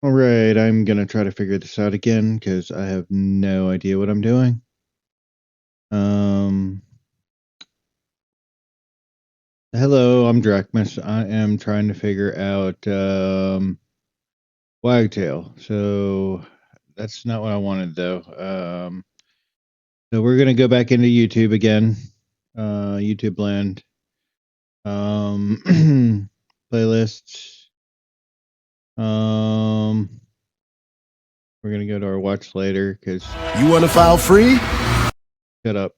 All right, I'm gonna try to figure this out again because I have no idea what I'm doing. Hello, I'm Drackmas. I am trying to figure out Wagtail. So that's not what I wanted though. So we're gonna go back into YouTube again. YouTube land. Playlists. We're gonna go to our watch later because You want to file free? shut up.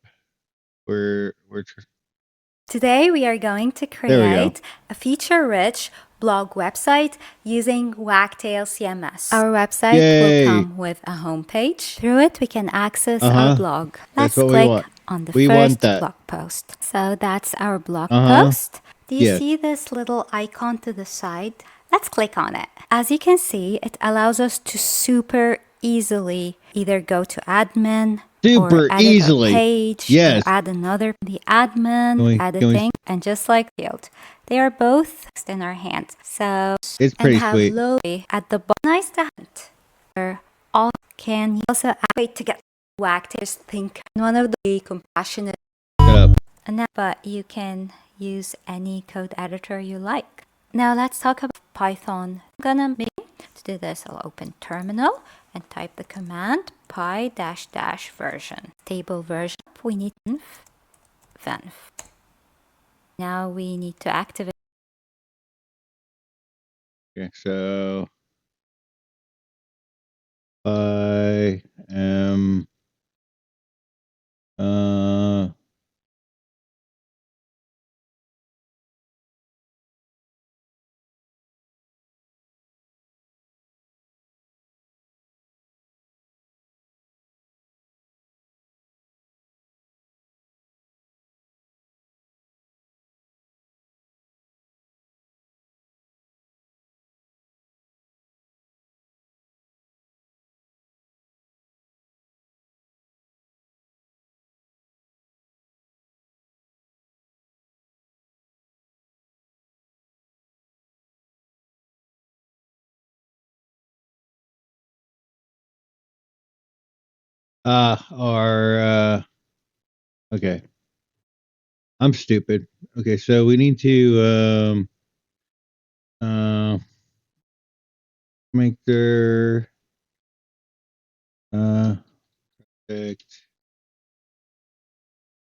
Today we are going to create a feature-rich blog website using Wagtail CMS. Our website will come with a homepage. Through it we can access our blog. Let's click on the first blog post. So that's our blog post. Do you see this little icon to the side? Let's click on it. As you can see, it allows us to super easily either go to admin, or edit a page, or add another the admin, editing, and just like field. They are both in our hands. So it's pretty and have sweet. Lowy at the bottom. Nice to have. All can also wait to get Wagtail's think one of the compassionate. But you can use any code editor you like. Now let's talk about Python. I'm gonna to do this, I'll open terminal and type the command py -- version. Stable version, we need venv. Now we need to activate. Okay, so I am okay. I'm stupid. Okay, so we need to make their project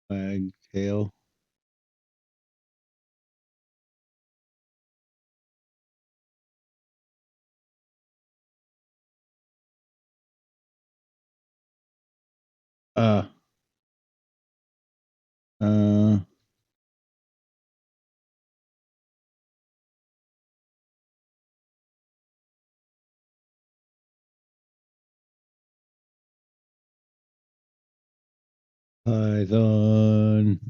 Wagtail. Python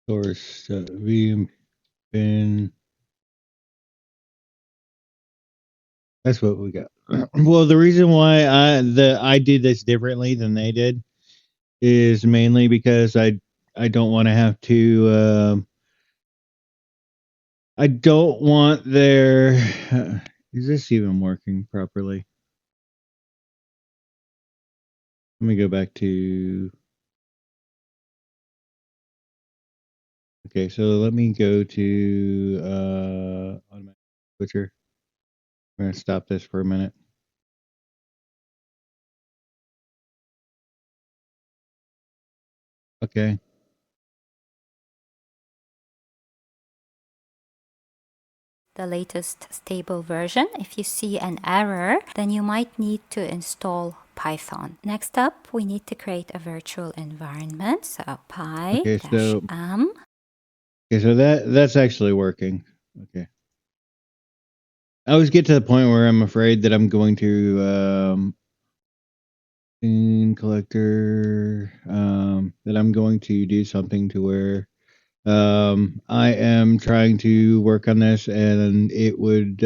source VM bin. That's what we got. Well, the reason why I did this differently than they did is mainly because I don't want to have to I don't want their is this even working properly? Let me go back to okay, so let me go to automatic switcher. I'm gonna stop this for a minute. Okay. The latest stable version. If you see an error, then you might need to install Python. Next up, we need to create a virtual environment. So py Okay, so -am. okay, so that's actually working. Okay. I always get to the point where I'm afraid that I'm going to coin collector. That I'm going to do something to where I am trying to work on this, and it would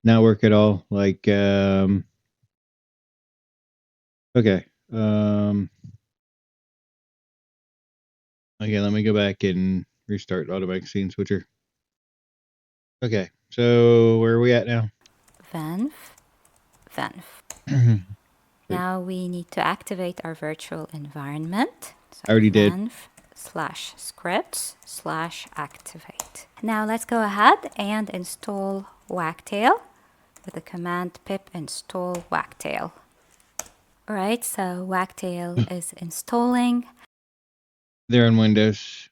not work at all. Like okay. Okay, let me go back and restart automatic scene switcher. Okay, so where are we at now? Venv. Now we need to activate our virtual environment. So I already did. /scripts/activate. Now let's go ahead and install Wagtail with the command pip install Wagtail. Alright, so Wagtail is installing. They're on Windows.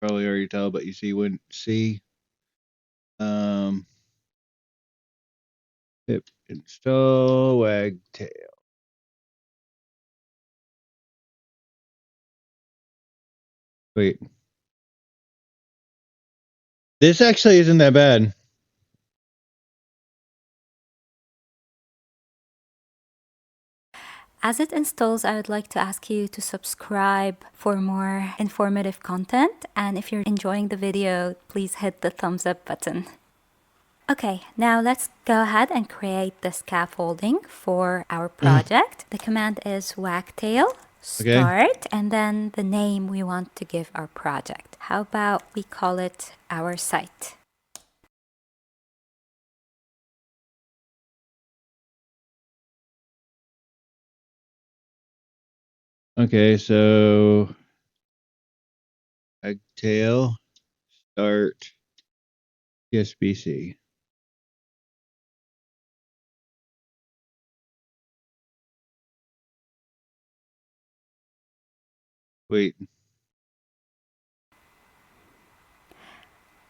Probably already tell, but you see pip install Wagtail. Wait. This actually isn't that bad. As it installs, I would like to ask you to subscribe for more informative content. And if you're enjoying the video, please hit the thumbs up button. Okay, now let's go ahead and create the scaffolding for our project. The command is Wagtail start, and then the name we want to give our project. How about we call it our site? Okay, so Wagtail start SBC. Wait.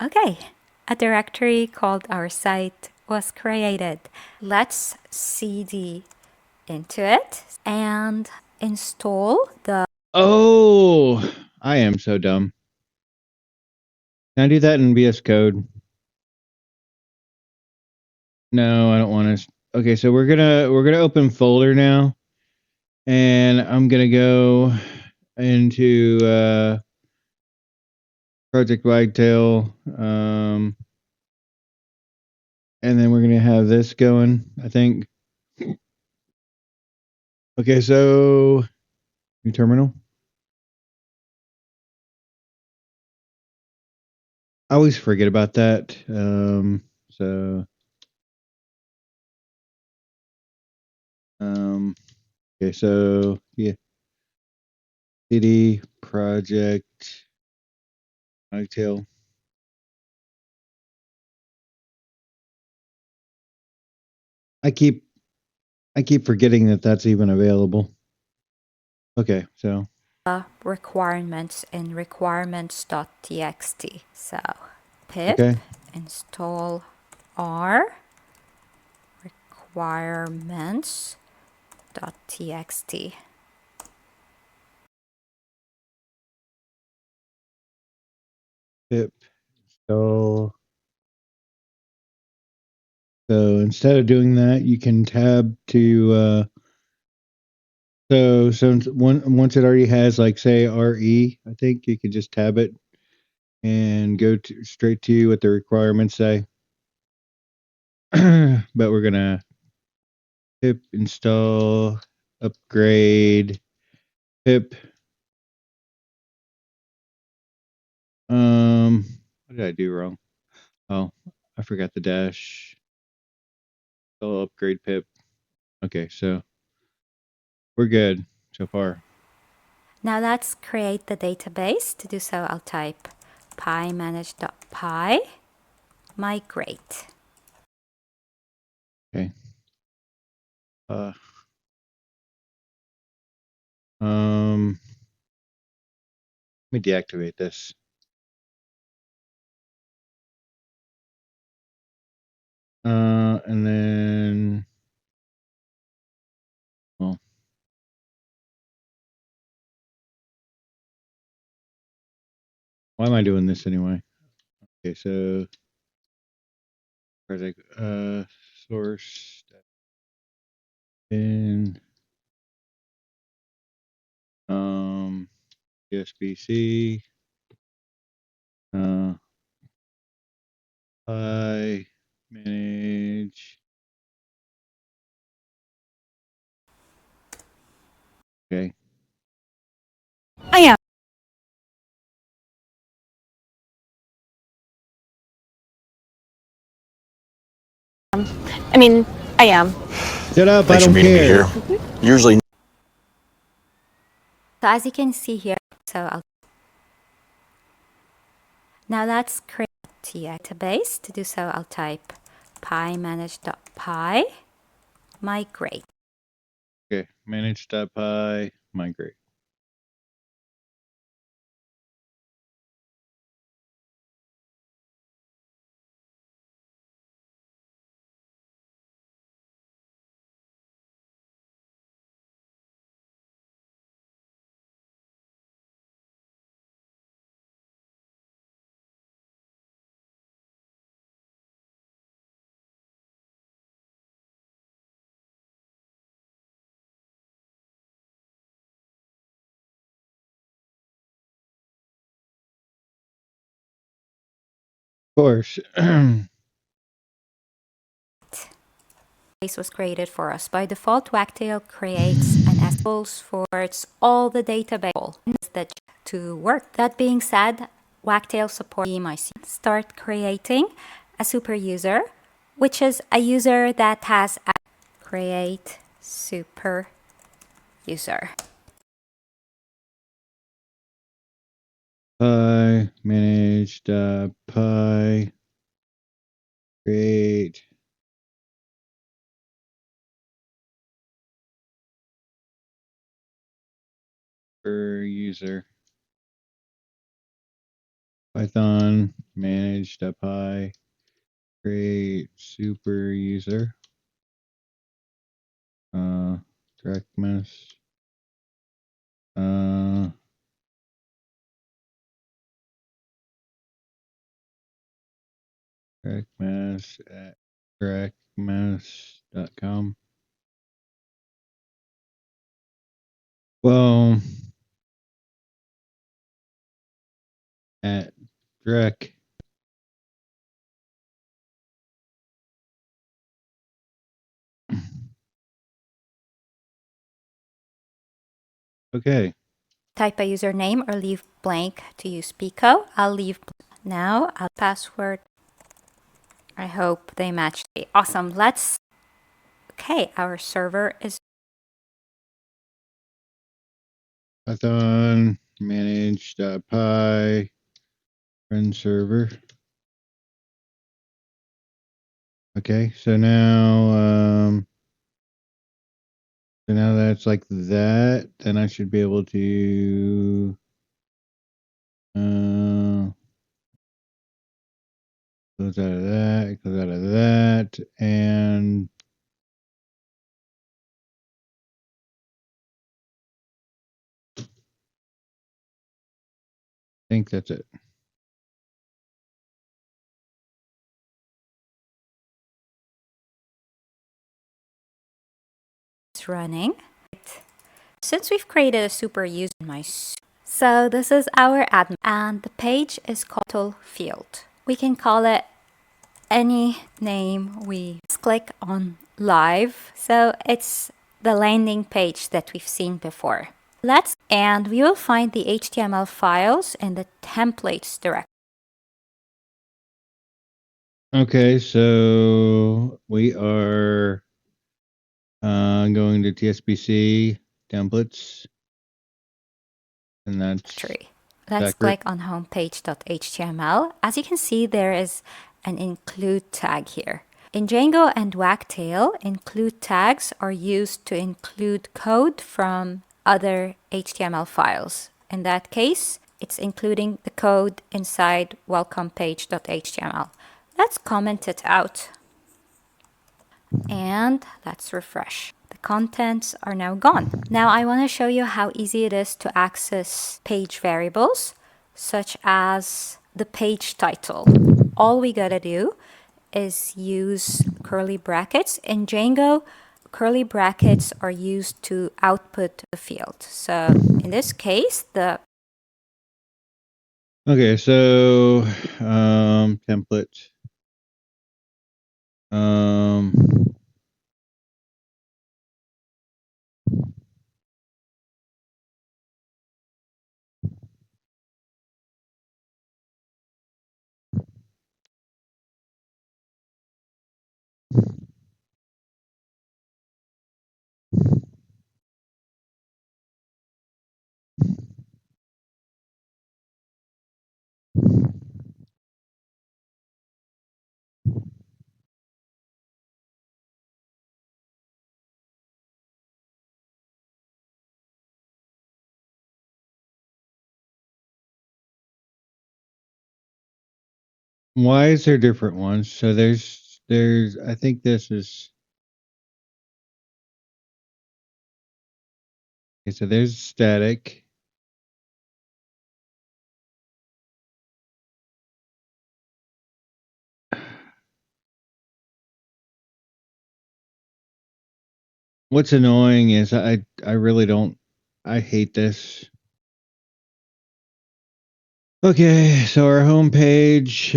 Okay, a directory called our site was created. Let's cd into it and install the... Oh, I am so dumb. Can I do that in VS Code? No, I don't want to. Okay, so we're gonna open folder now, and I'm gonna go into Project Wagtail, and then we're gonna have this going, I think. Okay, so new terminal. I always forget about that. So okay, so yeah, CD Project Wagtail. I keep forgetting that that's even available. Okay, so requirements in requirements.txt. So pip install r requirements.txt. pip install. So instead of doing that, you can tab to so once it already has, like, say RE, I think you can just tab it and go to straight to what the requirements say. But we're gonna pip install upgrade pip. What did I do wrong? Oh, I forgot the dash. Install upgrade pip. Okay, so we're good so far. Now let's create the database. To do so, I'll type pymanage.py migrate. Okay. Let me deactivate this. And then, well, why am I doing this anyway? Okay, so project source in TSBC. I manage. Okay. I am. I mean, I am. Shut up! Thanks I don't for meeting me care. here. Usually. So as you can see here, now let's create a database. To do so, I'll type pymanage.py migrate. Okay, manage.py migrate. Of course. Base was created for us. By default, Wagtail creates an SQL for all the database that to work. That being said, Wagtail supports my start creating a super user, which is a user that has a create super user. Py manage.py create per user. Python manage.py create super user. Drackmas. Drackmas at drackmas.com. Well, at Drac. Okay. Type a username or leave blank to use Pico. I'll leave now. I'll password. I hope they match. Awesome. Okay, our server is Python manage.py run server. Okay, so now that's like that. Then I should be able to close out of that, close out of that, and I think that's it. running. Since we've created a super user in my so this is our admin and the page is called title field. We can call it any name. We just click on live. So it's the landing page that we've seen before. And we will find the HTML files in the templates directory. Okay, so we are going to TSBC templates, and that's Let's click on homepage.html. As you can see, there is an include tag here. In Django and Wagtail, include tags are used to include code from other HTML files. In that case, it's including the code inside welcomepage.html. Let's comment it out. And let's refresh. The contents are now gone. Now I want to show you how easy it is to access page variables, such as the page title. All we gotta do is use curly brackets. In Django, curly brackets are used to output the field. So in this case, the Okay, so template. Why is there different ones? So there's I think this is okay, so there's static. What's annoying is I really don't I hate this. Okay, so our homepage,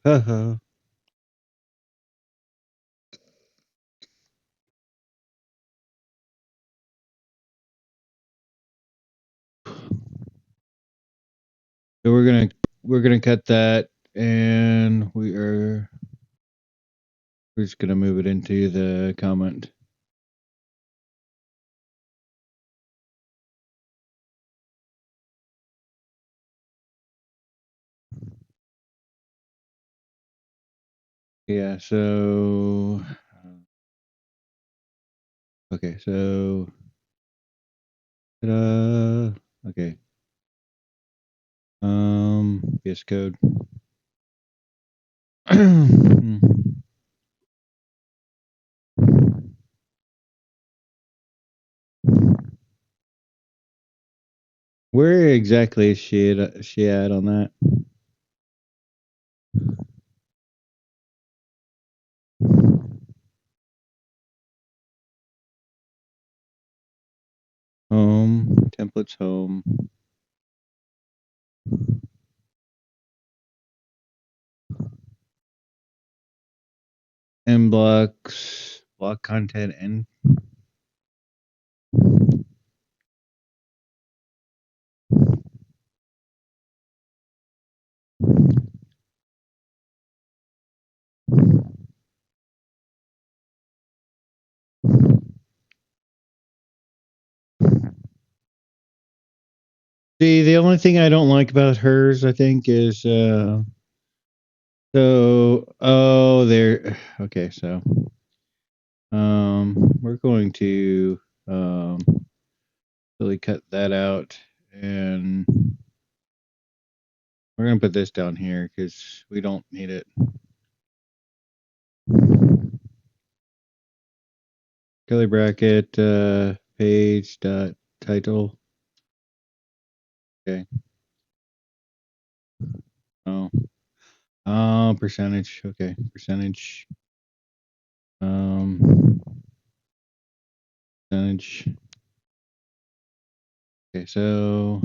haha. So we're gonna cut that, and we're just gonna move it into the comment. Yeah. So okay. So ta-da. Okay. VS Code. Where exactly is she at on that? Home templates home and blocks block content and see the only thing I don't like about hers I think is so oh there okay so we're going to really cut that out and we're gonna put this down here because we don't need it. Curly bracket page dot title. Okay. Oh. Oh, percentage. Okay. Percentage. Percentage. Okay, so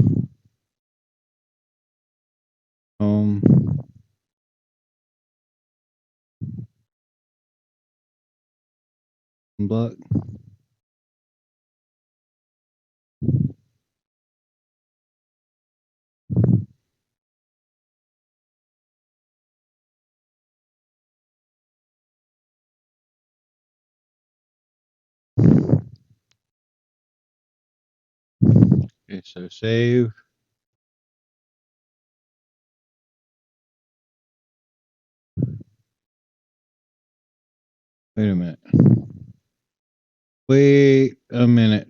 home block. Okay, so save. Wait a minute. Wait a minute.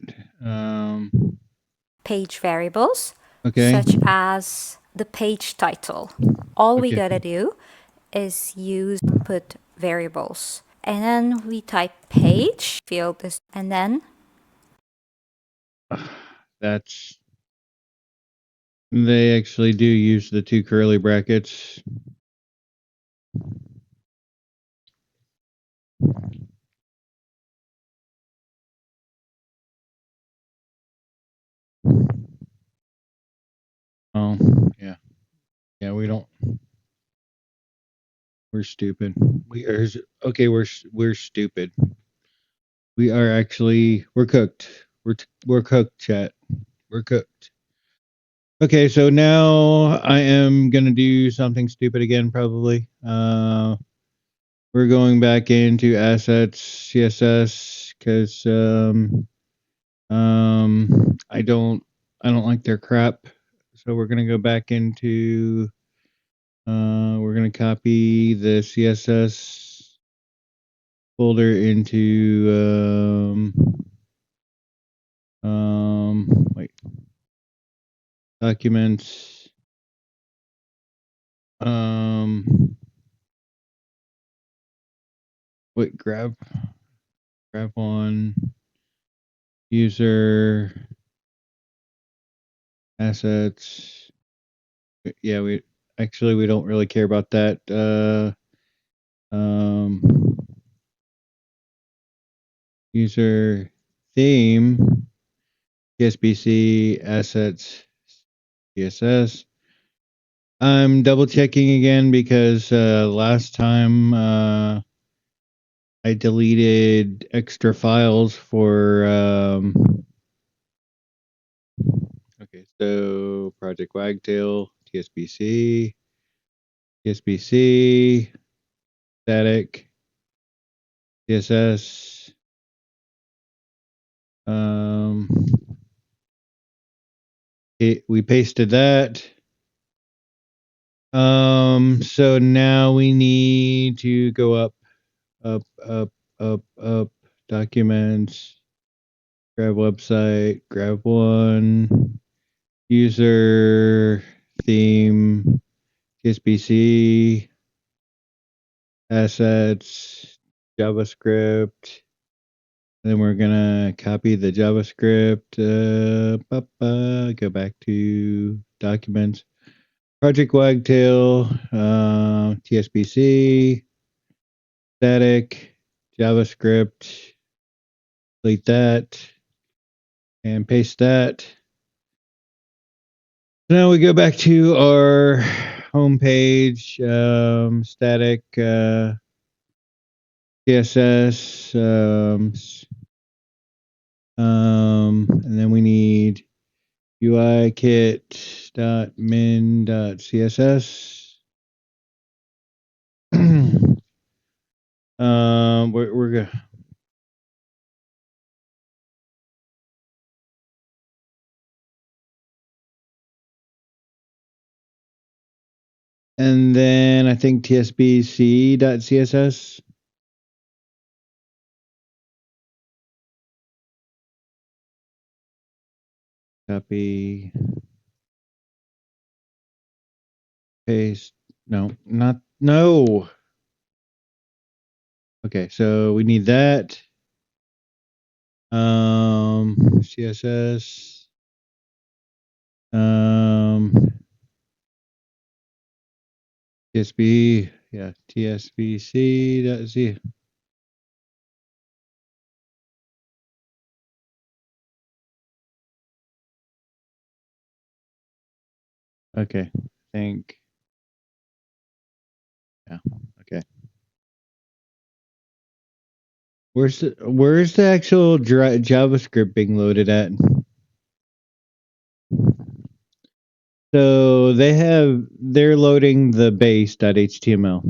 Page variables, such as the page title. All we Okay. gotta do is use input variables. And then we type page, field this, and then That's, they actually do use the 2 curly brackets. Oh, yeah. Yeah, we don't. We're stupid. We are okay. We're stupid. We are actually, we're cooked. We're cooked, chat. We're cooked. Okay, so now I am gonna do something stupid again, probably. We're going back into assets CSS because I don't like their crap. So we're gonna go back into we're gonna copy the CSS folder into wait, documents, wait, grab one, user, assets. Yeah, we don't really care about that. User, theme, TSBC, assets, CSS. I'm double checking again because last time I deleted extra files for okay, so Project Wagtail, TSBC, static, CSS, we pasted that. So now we need to go up, documents, grab website, grab one, user, theme, TSBC, assets, JavaScript. Then we're gonna copy the JavaScript, go back to documents, Project Wagtail, TSBC, static, JavaScript, delete that, and paste that. Now we go back to our home page, static, CSS, and then we need uikit.min.css. We're gonna. And then I think tsbc.css. Copy, paste. No, not, no. Okay, so we need that. CSS. TSB, yeah, tsbc.z. Okay, I think. Yeah, okay. Where's the actual JavaScript being loaded at? So they're loading the base.html.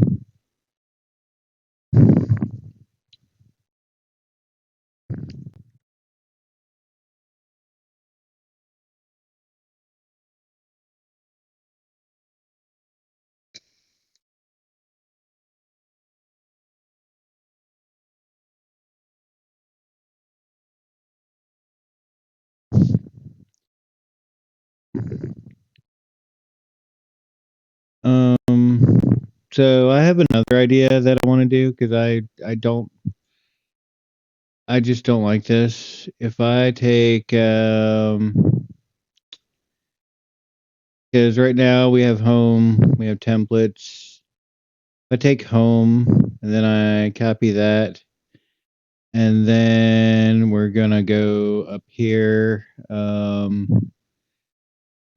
So I have another idea that I want to do because I just don't like this. If I take because right now we have home, we have templates. If I take home and then I copy that, and then we're gonna go up here.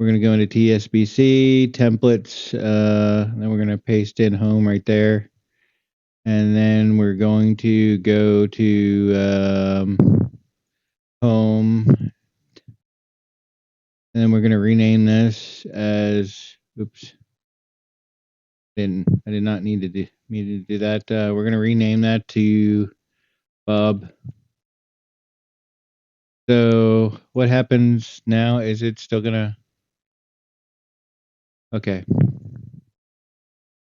We're gonna go into TSBC templates. Then we're gonna paste in home right there, and then we're going to go to home, and then we're gonna rename this as. Oops. I did not need to do that. We're gonna rename that to Bob. So what happens now is it's still gonna. Okay.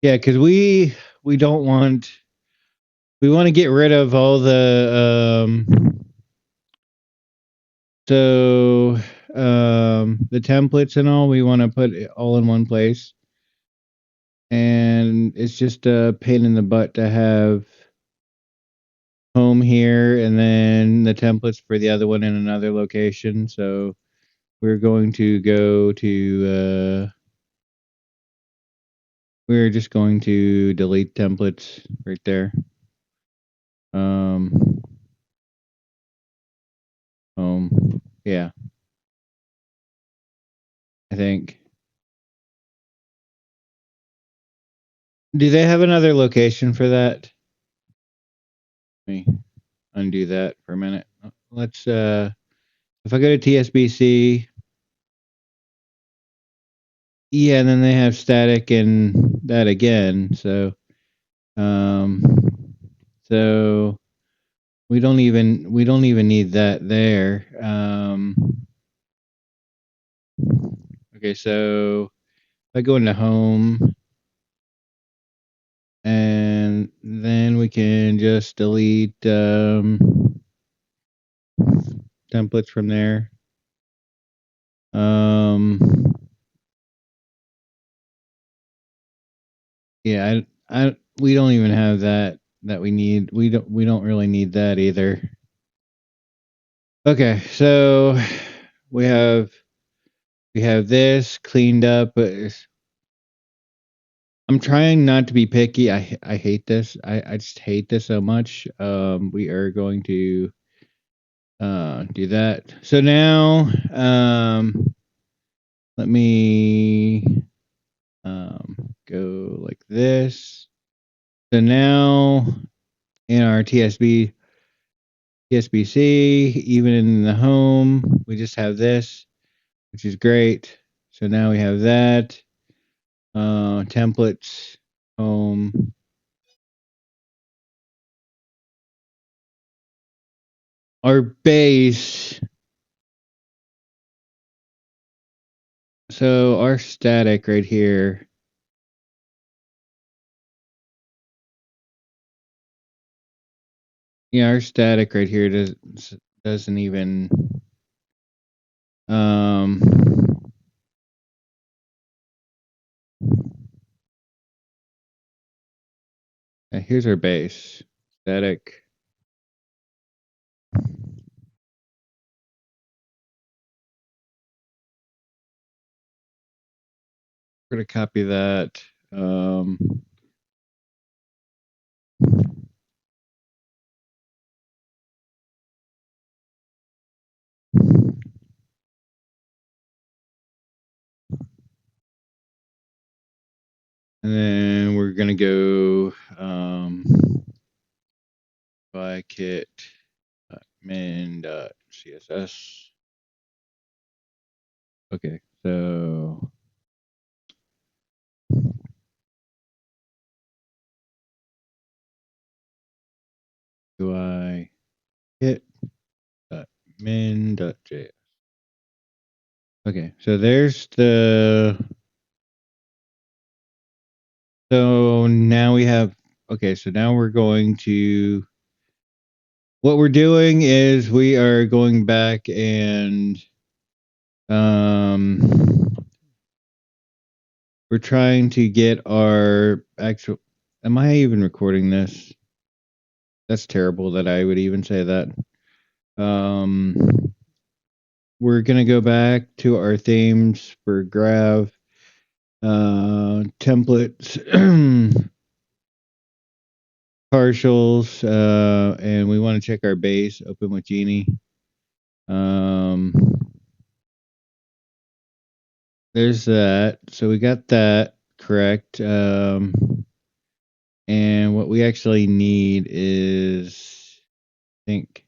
Yeah, because we don't want we want to get rid of all the the templates and all. We want to put it all in one place, and it's just a pain in the butt to have home here and then the templates for the other one in another location. So we're going to go to we're just going to delete templates right there. Home. Yeah. I think. Do they have another location for that? Let me undo that for a minute. Let's if I go to TSBC, yeah, and then they have static and that again. So um so we don't even need that there. Okay, so if I go into home and then we can just delete templates from there. Yeah, we don't even have that we need. We don't really need that either. Okay, so we have this cleaned up. I'm trying not to be picky. I hate this. I just hate this so much. We are going to do that. So now let me go like this. So now in our TSBC, even in the home, we just have this, which is great. So now we have that. Templates, home. Our base. So our static right here. Yeah, our static right here doesn't even um here's our base. Static. We're gonna copy that. And then we're gonna go by kit min.css. Okay, so UI kit min.js. Okay, so there's the. So now we have. Okay, so now we're going to. What we're doing is we are going back and we're trying to get our actual. Am I even recording this? That's terrible that I would even say that. We're gonna go back to our themes for Grav, templates, partials, and we want to check our base. Open with Genie. There's that. So we got that correct. And what we actually need is, I think,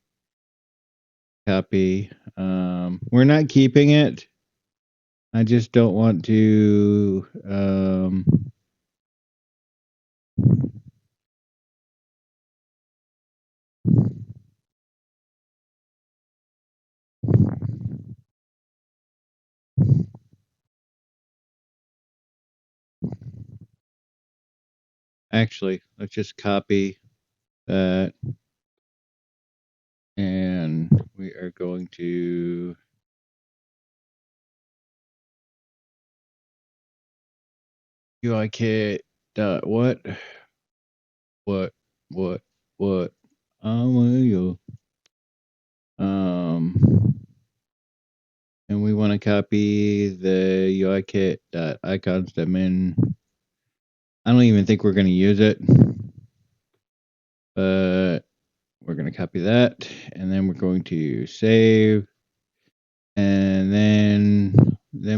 copy. We're not keeping it. I just don't want to. Actually, let's just copy that. And we are going to UIKit dot what? What? And we want to copy the UIKit dot icons daemon. I don't even think we're going to use it, but we're going to copy that, and then we're going to save, and then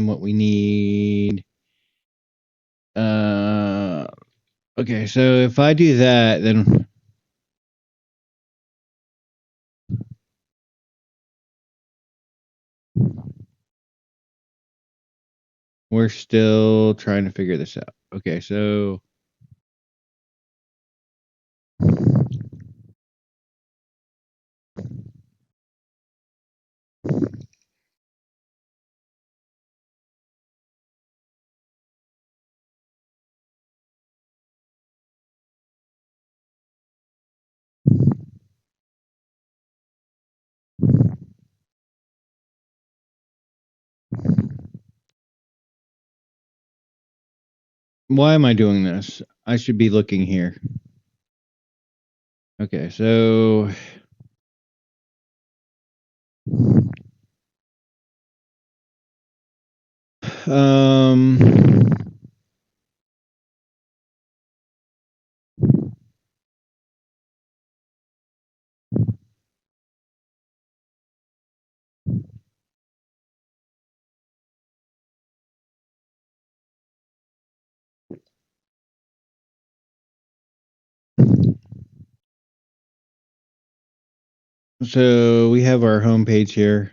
what we need. Okay, so if I do that, then we're still trying to figure this out. Okay, so why am I doing this? I should be looking here. Okay, so um so we have our homepage here.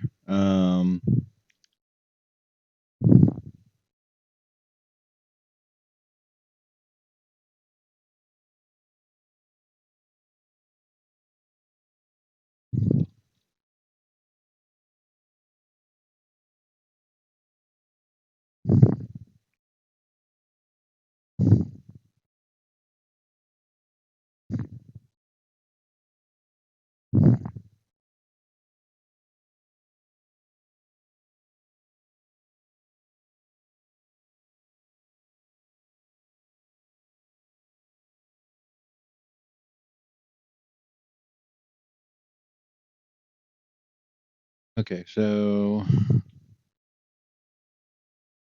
Okay, so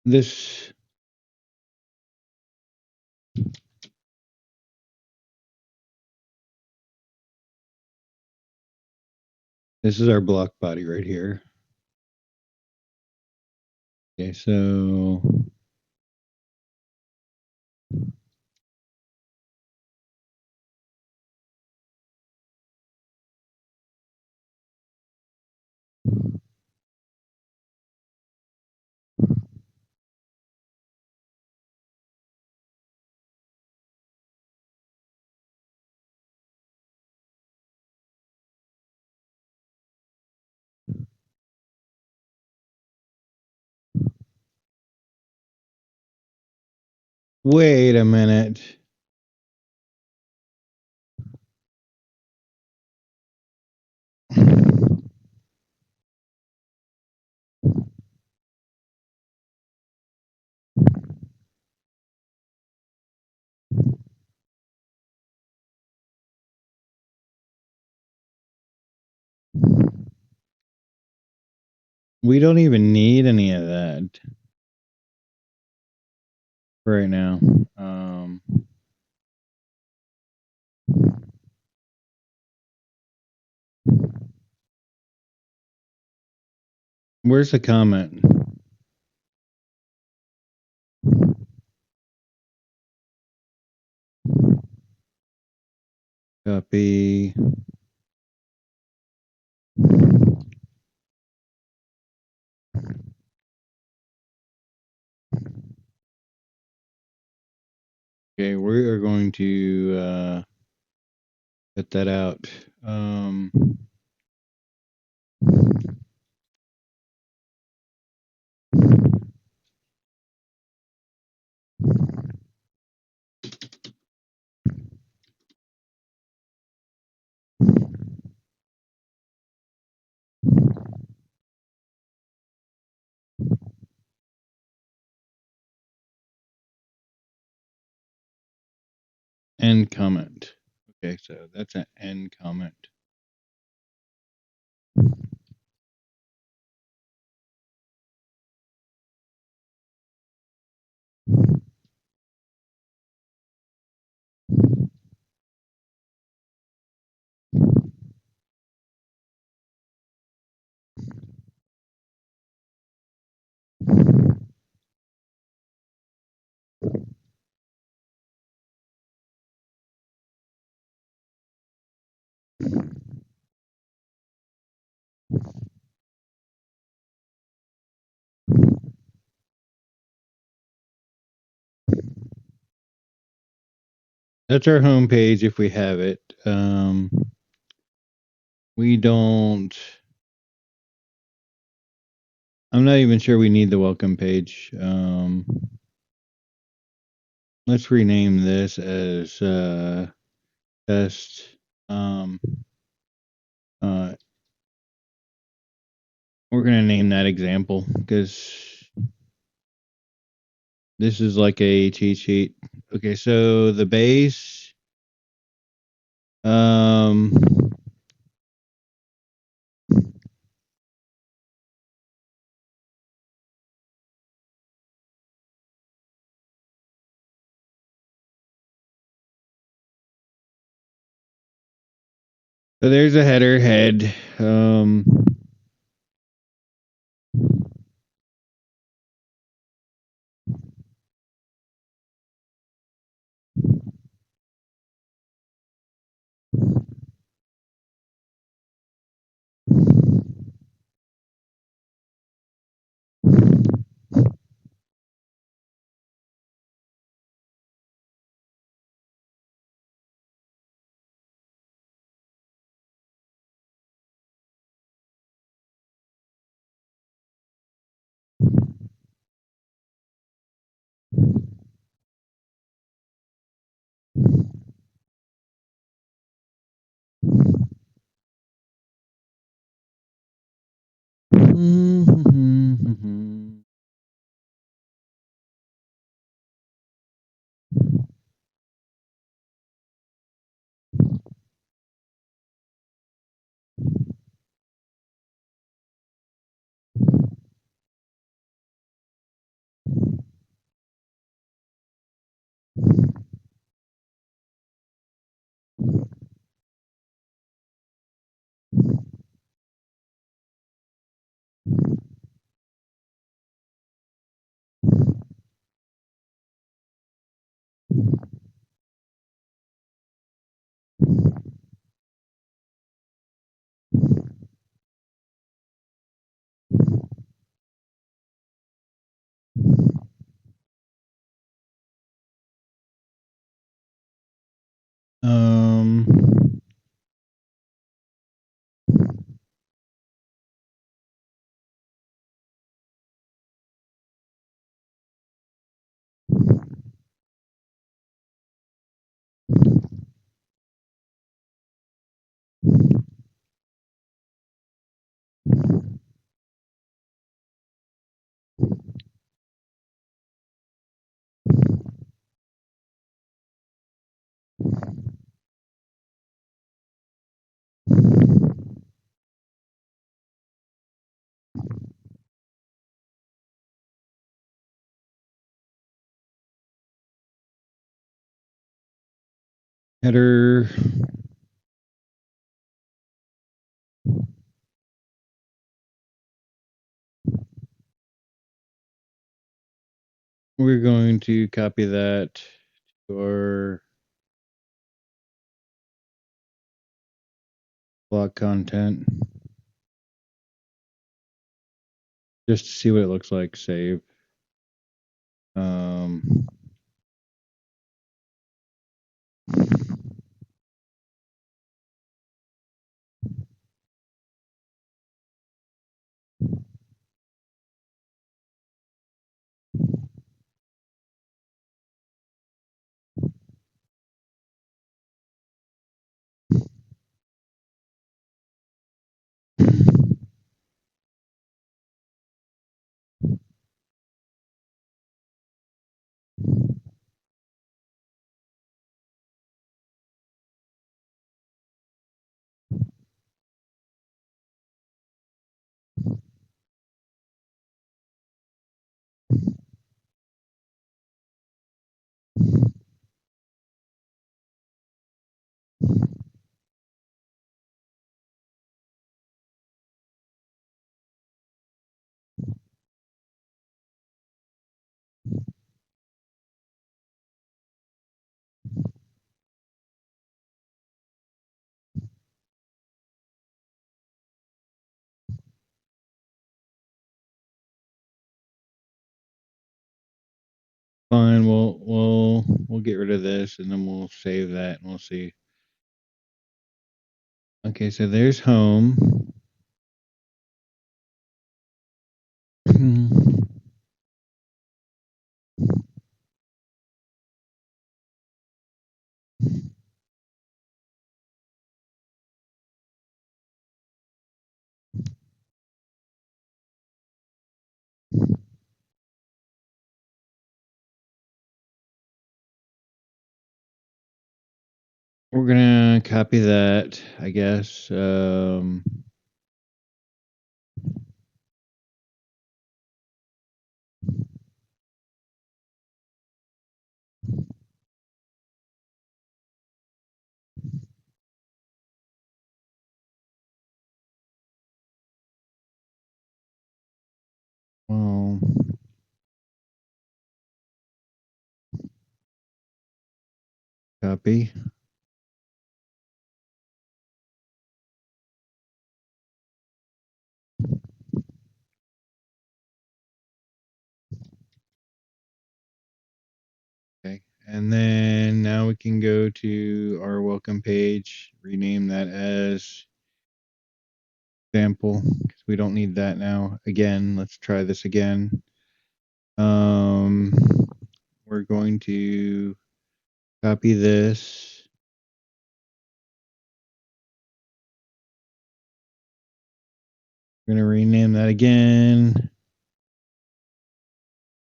this is our block body right here. Okay, so wait a minute. We don't even need any of that right now. Where's the comment? Copy. Okay, we are going to cut that out. End comment. Okay, so that's an end comment. That's our home page if we have it. We don't. I'm not even sure we need the welcome page. Let's rename this as test. We're gonna name that example because this is like a cheat sheet. Okay, so the base. So there's a header head. header. We're going to copy that to our blog content just to see what it looks like. Save. Fine, we'll get rid of this and then we'll save that and we'll see. Okay, so there's home. We're gonna copy that, I guess. Well, copy. Okay, and then now we can go to our welcome page, rename that as sample because we don't need that now. Again, let's try this again. We're going to copy this. We're going to rename that again.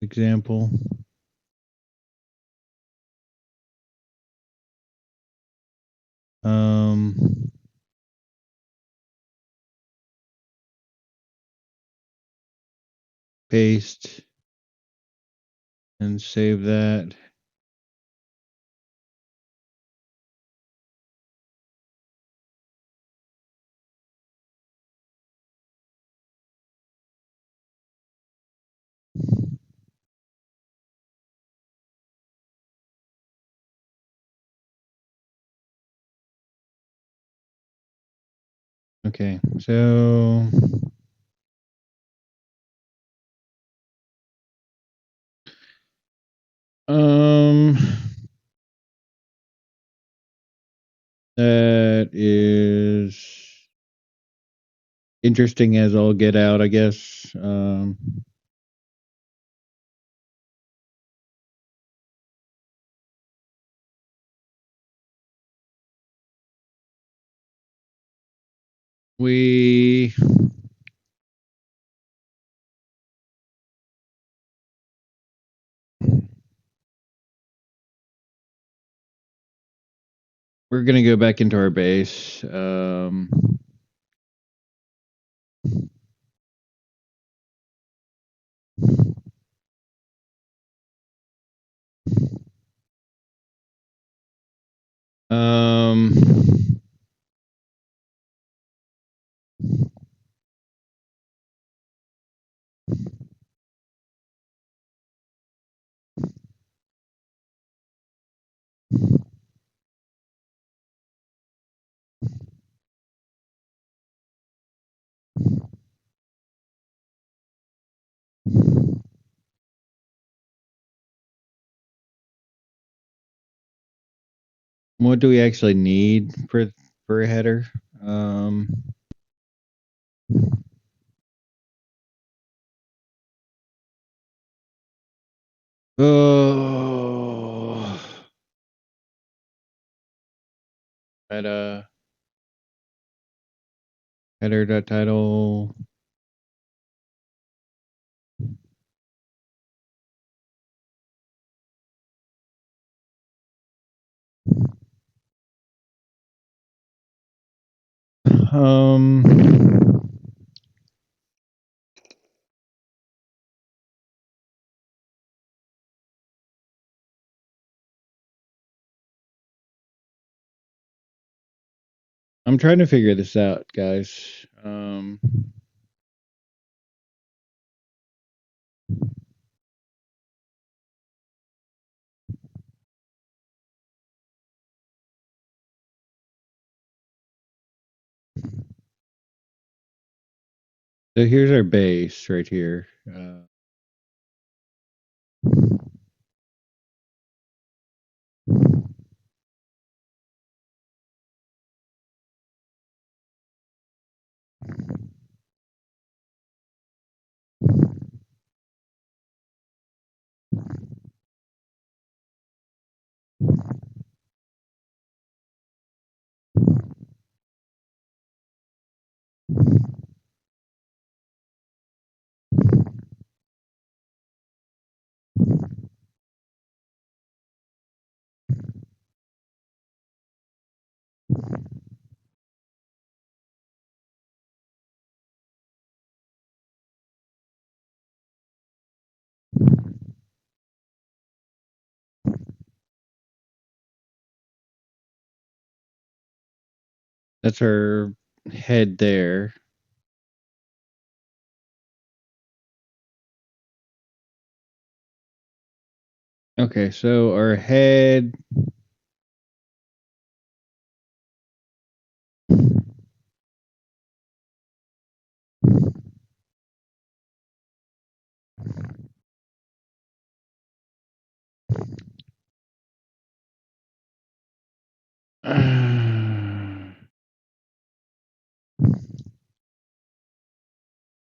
Example. Paste and save that. Okay, so that is interesting as all get out, I guess. We're gonna go back into our base. What do we actually need for a header? Oh, header.title. I'm trying to figure this out, guys. So here's our base right here. That's our head there. Okay, so our head.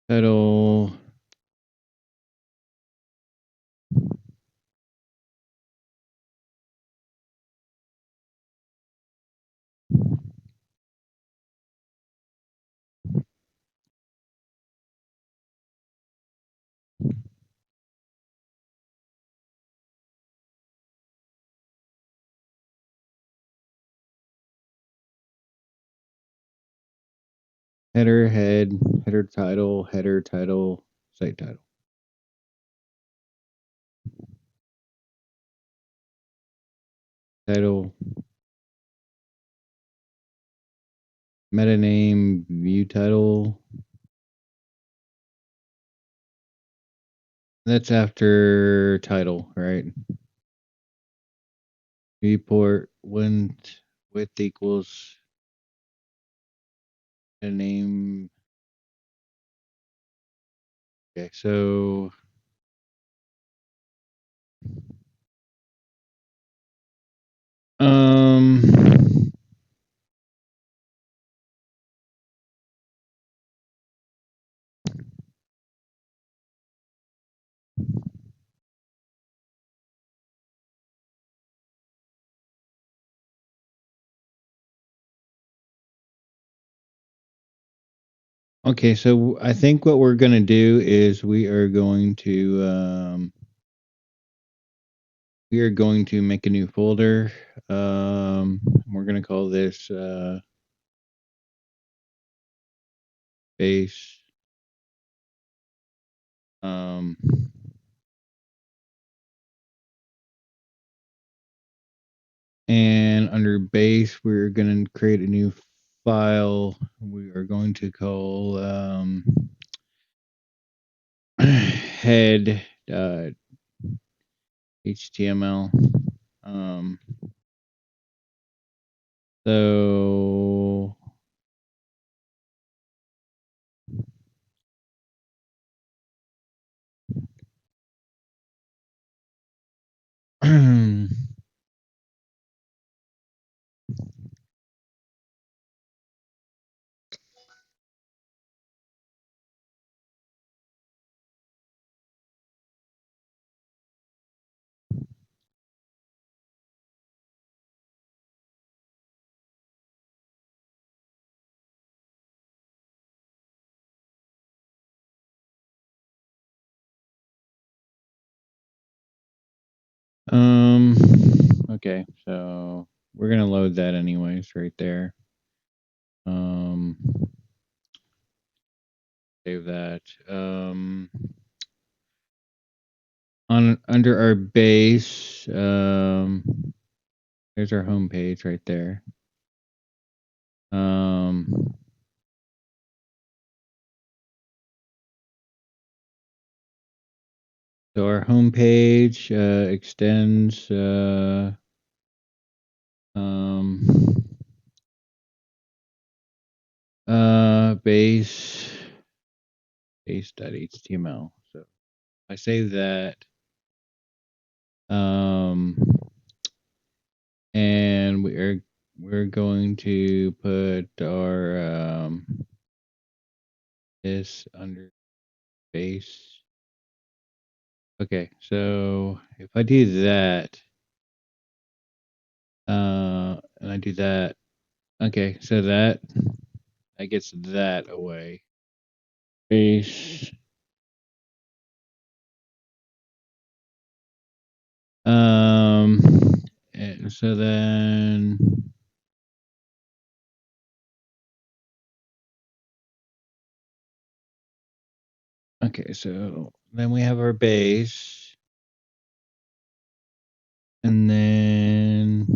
Title. Header, header title, site title. Title. Meta name, view title. That's after title, right? Viewport width equals the name. Okay, so okay, so I think what we're gonna do is we are going to make a new folder. We're gonna call this base. And under base, we're going to create a new file. We are going to call head HTML. So Um, okay, so we're gonna load that anyways, right there. Save that. On under our base, there's our home page right there. So our home page extends base base.html. So I save that. And we're going to put our this under base. Okay, so if I do that, and I do that, okay, so that gets that away. Base. And so then okay, so then we have our base, and then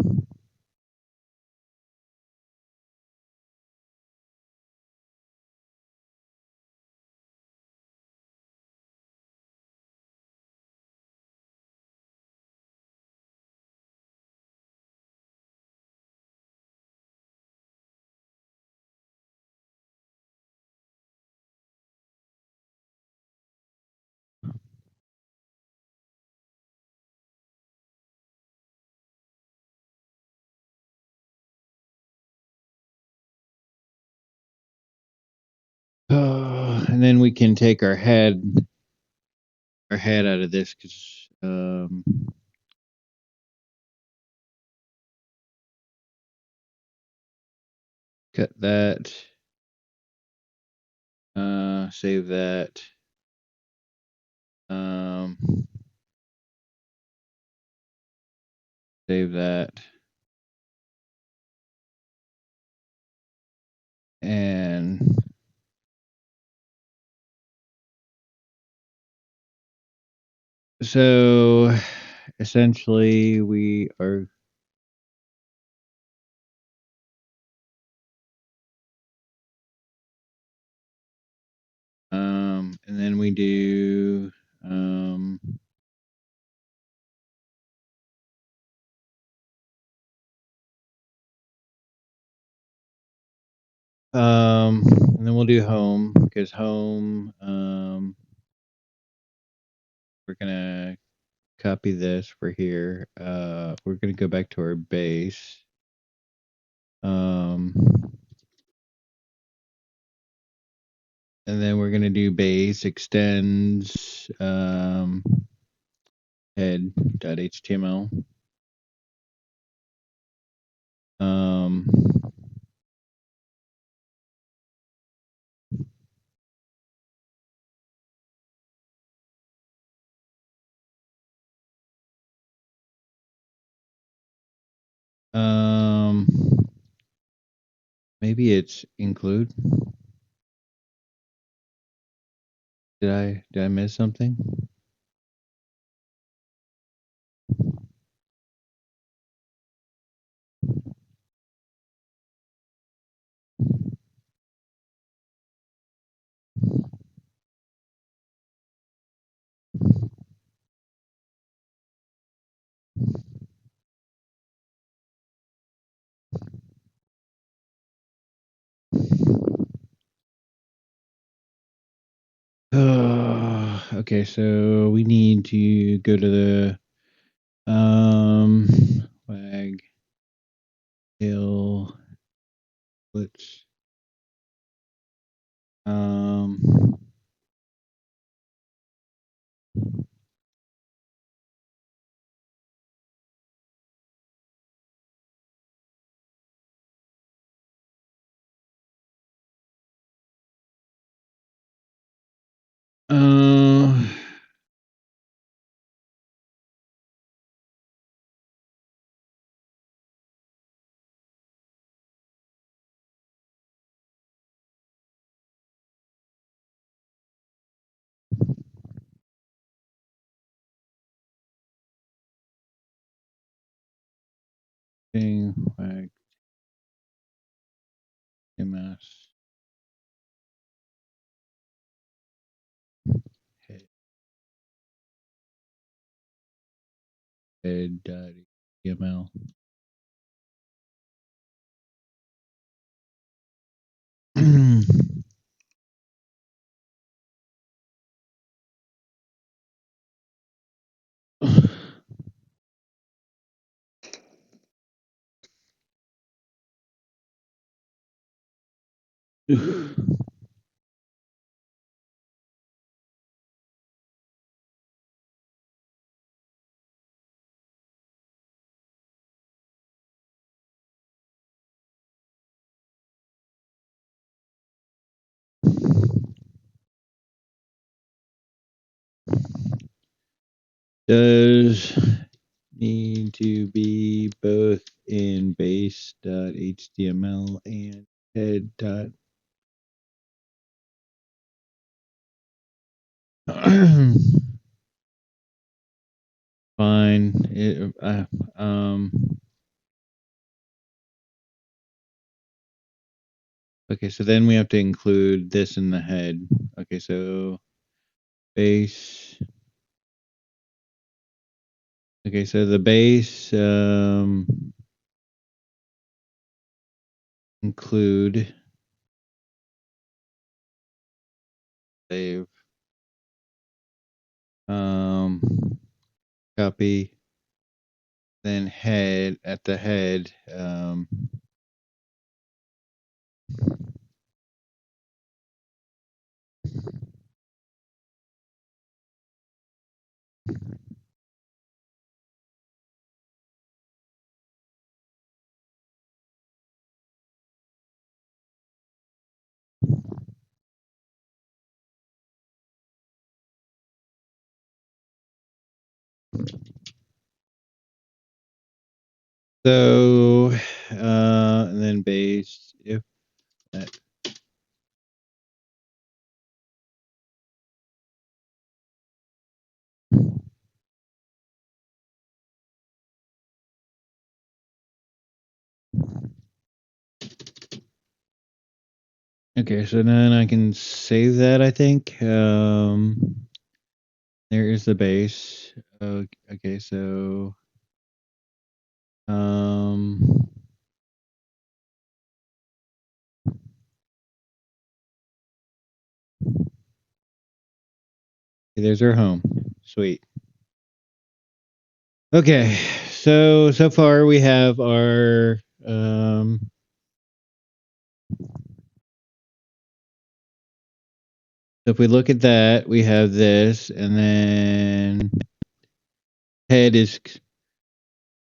and then we can take our head out of this because cut that, save that, save that, and so essentially we are and then we do and then we'll do home because home we're gonna copy this for here. We're gonna go back to our base. And then we're gonna do base extends head.html. Um, um, maybe it's include. Did I miss something? Okay, so we need to go to the Wagtail. Let's um uh Thing Wagtail CMS. Head.html. Does need to be both in base.html and head. Fine. Okay, so then we have to include this in the head. Okay, so base. Okay, so the base include save copy, then head at the head so and then base if that. Okay, so then I can save that, I think. There is the base. Okay, so um there's our home. Sweet. Okay, so far we have our so if we look at that, we have this, and then head is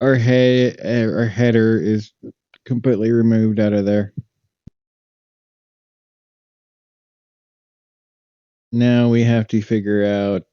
our header is completely removed out of there. Now we have to figure out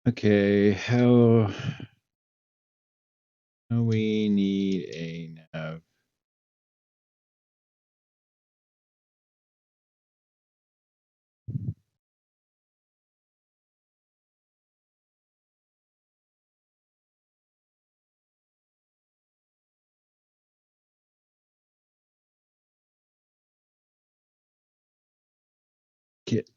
okay, how we need a nav. Kit.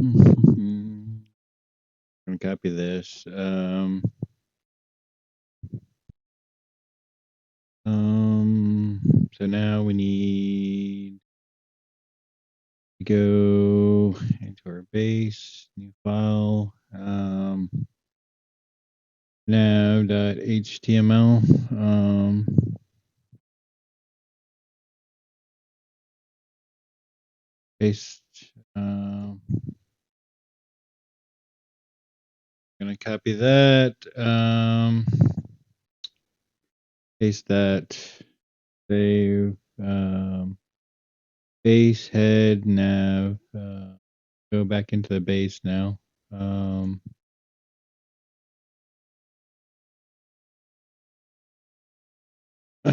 I'm gonna copy this. So now we need to go into our base, new file, nav.html. Paste. Gonna copy that. Paste that. Save. Base head nav. Go back into the base now.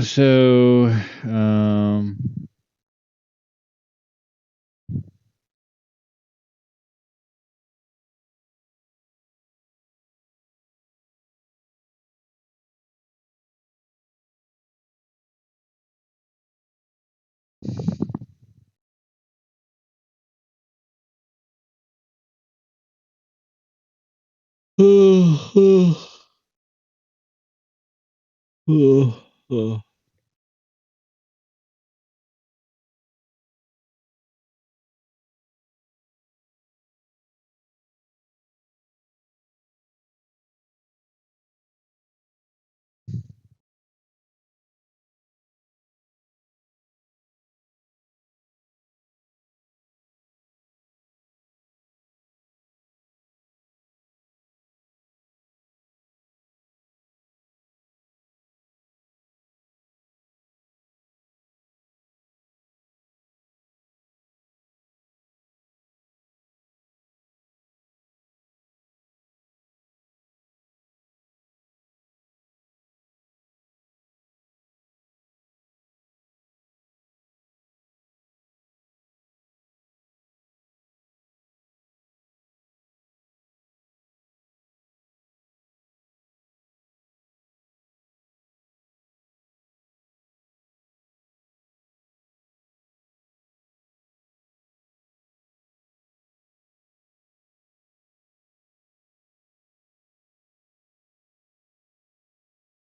So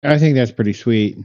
I think that's pretty sweet.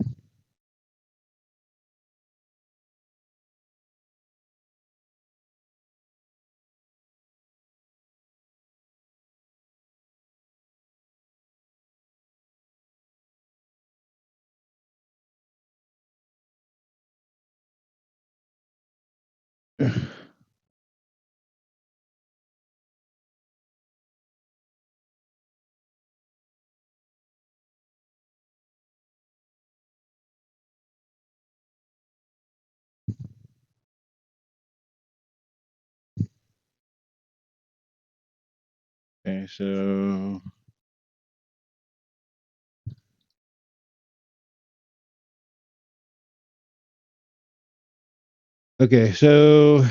Okay, so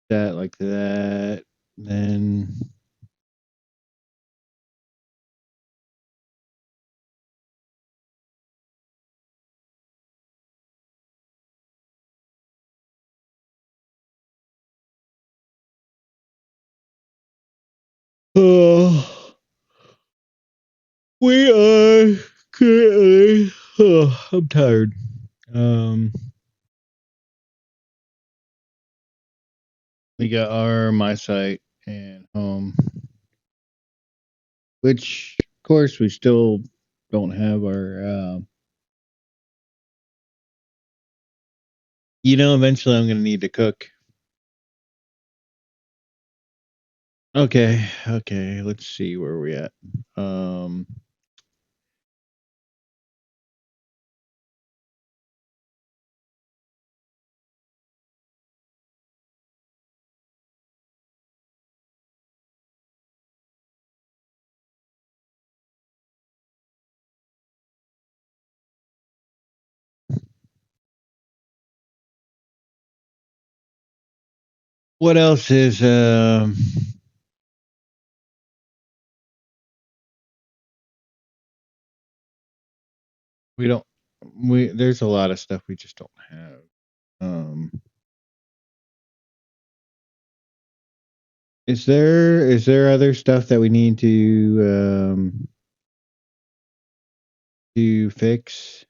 that like that, then we are currently. I'm tired. We got our my site and home, which of course we still don't have our. Eventually I'm gonna need to cook. Okay, let's see where we at. What else is we don't there's a lot of stuff we just don't have. Is there other stuff that we need to fix?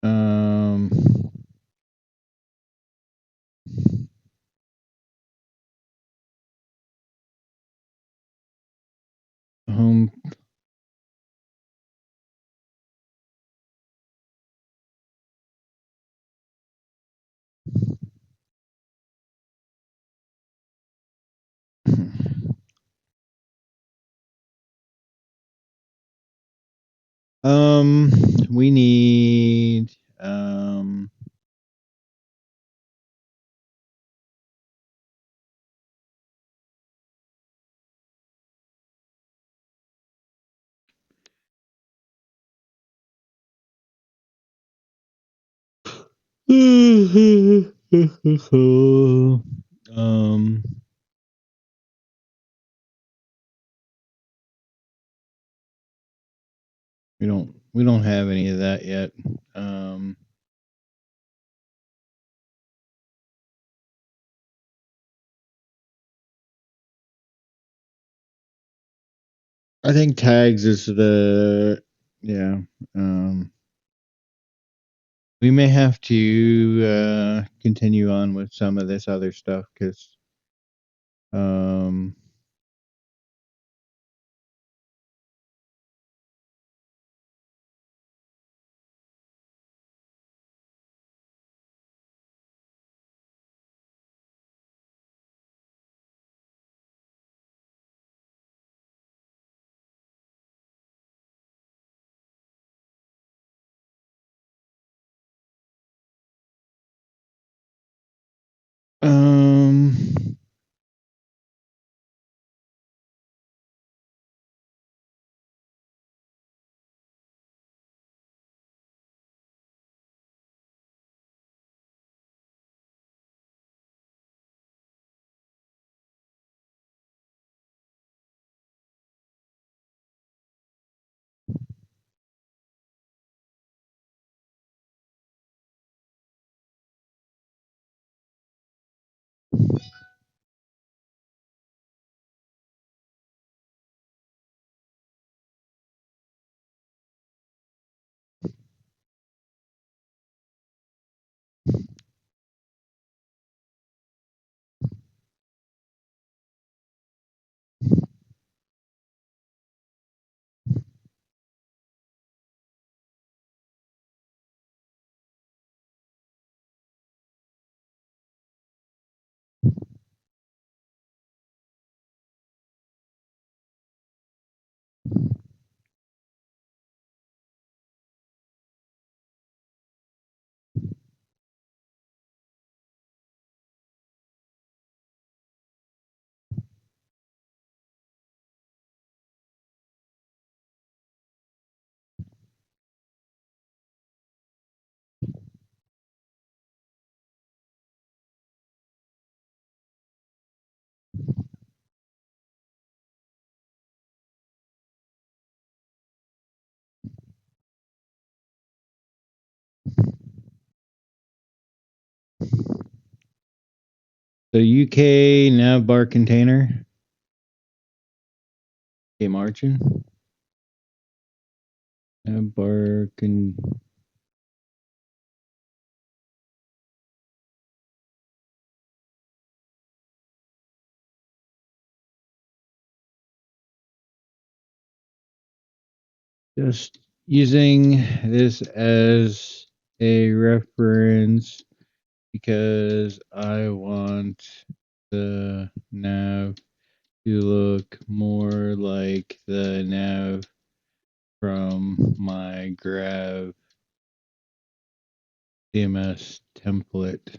Um, home. We need um we don't have any of that yet. I think tags is the yeah. We may have to continue on with some of this other stuff because um um the UK nav bar container. Okay, margin. Nav bar can just using this as a reference because I want the nav to look more like the nav from my Grav CMS template.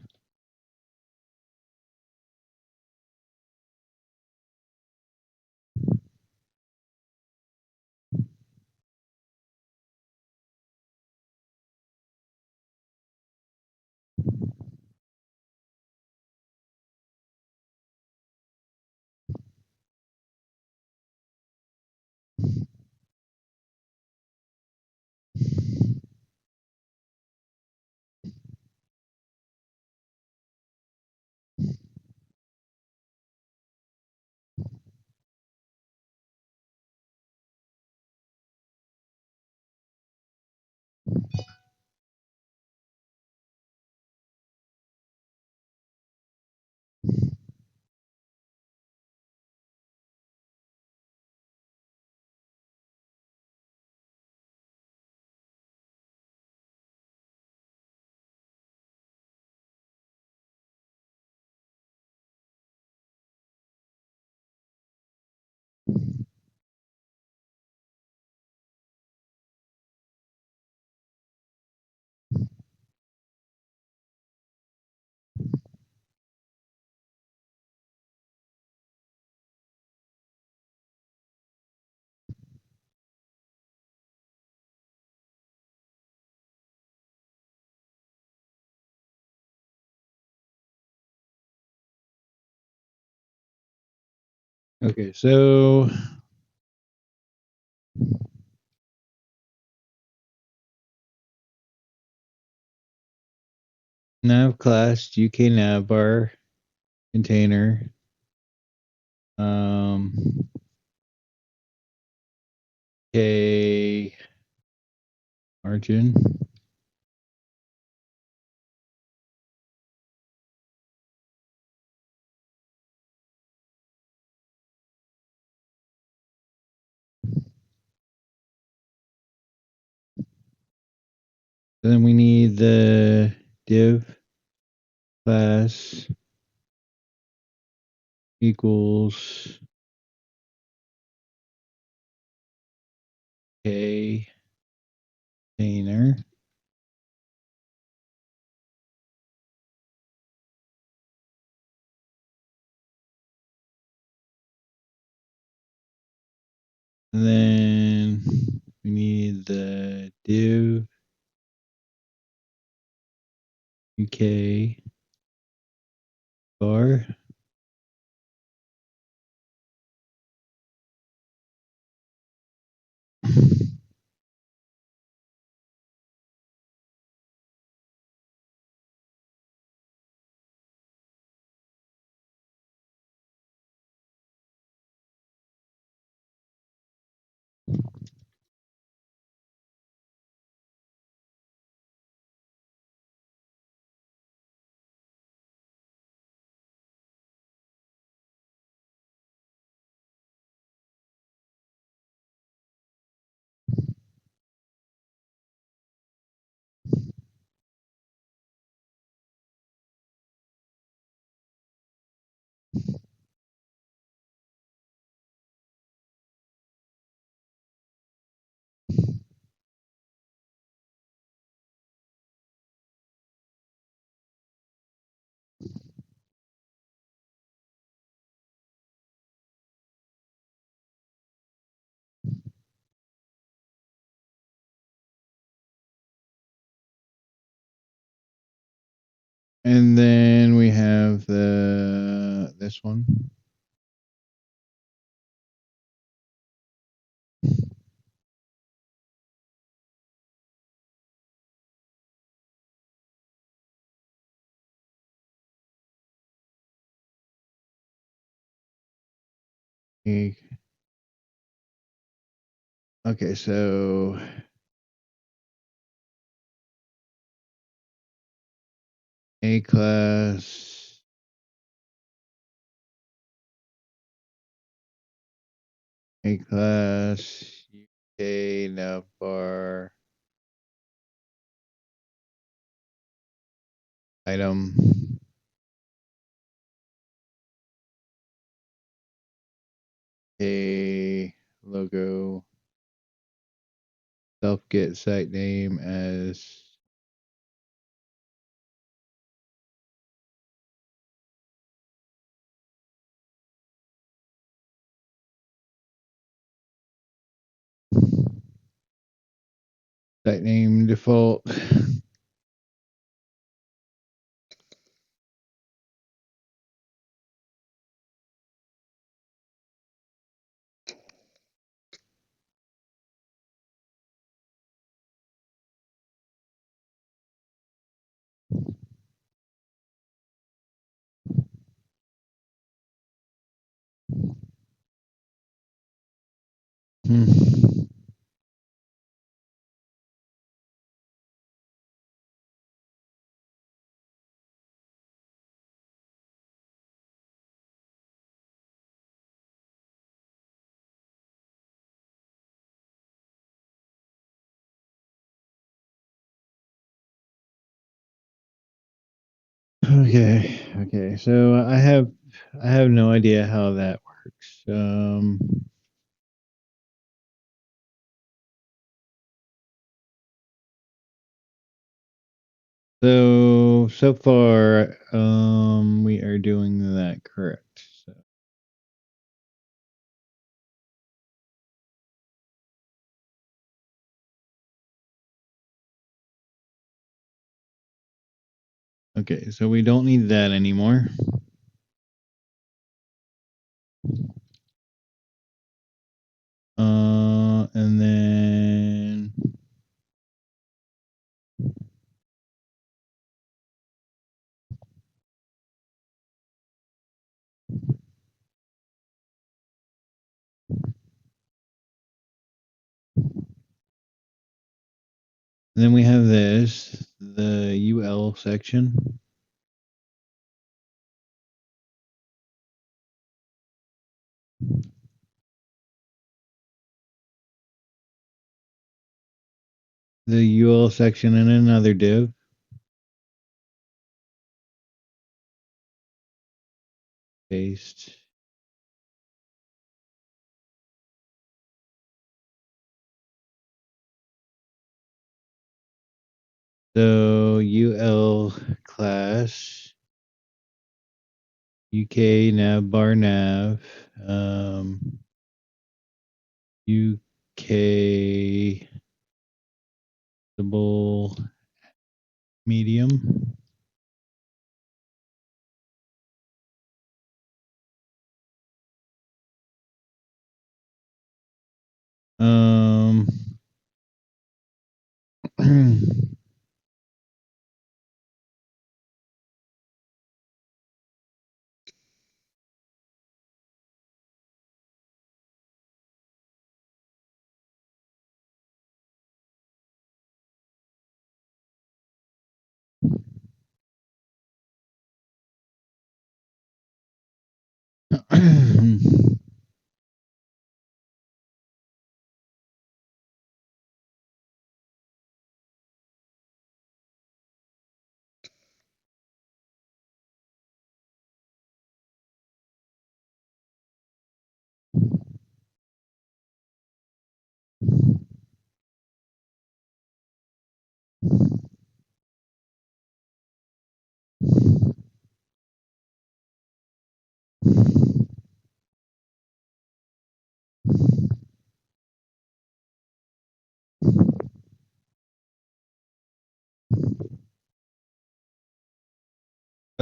Okay, so nav class UK navbar container. Okay, margin. Then we need the div class equals a container. And then we need the div UK bar. And then we have this one. Okay, so A class UK navbar item a logo self get site name as site name default. Hmm. Okay. So I have no idea how that works. So far, we are doing that correct. So. Okay, so we don't need that anymore. And then we have this, the UL section. The UL section and another div. Paste. So UL class, UK nav bar nav, UK double medium.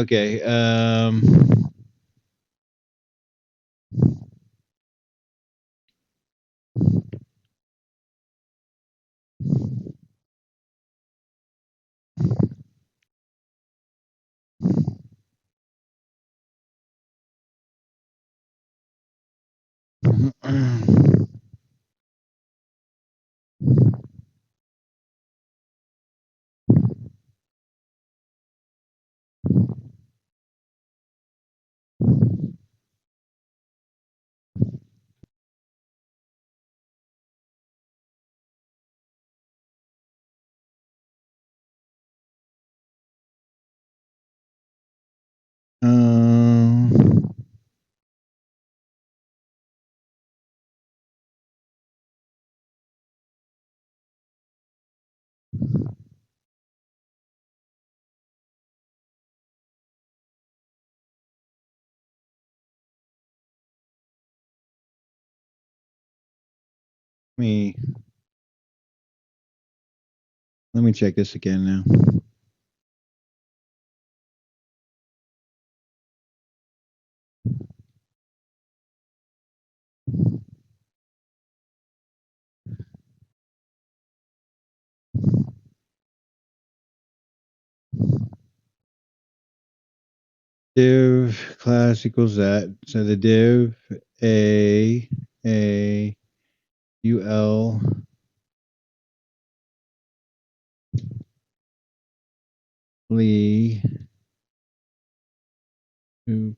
Okay. Um, me let me check this again now. Div class equals that. So the div a ul lee oop.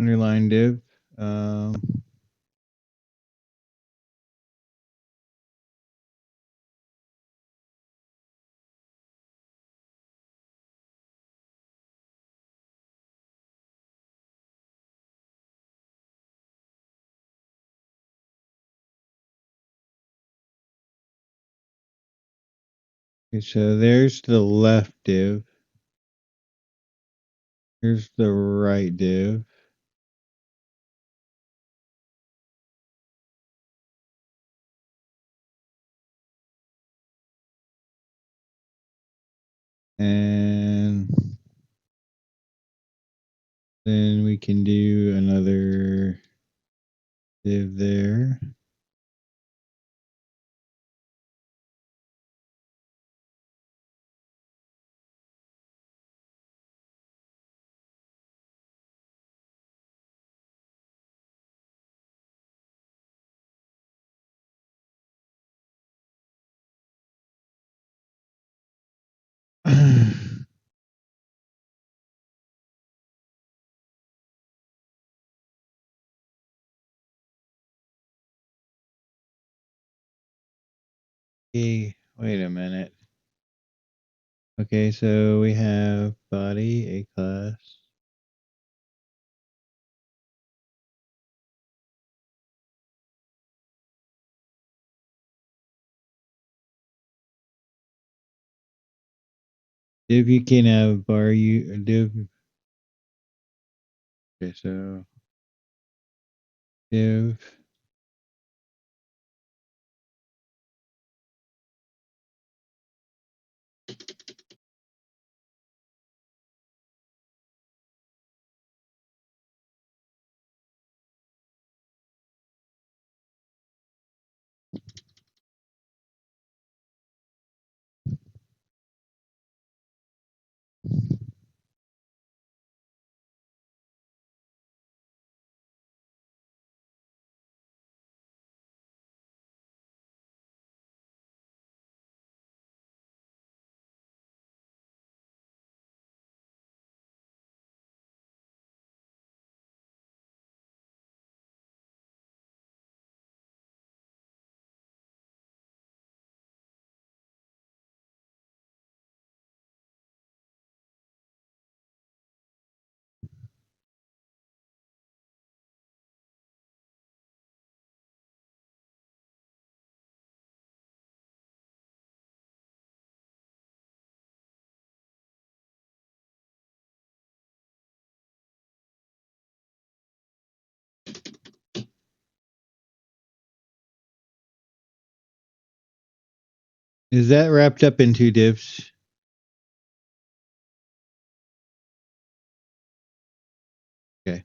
underline div. Okay, so there's the left div. Here's the right div. And then we can do another div there. Okay, wait a minute. Okay, so we have body, A class. Div you can have bar you div. Okay, so div. Is that wrapped up in two divs? Okay.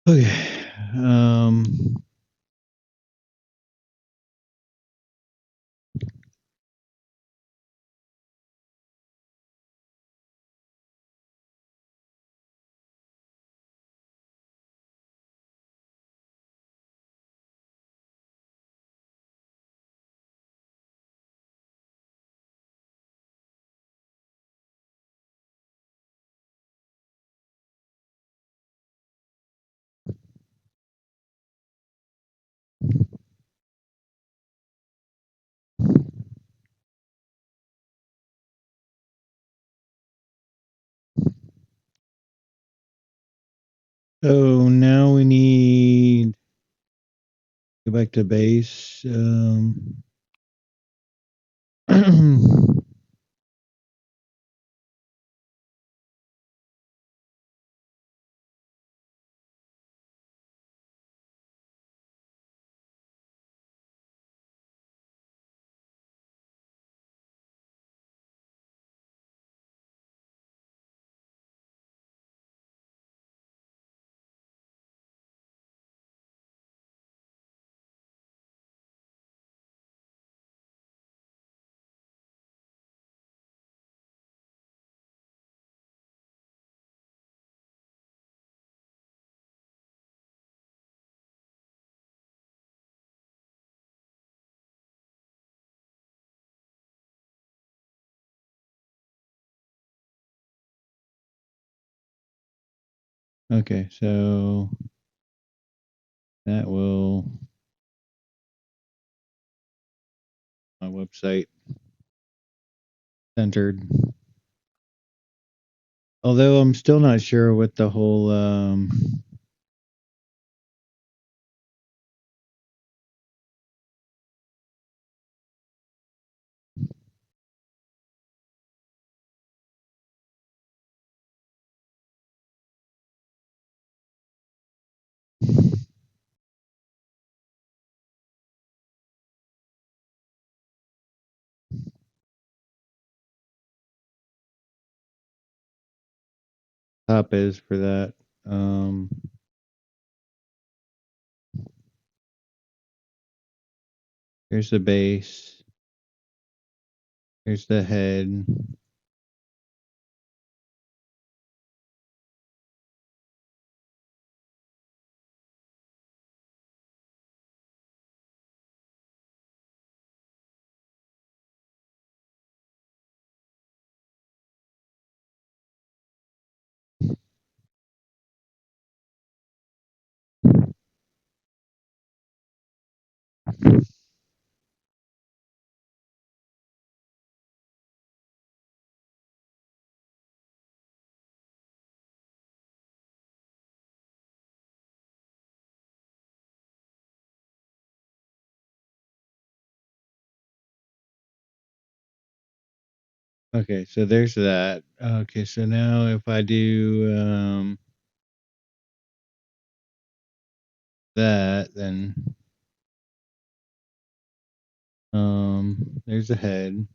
Okay. So now we need go back to base. Okay, so that will my website centered. Although I'm still not sure what the whole top is for that. Um, Here's the base. Here's the head. Okay, so there's that. Okay, so now if I do that, then there's the head.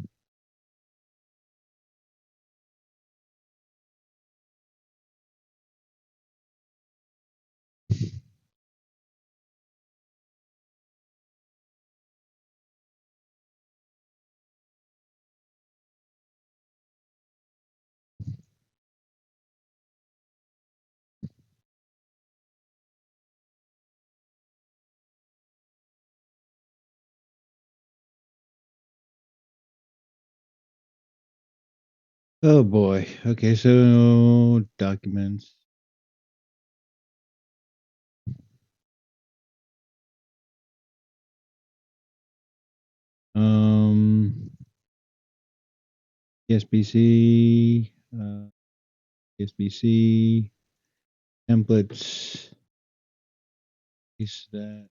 Oh boy. Okay, so documents. Um, SBC, SBC templates. Is that?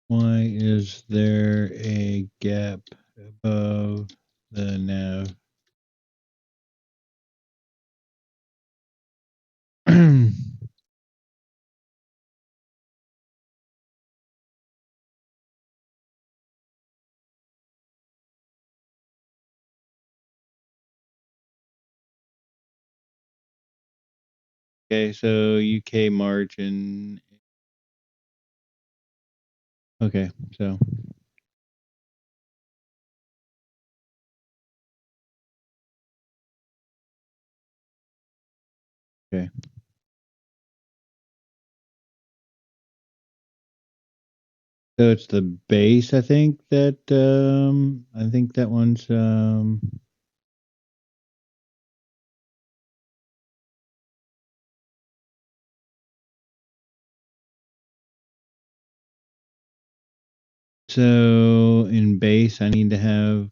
Why is there a gap above the nav? Okay, so UK margin. Okay, so okay. So it's the base, I think that one's so in base I need to have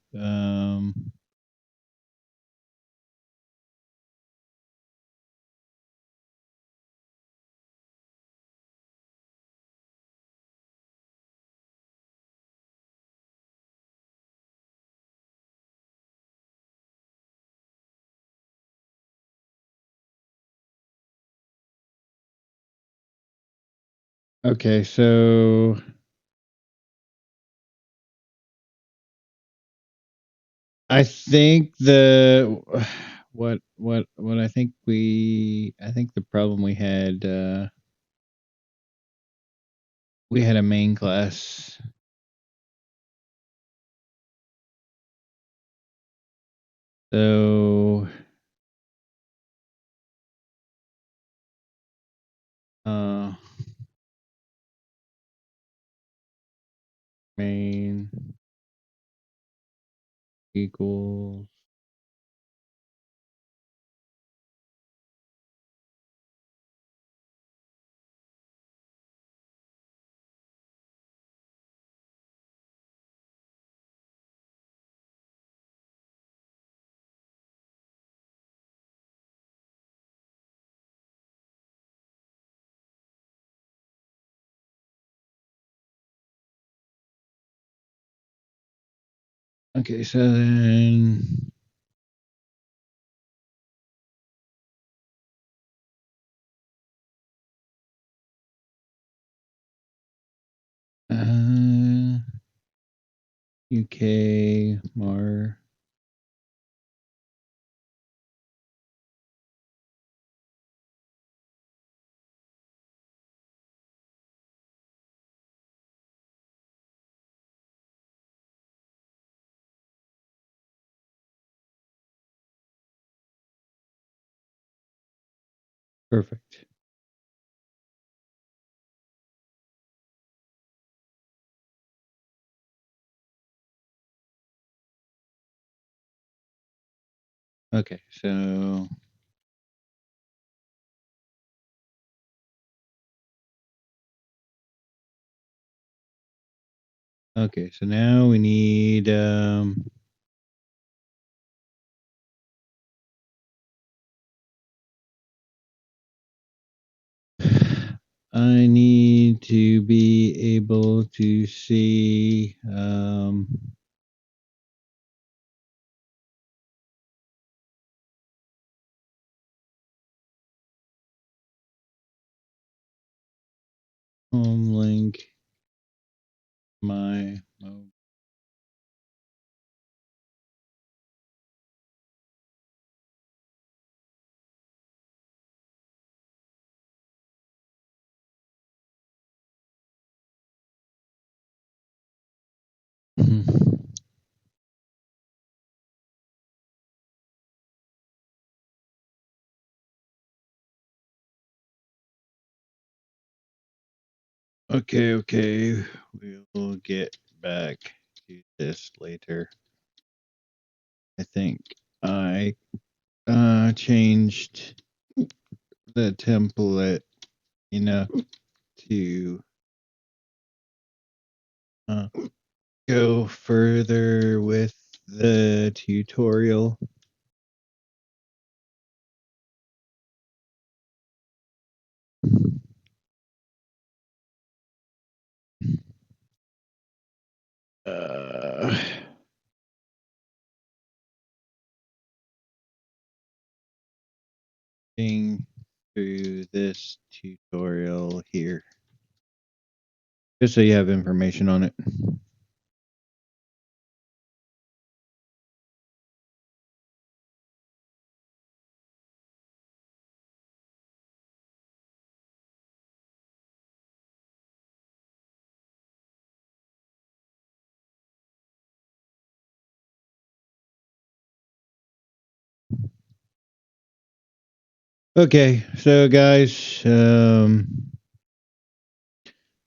okay, so I think the what I think the problem we had a main class. So uh main equals Okay, so then UK Mar. Perfect. Okay, so now we need I need to be able to see home link my mobile. Okay. We'll get back to this later. I think I changed the template enough to go further with the tutorial. Through this tutorial here, just so you have information on it. Okay, so guys,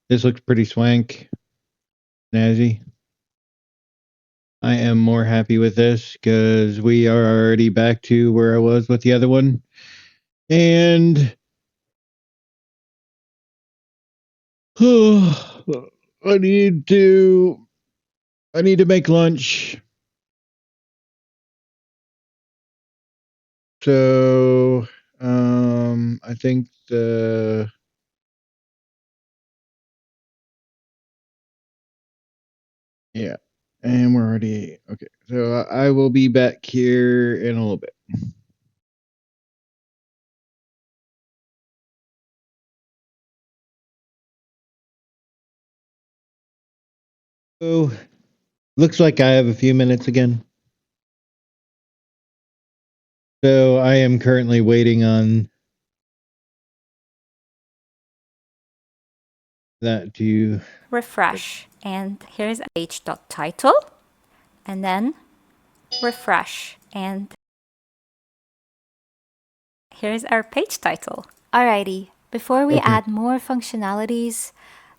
this looks pretty swank, snazzy. I am more happy with this because we are already back to where I was with the other one. And I need to make lunch. So I think yeah. And we're already okay. So I will be back here in a little bit. So looks like I have a few minutes again. So I am currently waiting on that to Refresh. And here's a page.title. And then refresh. And here's our page title. Alrighty, before we add more functionalities,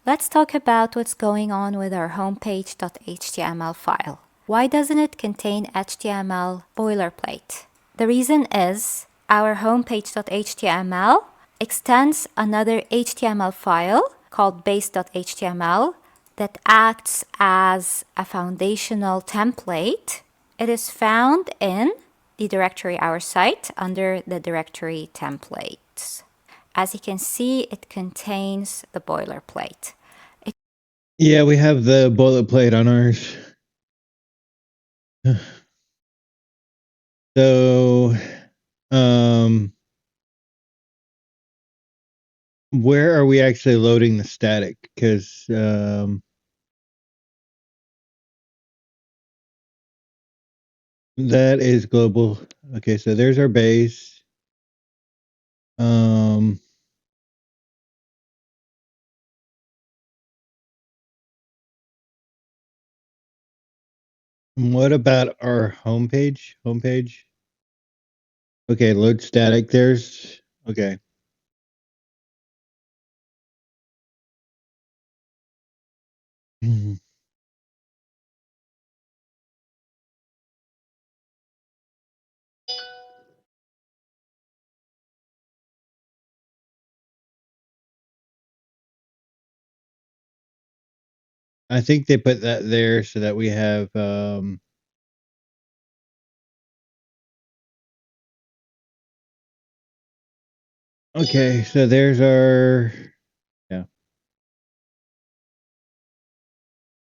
let's talk about what's going on with our homepage.html file. Why doesn't it contain HTML boilerplate? The reason is our homepage.html extends another HTML file called base.html that acts as a foundational template. It is found in the directory our site under the directory templates. As you can see, it contains the boilerplate. Yeah, we have the boilerplate on ours. So, where are we actually loading the static? Because that is global. Okay, so there's our base. What about our homepage? Homepage. Okay, load static. There's okay. Mhm. I think they put that there so that we have okay, so there's our yeah.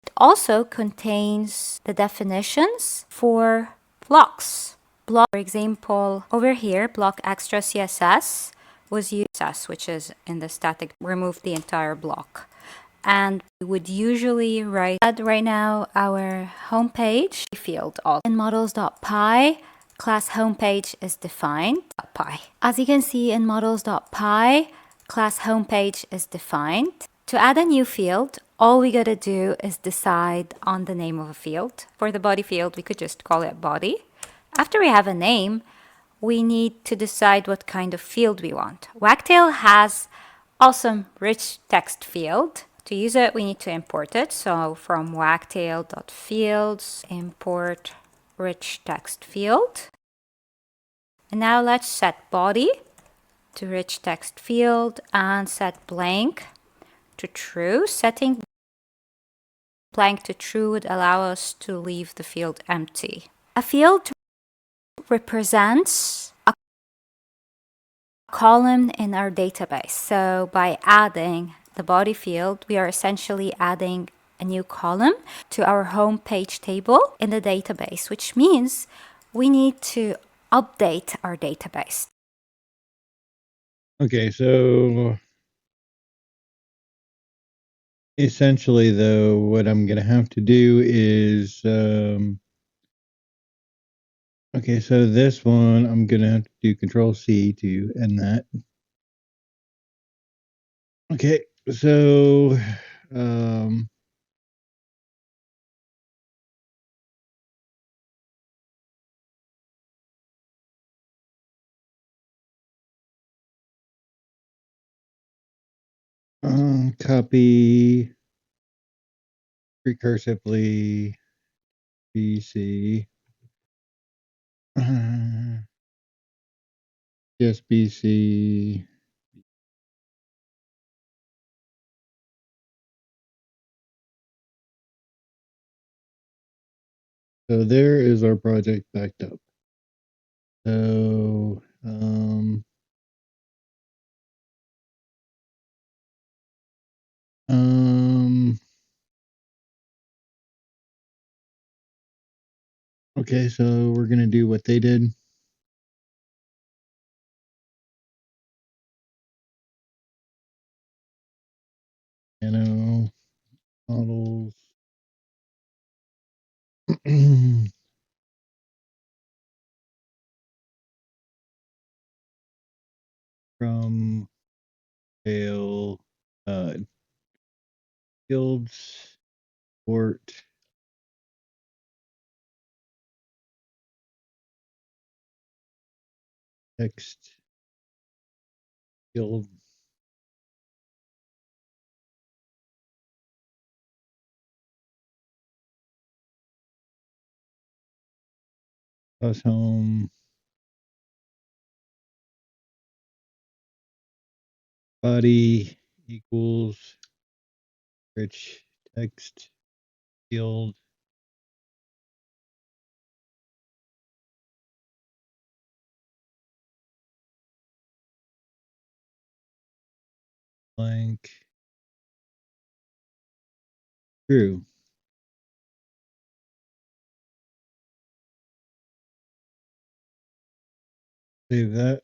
It also contains the definitions for blocks. Block, for example, over here, block extra CSS was used, which is in the static, remove the entire block. And we would usually write right now our homepage field all in models.py. Class homepage is defined. .py. As you can see in models.py, class homepage is defined. To add a new field, all we gotta do is decide on the name of a field. For the body field, we could just call it body. After we have a name, we need to decide what kind of field we want. Wagtail has awesome rich text field. To use it, we need to import it. So from wagtail.fields, import rich text field. And now let's set body to rich text field and set blank to true. Setting blank to true would allow us to leave the field empty. A field represents a column in our database. So by adding the body field, we are essentially adding a new column to our home page table in the database, which means we need to update our database. Okay, so essentially though, what I'm gonna have to do is okay, so this one I'm gonna have to do Control C to end that. Okay, so um copy recursively BC yes BC. So there is our project backed up. So okay, so we're gonna do what they did. Models. From tail fields port text field plus home body equals rich text field blank true. Save that.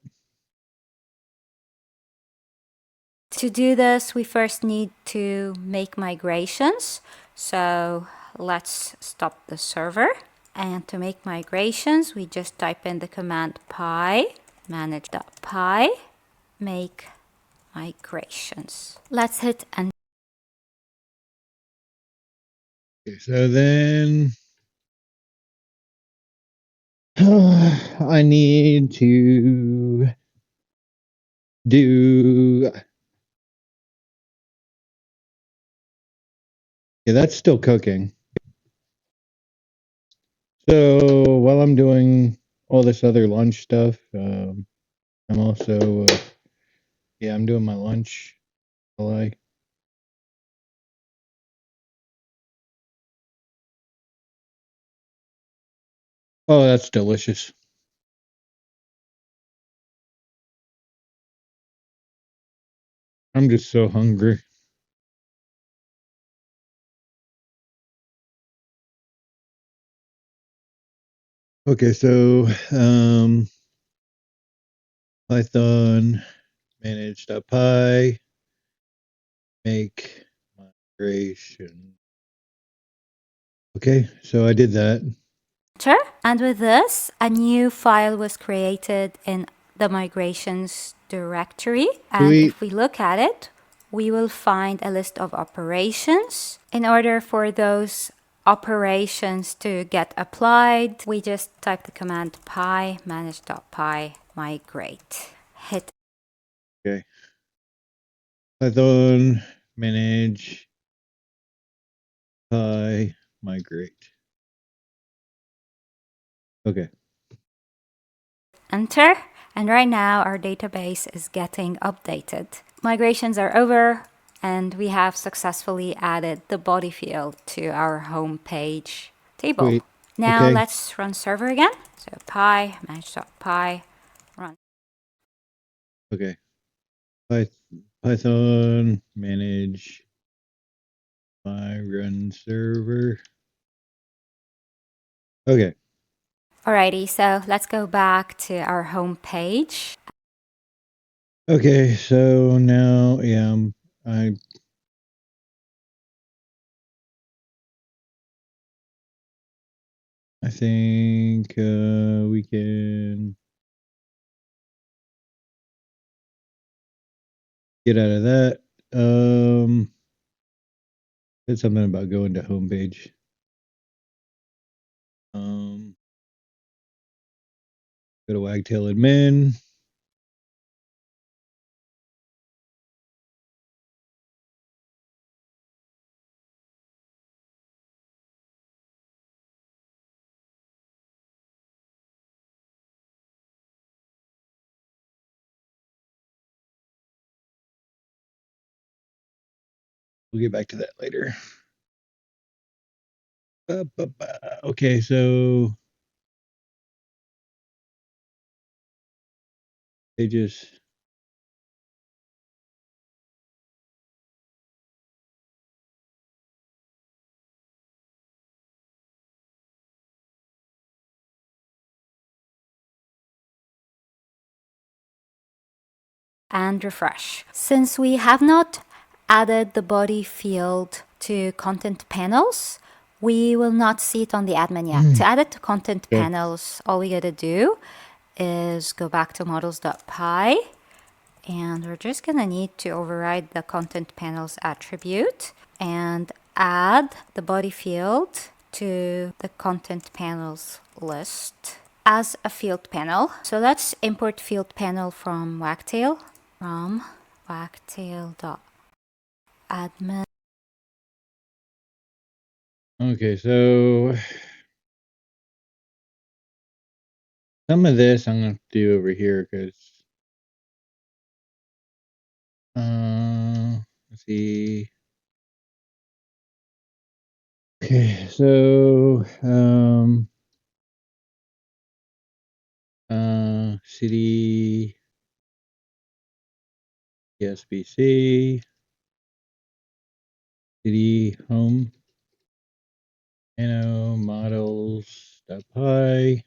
To do this, we first need to make migrations. So let's stop the server. And to make migrations, we just type in the command py manage.py make migrations. Let's hit enter. Okay, so then I need to do. Yeah, that's still cooking. So while I'm doing all this other lunch stuff, I'm also, yeah, I'm doing my lunch. Like, oh, that's delicious. I'm just so hungry. Okay, so Python manage.py make migration. Okay, so I did that. And with this, a new file was created in the migrations directory. And if we look at it, we will find a list of operations. In order for those operations to get applied, we just type the command py manage.py migrate. Hit. Okay. Python manage py migrate. Okay. Enter. And right now our database is getting updated. Migrations are over and we have successfully added the body field to our home page table. Sweet. Now Okay. let's run server again. So py manage.py run. Okay. Python manage my run server. Okay. Alrighty, so let's go back to our home page. Okay, so now, yeah, I think we can get out of that. Said something about going to homepage. Go to Wagtail admin. We'll get back to that later. Okay, so they just And refresh. Since we have not added the body field to content panels, we will not see it on the admin yet. To add it to content panels, all we gotta do is go back to models.py and we're just gonna need to override the content panels attribute and add the body field to the content panels list as a field panel. So let's import field panel from Wagtail. From wagtail.admin. okay, so some of this I'm gonna do over here because let's see. Okay, so city SBC city home models.py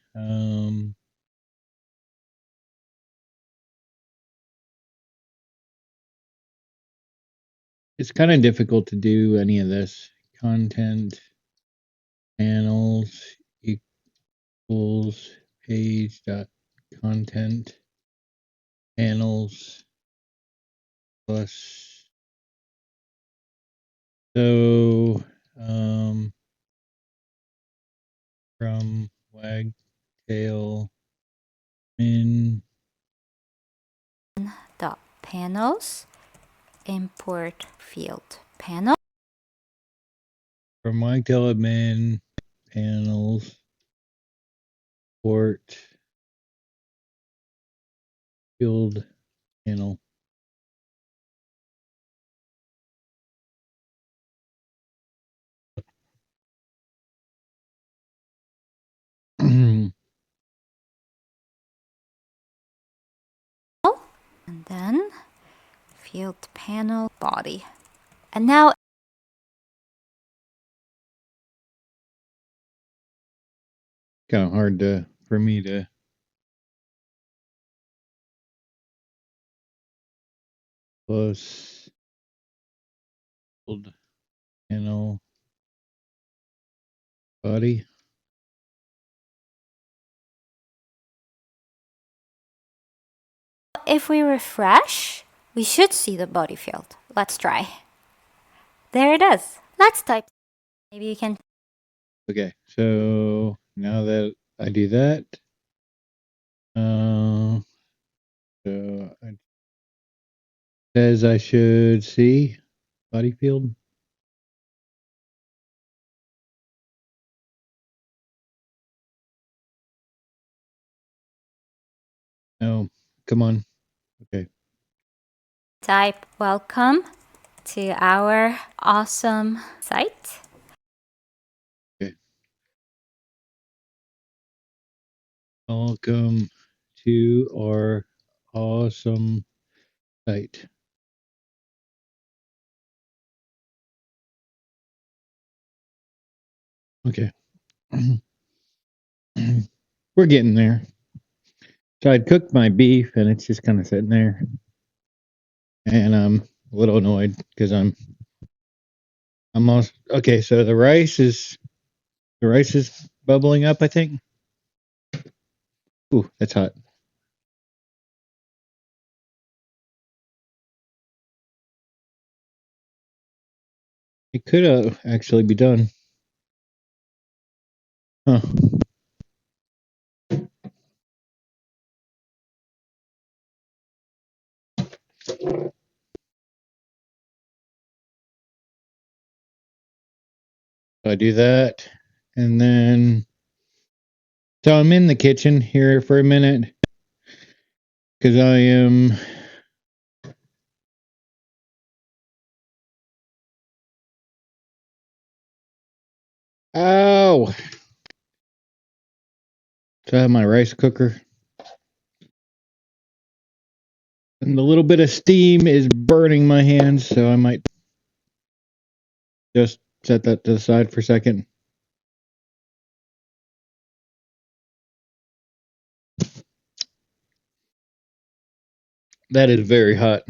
it's kind of difficult to do any of this. Content, panels, equals, page dot content, panels, plus. So, from Wagtail in dot panels, import field panel. from Wagtail admin panels port field panel. And then field panel body. And now Kind of hard for me to plus field panel body. if we refresh, we should see the body field. Let's try. There it is. Let's type. Maybe you can. Okay, so now that I do that, so it says I should see body field. No, come on. Okay. Type welcome to our awesome site. Okay. Welcome to our awesome site. Okay. We're getting there. So I'd cooked my beef and it's just kind of sitting there. And I'm a little annoyed because I'm almost okay, so the rice is bubbling up, I think. Ooh, that's hot. It could actually be done. Huh. So I do that. And then, so I'm in the kitchen here for a minute because I am. Ow! So I have my rice cooker. And the little bit of steam is burning my hands, so I might just set that to the side for a second. That is very hot.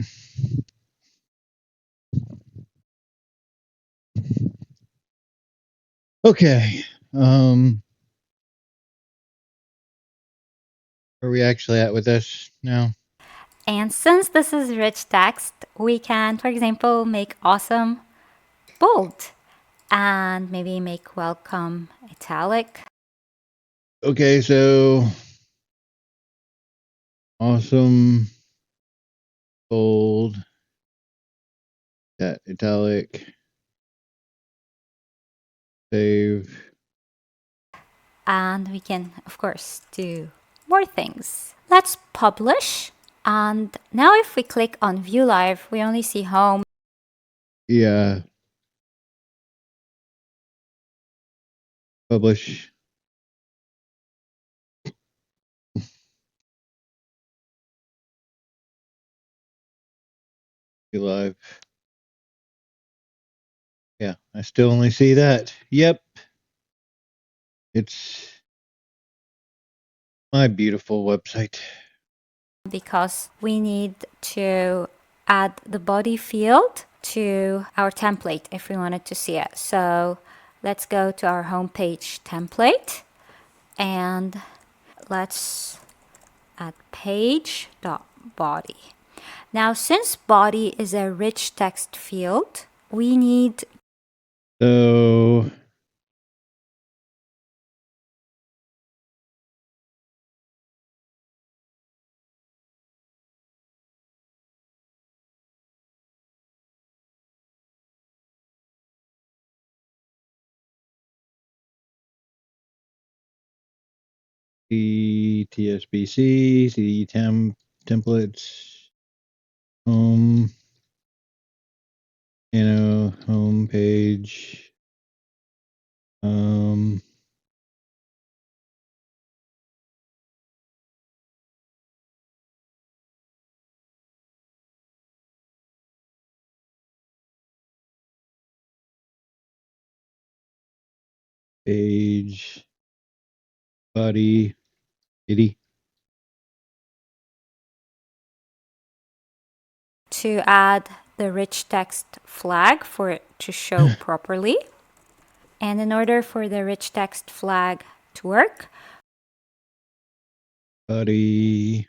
Okay. Where are we actually at with this now? And since this is rich text, we can, for example, make awesome bold and maybe make welcome italic. Okay, so awesome bold that italic save. And we can, of course, do more things. Let's publish. And now if we click on view live, we only see home. Yeah. Publish. Be live. Yeah, I still only see that. Yep. It's my beautiful website. Because we need to add the body field to our template if we wanted to see it. So let's go to our homepage template and let's add page.body. Now, since body is a rich text field, we need the TSBC, the templates, home, home page, page, body, itty. to add the rich text flag for it to show properly. And in order for the rich text flag to work, body,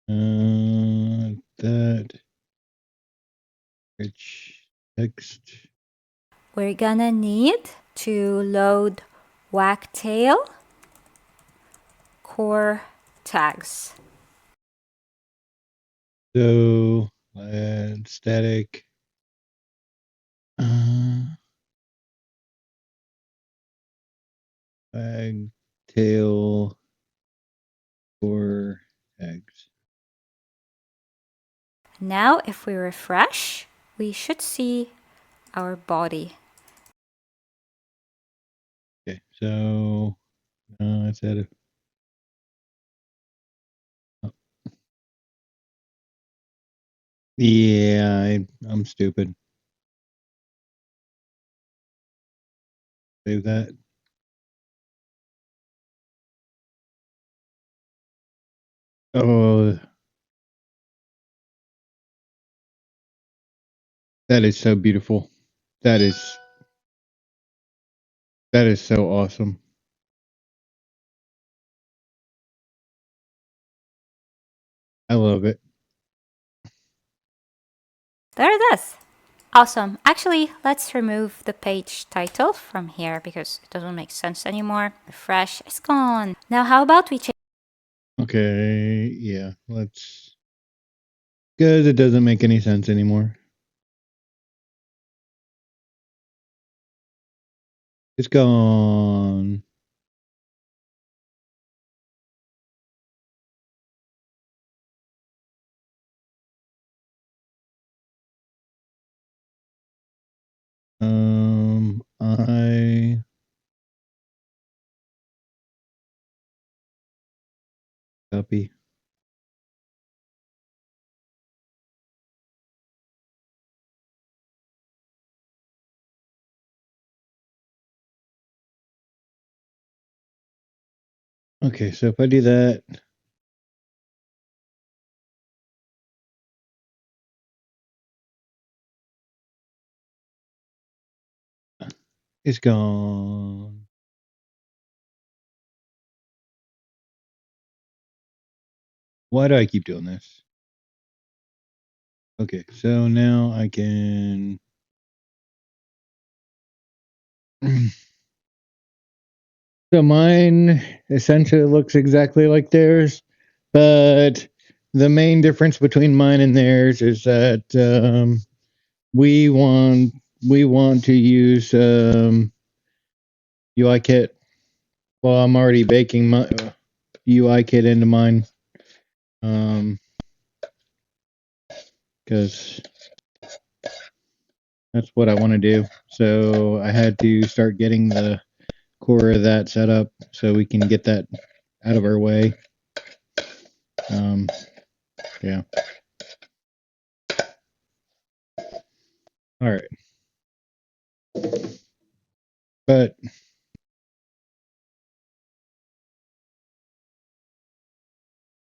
that rich text. we're gonna need to load Wagtail core tags. So static. Wagtail core tags. Now, if we refresh, we should see our body. Okay, so it's at a. Yeah, I'm stupid. Save that. Oh, that is so beautiful. That is so awesome. I love it. There it is. Awesome. Actually, let's remove the page title from here because it doesn't make sense anymore. Refresh, it's gone. Now, how about we change? Okay, yeah, let's. Because it doesn't make any sense anymore. It's gone. I copy. Okay, so if I do that, it's gone. Why do I keep doing this? Okay, so now I can. So mine essentially looks exactly like theirs, but the main difference between mine and theirs is that we want to use UI kit. Well, I'm already baking my UI kit into mine because that's what I want to do. So I had to start getting the core of that set up so we can get that out of our way. Yeah. All right. But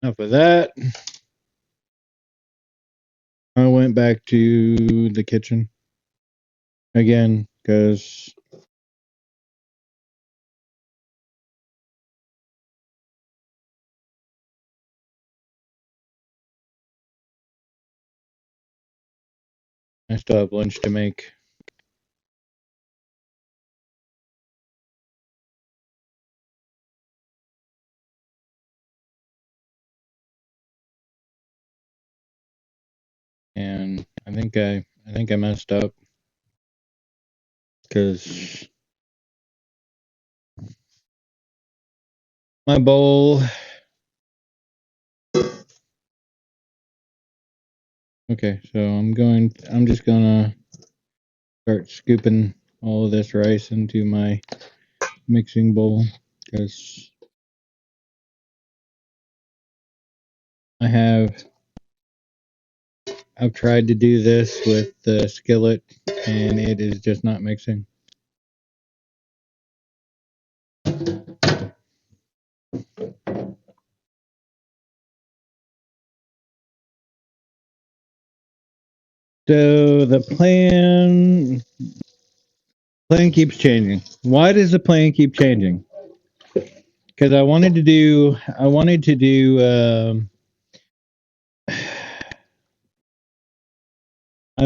enough of that. went back to the kitchen again because I still have lunch to make. And I think I messed up because my bowl. Okay, so I'm just gonna start scooping all of this rice into my mixing bowl because I've tried to do this with the skillet and it is just not mixing. So the plan keeps changing. Why does the plan keep changing? Because I wanted to do I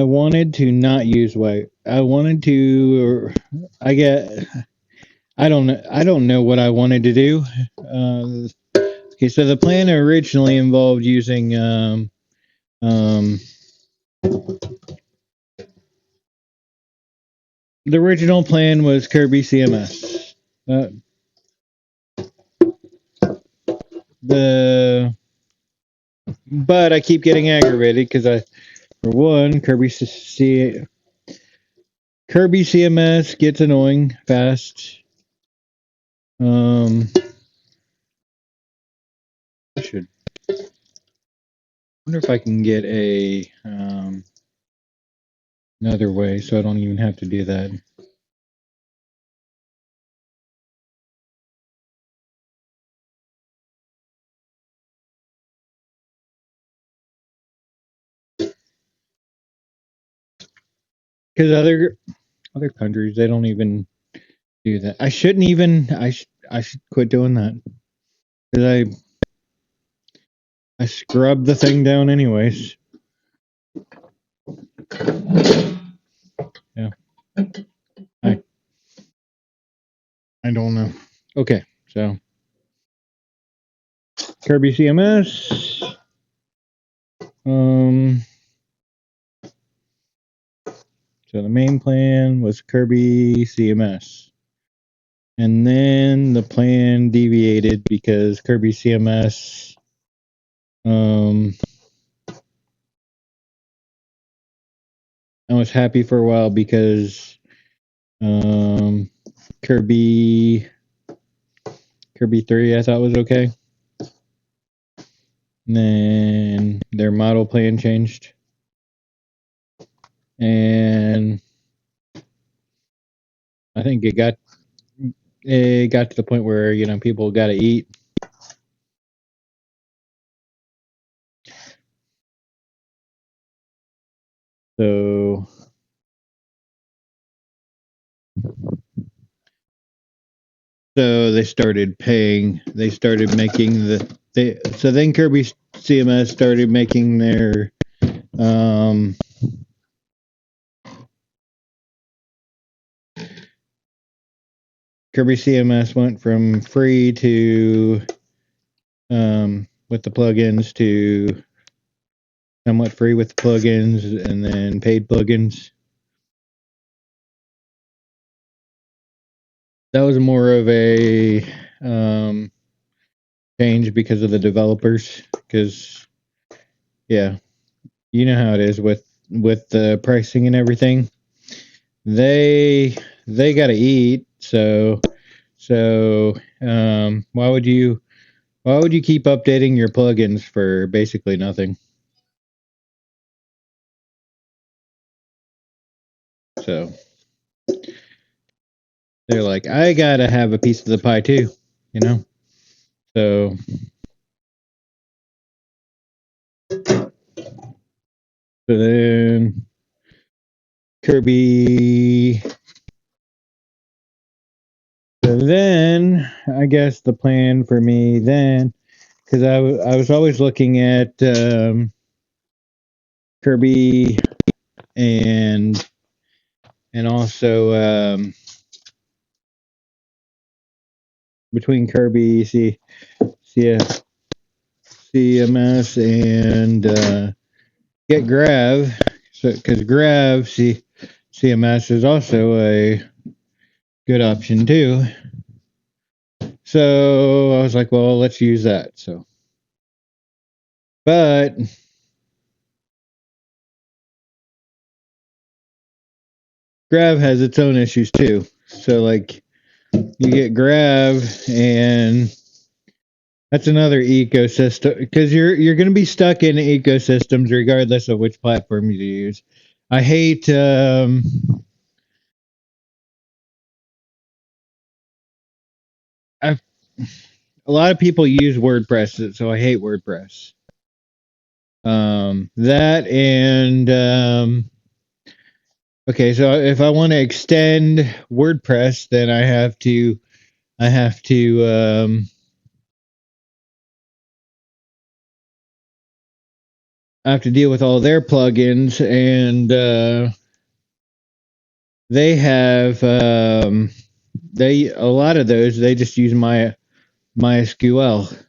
wanted to not use white. I wanted to I don't know what I wanted to do. Okay, so the plan originally involved using the original plan was Kirby CMS. But I keep getting aggravated because for one, Kirby CMS gets annoying fast. I should wonder if I can get a another way so I don't even have to do that. Because other countries they don't even do that. I shouldn't even. I should quit doing that because I scrub the thing down anyways. Yeah. I don't know. Okay, so Kirby CMS. So the main plan was Kirby CMS. And then the plan deviated because Kirby CMS I was happy for a while because Kirby 3 I thought was okay. And then their model plan changed. And I think it got to the point where, people got to eat. So they started making so then Kirby CMS started making their Kirby CMS went from free to with the plugins to somewhat free with the plugins and then paid plugins. That was more of a change because of the developers. Because yeah, you know how it is with the pricing and everything. They got to eat, so why would you keep updating your plugins for basically nothing? So they're like, I gotta have a piece of the pie too, So then Kirby. So then, I guess the plan for me then, because I was always looking at Kirby and also between Kirby CMS and get Grav, so because Grav CMS is also a good option too. So I was like, well, let's use that. So, but Grav has its own issues too. So like you get Grav and that's another ecosystem because you're going to be stuck in ecosystems regardless of which platform you use. I hate a lot of people use WordPress, so I hate WordPress. That and okay, so if I want to extend WordPress, then I have to I have to deal with all their plugins, and they have they a lot of those they just use MySQL.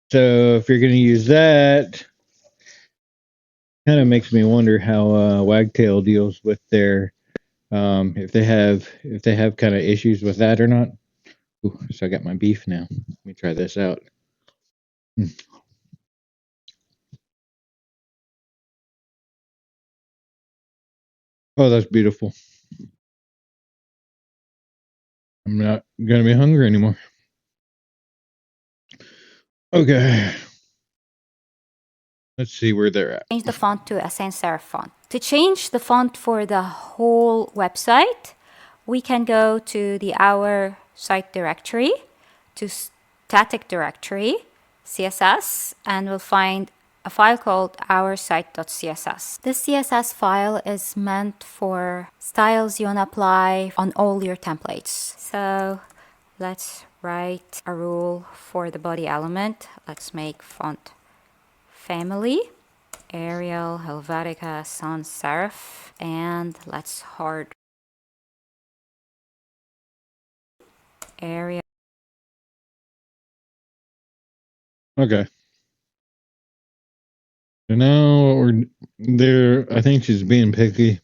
So if you're going to use that, kind of makes me wonder how Wagtail deals with their if they have kind of issues with that or not. Ooh, so I got my beef now. Let me try this out. Oh, that's beautiful. I'm not gonna be hungry anymore. Okay. Let's see where they're at. Change the font to a sans serif font. To change the font for the whole website, we can go to the Our Site directory, to static directory, CSS, and we'll find a file called oursite.css. This CSS file is meant for styles you want to apply on all your templates. So let's write a rule for the body element. Let's make font family, Arial, Helvetica, sans serif, and let's hard Arial. Okay. So now we're there. I think she's being picky.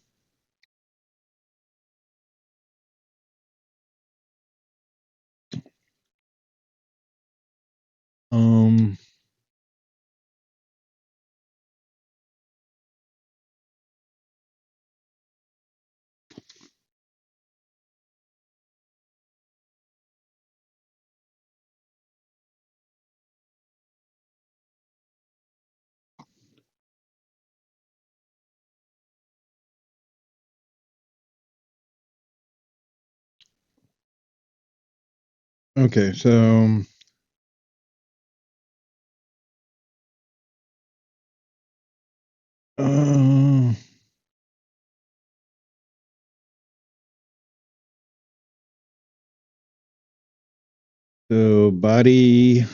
Um. Okay. Um. So body.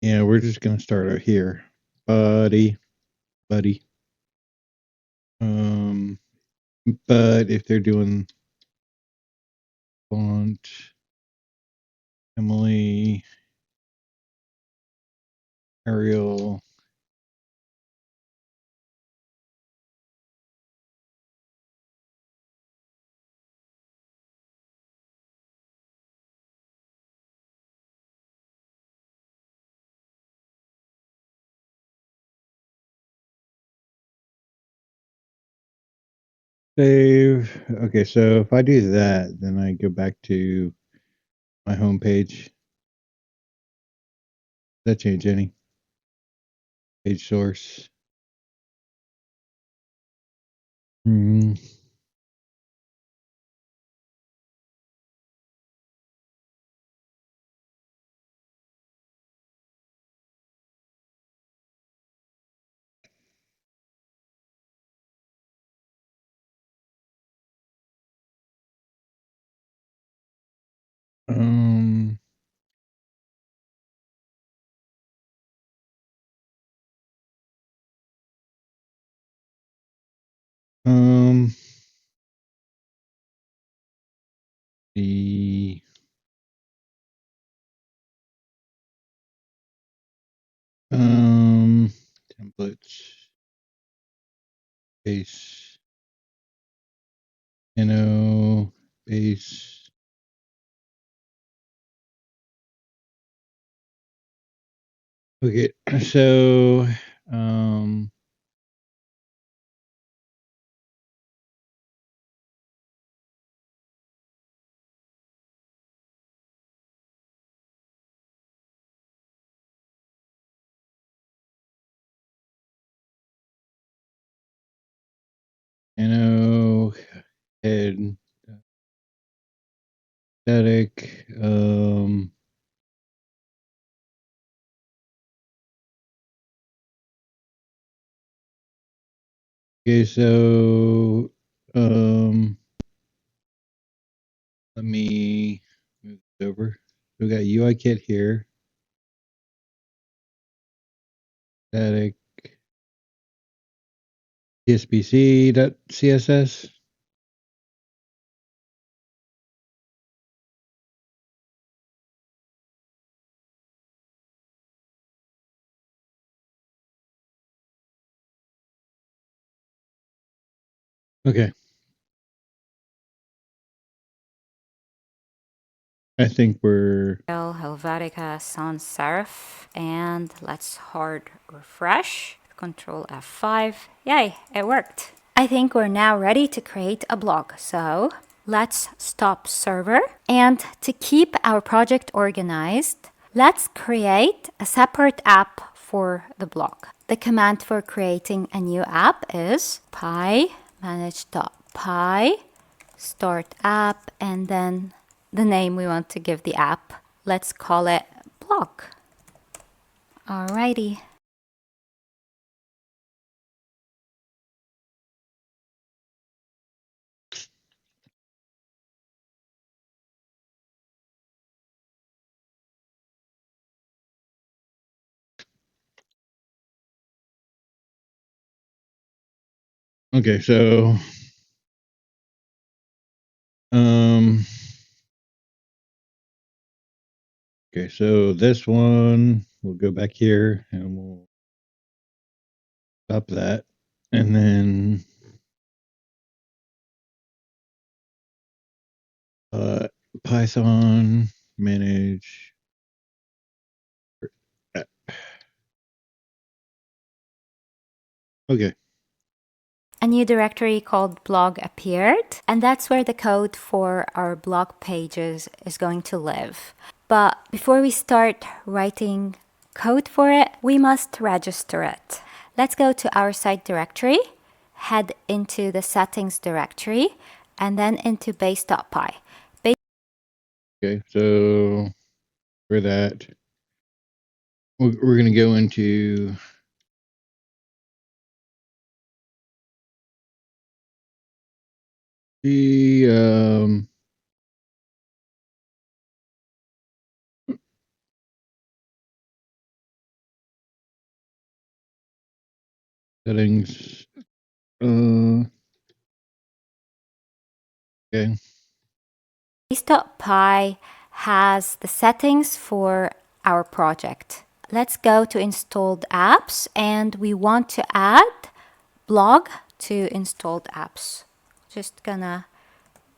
Yeah, we're just gonna start out here. Buddy. Um. But if they're doing font, Emily, Arial. Save. Okay, so if I do that, then I go back to my home page. Does that change any? Page source. Mm. Um, um, the templates, base, base. Okay, so head static. Okay, so let me move it over. We got UI kit here. Static CSS. Okay. I think we're Helvetica sans serif, and let's hard refresh. Control F5. Yay, it worked. I think we're now ready to create a blog. So let's stop server. And to keep our project organized, let's create a separate app for the blog. The command for creating a new app is manage.py start app, and then the name we want to give the app. Let's call it blog. Alrighty. okay. So okay. So this one, we'll go back here and we'll stop that, and then Python manage. Okay. A new directory called blog appeared, and that's where the code for our blog pages is going to live. But before we start writing code for it, we must register it. Let's go to our site directory, head into the settings directory, and then into base.py. Okay. So for that, we're going to go into the settings. Okay. Base.py has the settings for our project. Let's go to installed apps, and we want to add blog to installed apps. Just gonna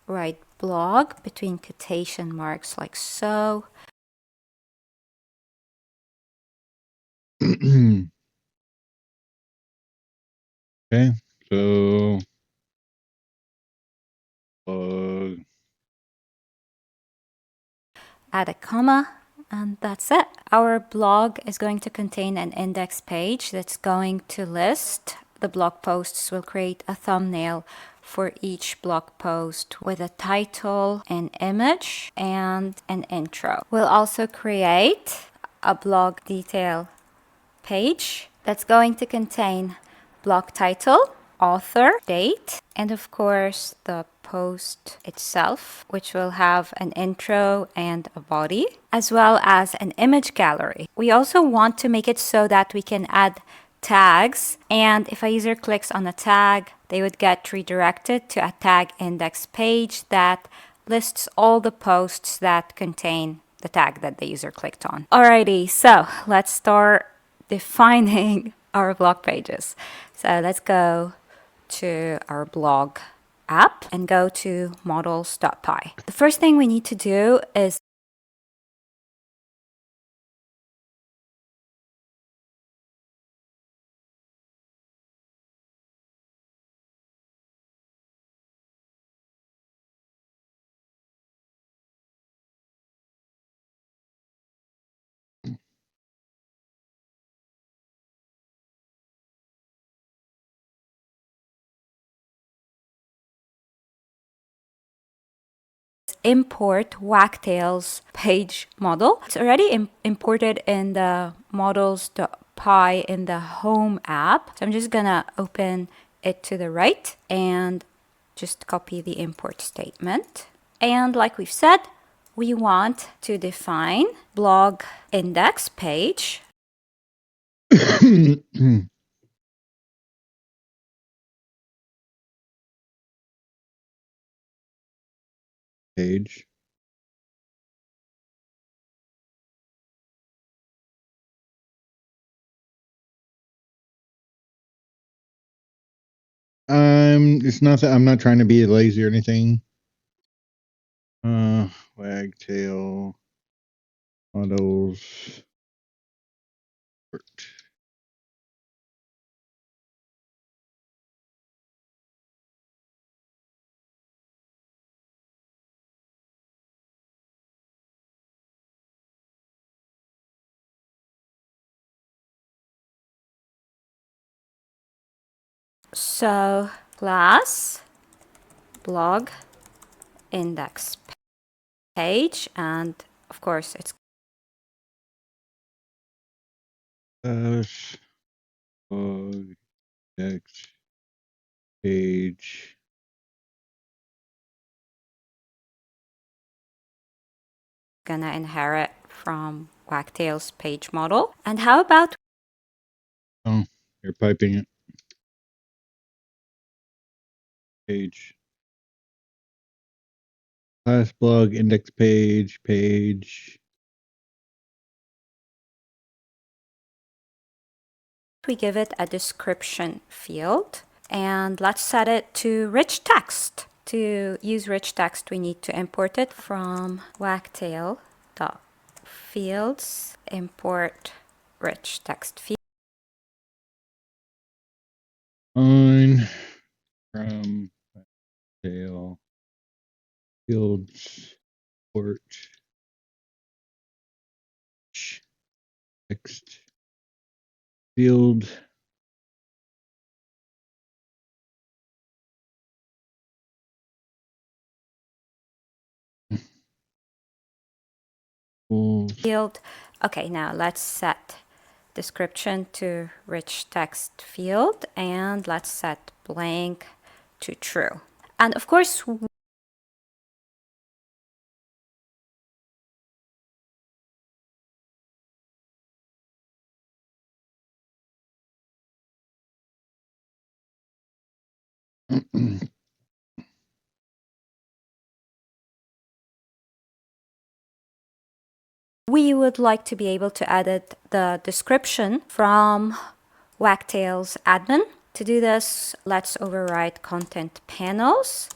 write blog between quotation marks like so. Okay. So blog. Add a comma, and that's it. Our blog is going to contain an index page that's going to list the blog posts, we'll create a thumbnail for each blog post with a title, an image, and an intro. We'll also create a blog detail page that's going to contain blog title, author, date, and of course the post itself, which will have an intro and a body, as well as an image gallery. We also want to make it so that we can add tags, and if a user clicks on a tag, they would get redirected to a tag index page that lists all the posts that contain the tag that the user clicked on. Alrighty, so let's start defining our blog pages. So let's go to our blog app and go to models.py. The first thing we need to do is import Wagtail's page model. It's already imported in the models.py in the home app. So I'm just gonna open it to the right and just copy the import statement. And like we've said, we want to define blog index page. Page. It's not that I'm not trying to be lazy or anything. Wagtail models. So class blog index page, and of course it's Blog index page. gonna inherit from Wagtail's page model. And how about Oh, you're piping it. Page. Class blog index page. we give it a description field, and let's set it to rich text. To use rich text, we need to import it from wagtail.fields, import rich text field. On from Wagtail fields port text field. Field. Okay, now let's set description to rich text field, and let's set blank to true. And of course, we would like to be able to edit the description from Wagtail's admin. To do this, let's override content panels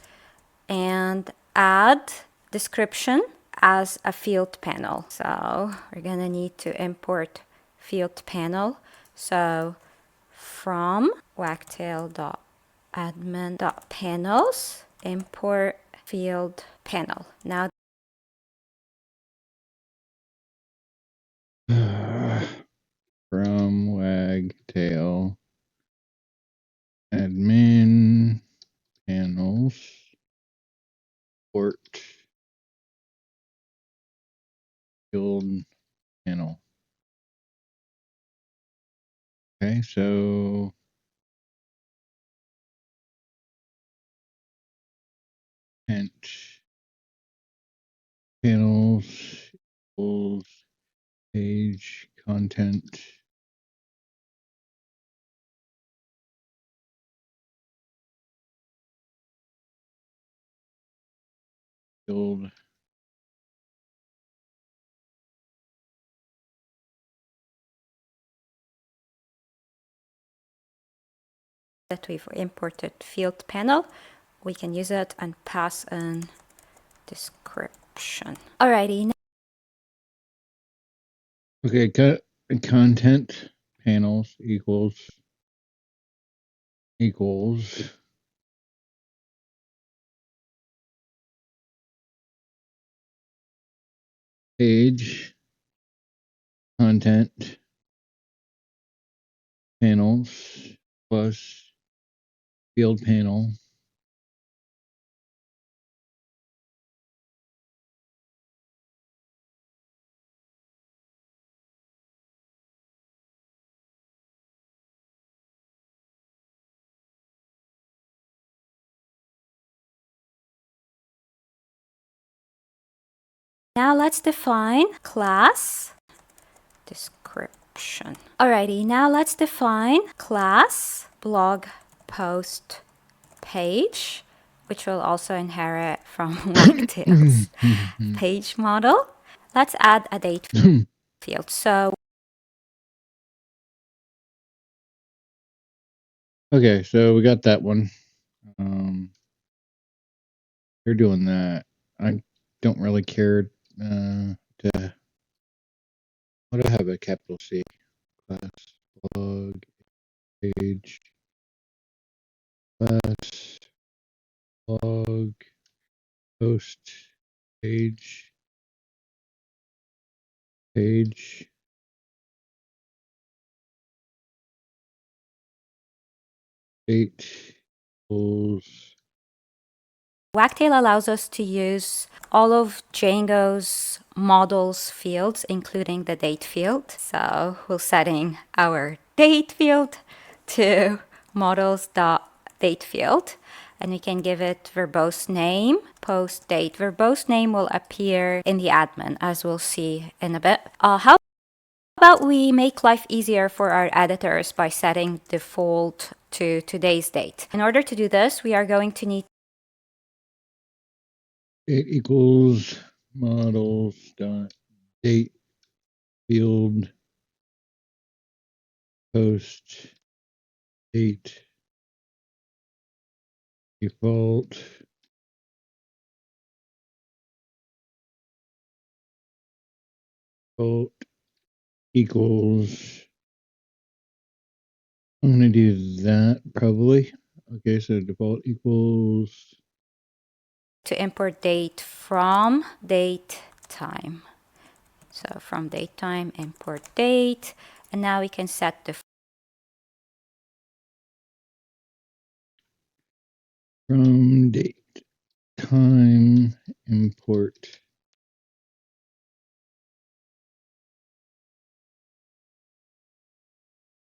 and add description as a field panel. So we're gonna need to import field panel. So from wagtail.admin.panels, import field panel. Now From Wagtail Port field panel. Okay, so and panels equals page content field that we've imported field panel. We can use it and pass in description. Alrighty. Okay, content panels equals page content panels plus field panel Now let's define class description. Alrighty, now let's define class blog post page, which will also inherit from Wagtail's page model. Let's add a date field. So okay, so we got that one. You're doing that. I don't really care to what do I have a capital C class blog page class blog post page date equals Wagtail allows us to use all of Django's models fields, including the date field. So we're setting our date field to models.date field. And we can give it verbose name, post date. Verbose name will appear in the admin, as we'll see in a bit. How about we make life easier for our editors by setting default to today's date? In order to do this, we are going to need date equals models dot date field post date default equals I'm gonna do that probably. Okay, so default equals to import date from date time. So from date time, import date. And now we can set the from date time import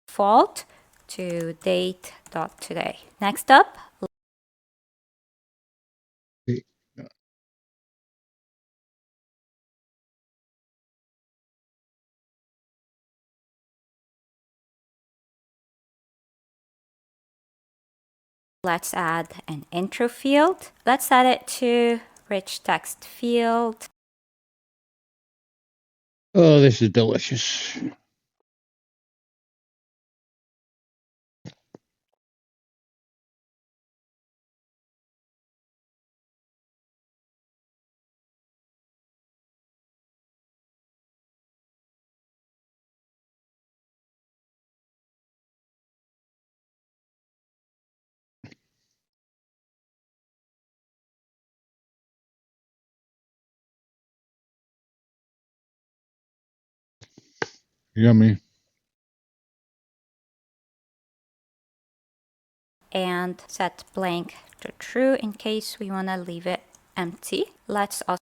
default to date.today. Next up, date. let's add an intro field. Let's set it to rich text field. Oh, this is delicious. Yummy. And set blank to true in case we want to leave it empty. Let's also.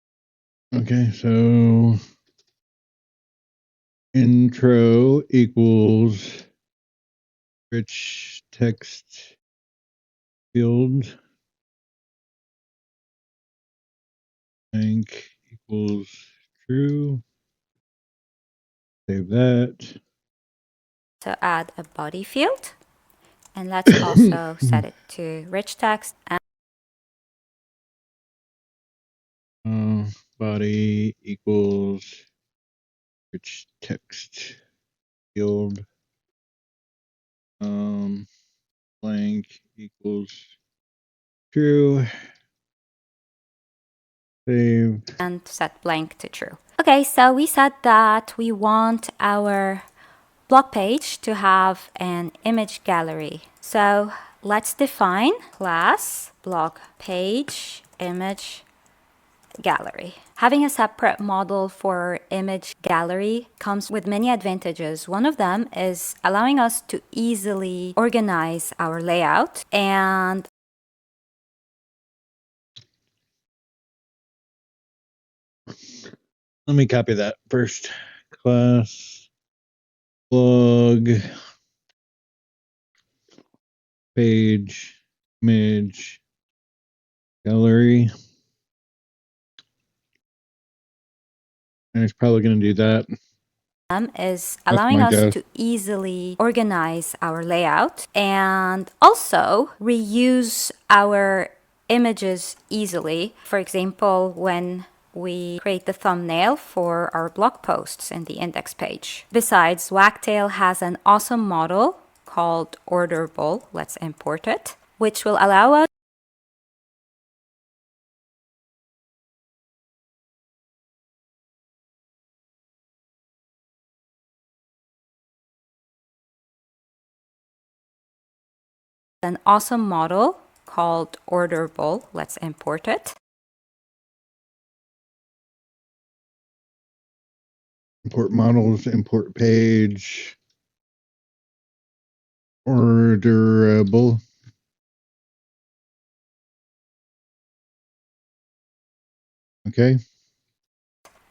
Okay, so intro equals rich text field. Blank equals true. Save that. To add a body field, and let's also set it to rich text and body equals rich text field. Blank equals true. Save. and set blank to true. Okay, so we said that we want our blog page to have an image gallery. So let's define class blog page image gallery. Having a separate model for image gallery comes with many advantages. One of them is allowing us to easily organize our layout, and Let me copy that first. Class blog page image gallery. And it's probably going to do that. Is allowing us to easily organize our layout and also reuse our images easily. For example, when we create the thumbnail for our blog posts in the index page. Besides, Wagtail has an awesome model called Orderable. Let's import it, which will allow us an awesome model called Orderable. Let's import it. Import models, import page, orderable. Okay.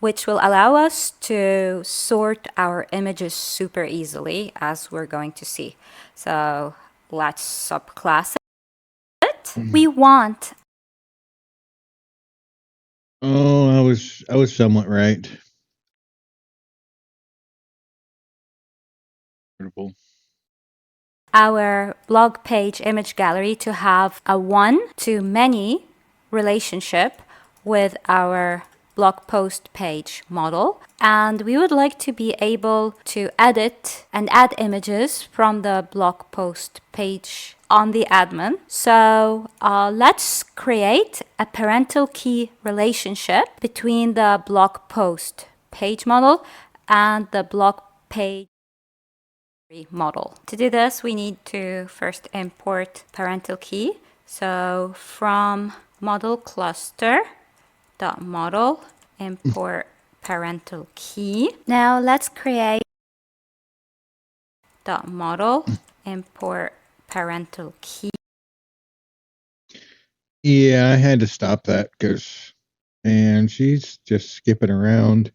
Which will allow us to sort our images super easily, as we're going to see. So let's subclass it. We want. Oh, I was somewhat right. Our blog page image gallery to have a one-to-many relationship with our blog post page model, and we would like to be able to edit and add images from the blog post page on the admin. So let's create a parental key relationship between the blog post page model and the blog page model. To do this, we need to first import parental key. So from model cluster dot model import parental key. Now let's create dot model import parental key. Yeah, I had to stop that because, and she's just skipping around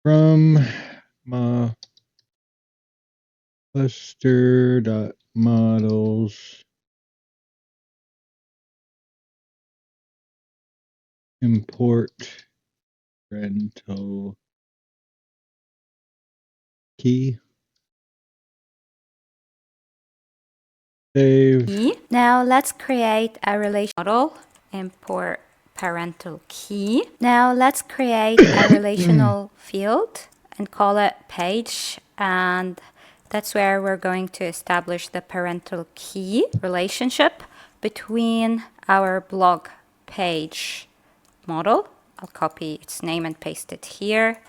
from my cluster dot models import parental key. Save. Now let's create a relation model import parental key. Now let's create a relational field and call it page, and that's where we're going to establish the parental key relationship between our blog page model. I'll copy its name and paste it here,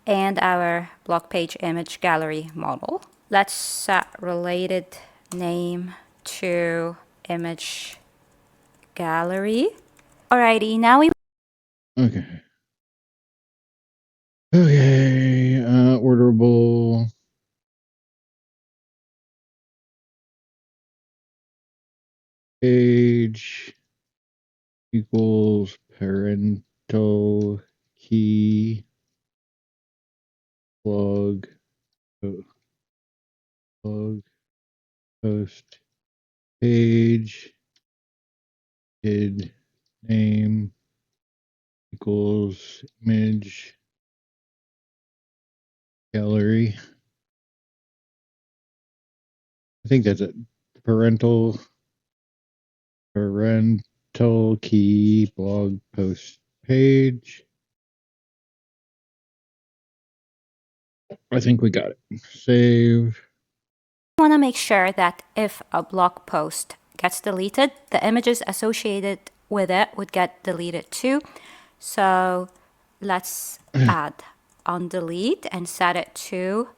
and our blog page image gallery model. Let's set related name to image gallery. Alrighty, now we. Okay. Okay. Orderable. Page equals parental key blog post page kid name equals image gallery. I think that's it. Parental key blog post page. I think we got it. Save. You want to make sure that if a blog post gets deleted, the images associated with it would get deleted too. So let's add on delete and set it to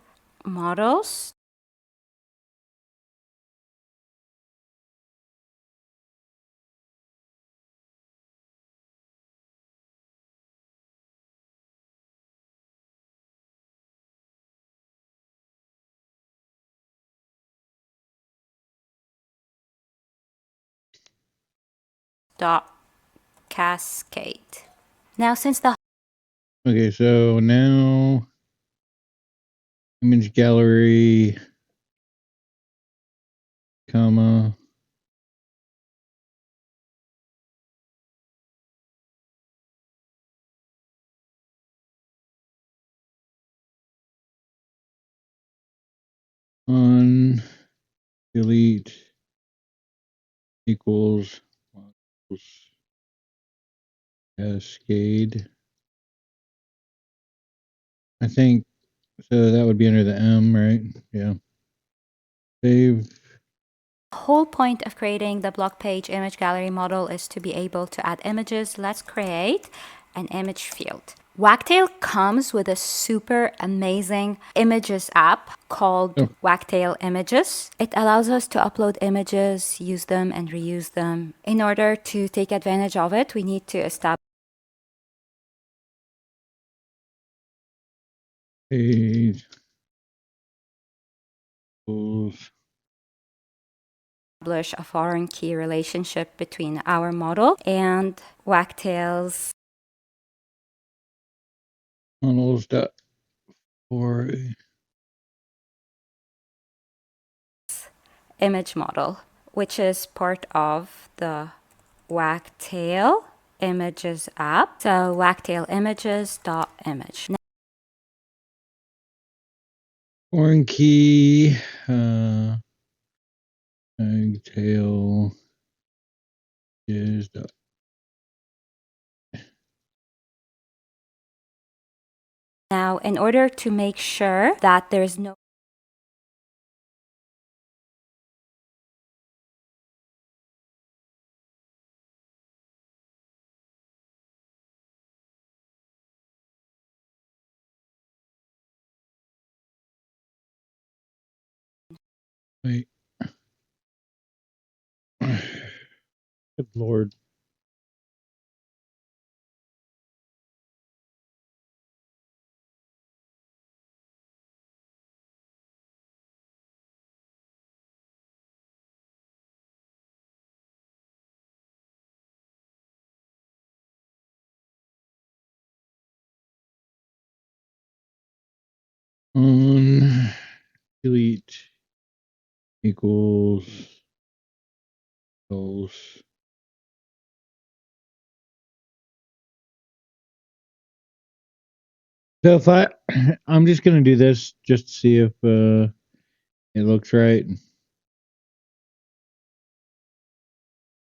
models. Dot cascade. Now since the Okay, so now image gallery, comma, on delete equals cascade. I think so. That would be under the M, right? Yeah. Save. whole point of creating the blog page image gallery model is to be able to add images. Let's create an image field. Wagtail comes with a super amazing images app called Wagtail Images. It allows us to upload images, use them, and reuse them. In order to take advantage of it, we need to establish Page. a foreign key relationship between our model and Wagtail's Models dot for image model, which is part of the Wagtail Images app. So Wagtail images.image. foreign key, Wagtail is the Now, in order to make sure that there's no wait. Good Lord. On delete equals those. So if I'm just gonna do this just to see if it looks right.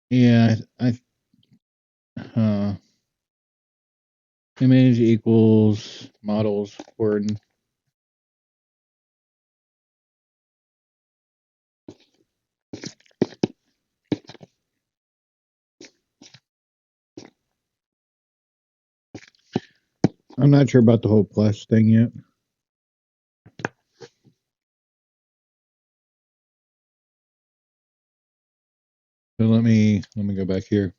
Yeah, image equals models for I'm not sure about the whole plus thing yet. So let me go back here.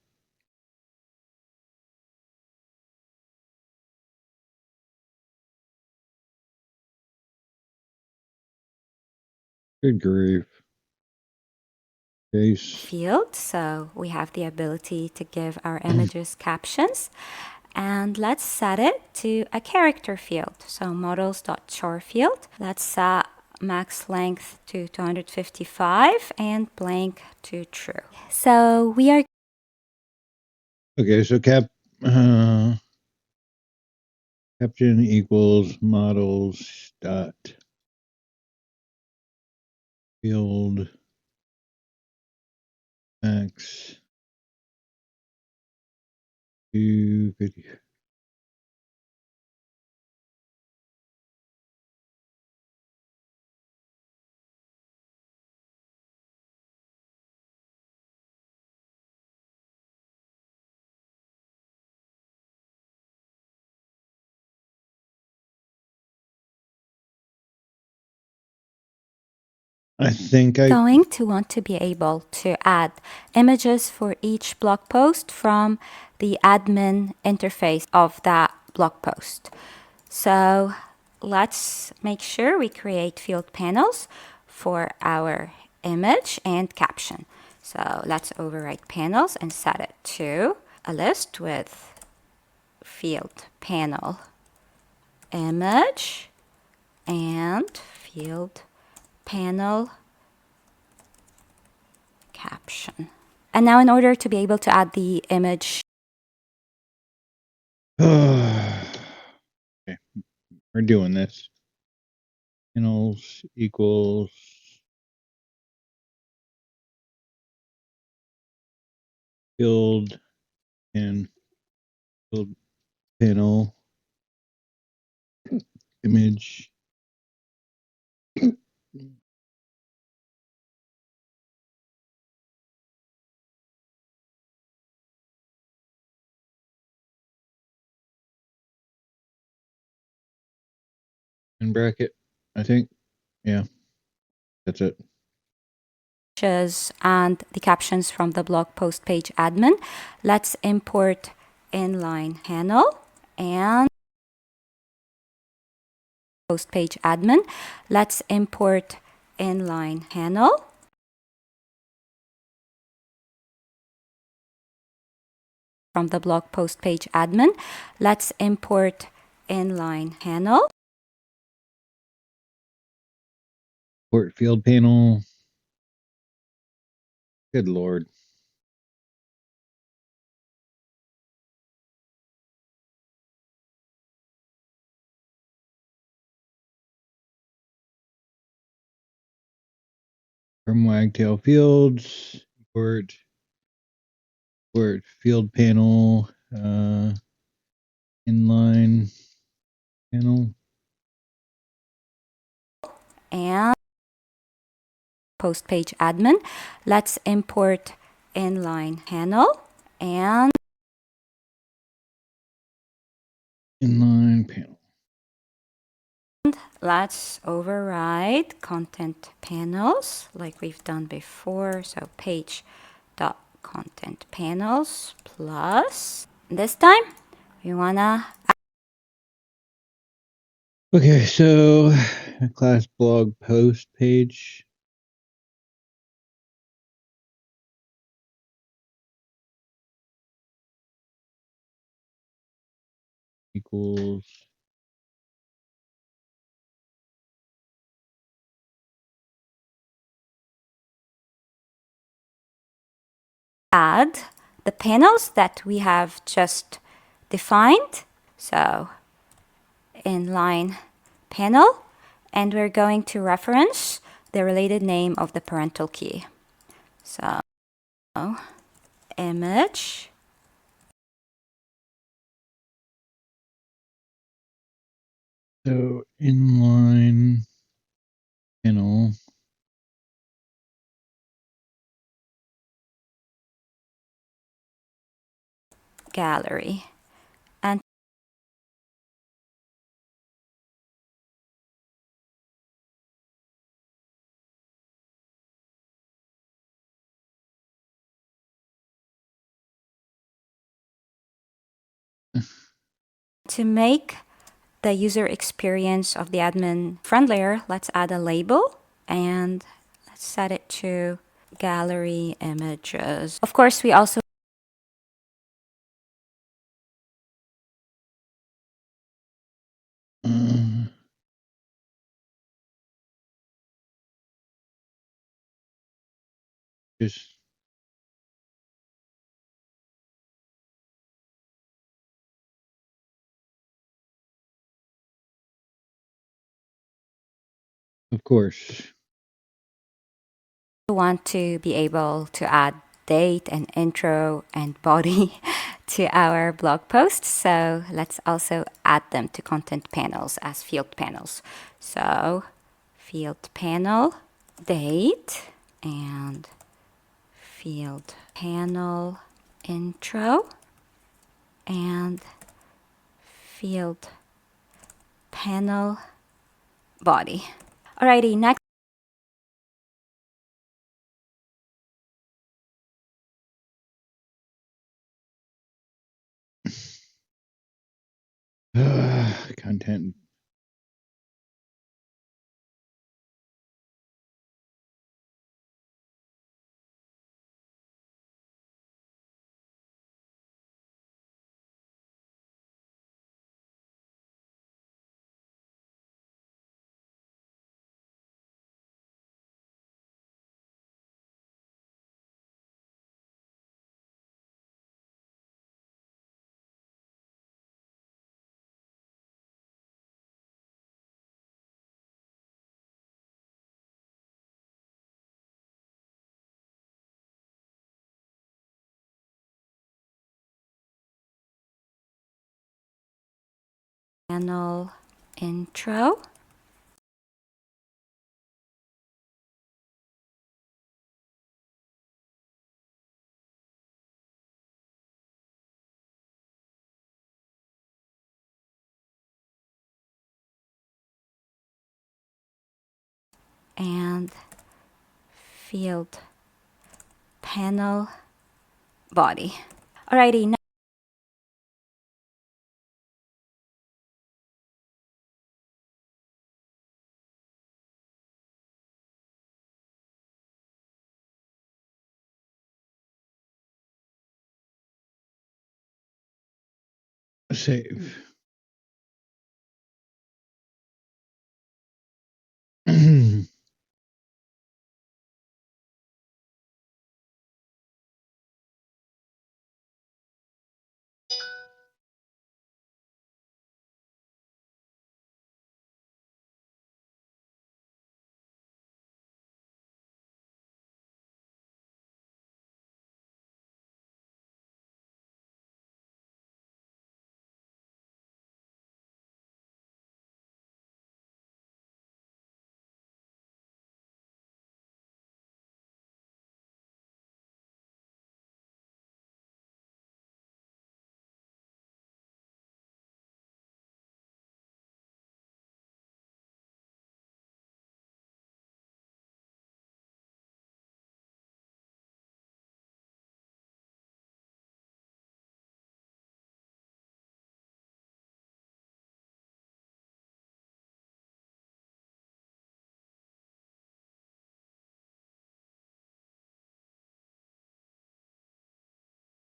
Good grief. field, so we have the ability to give our images captions. And let's set it to a character field. So models.char field. Let's set max length to 255 and blank to true. So we are okay. So caption equals models dot field max 250. I think going to want to be able to add images for each blog post from the admin interface of that blog post. So let's make sure we create field panels for our image and caption. So let's override panels and set it to a list with field panel image and field panel caption. And now in order to be able to add the image, okay, we're doing this. Panels equals field and field panel image in bracket. I think, yeah, that's it. and the captions from the blog post page admin, let's import inline panel and post page admin. Let's import inline panel from the blog post page admin. Let's import inline panel. Import field panel. Good Lord. From Wagtail fields, import field panel, inline panel. And post page admin. Let's import inline panel and Inline panel. let's override content panels like we've done before. So page dot content panels plus this time we wanna Okay, so class blog post page. Equals add the panels that we have just defined. So inline panel, and we're going to reference the related name of the parental key. So image so inline panel gallery. And to make the user experience of the admin friendlier, let's add a label and let's set it to gallery images. Of course, we also just of course. want to be able to add date and intro and body to our blog posts. So let's also add them to content panels as field panels. So field panel, date, and field panel intro, and field panel body. Alrighty, next. Content. Panel intro. And field panel body. Alrighty, now Save.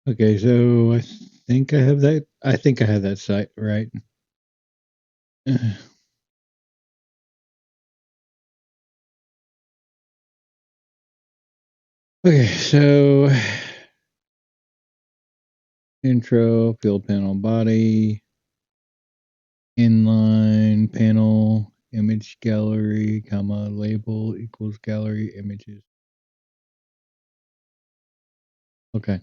Okay, so I think I have that. I think I have that site right. Okay, so intro, field panel body, inline panel, image gallery, comma, label equals gallery images. Okay.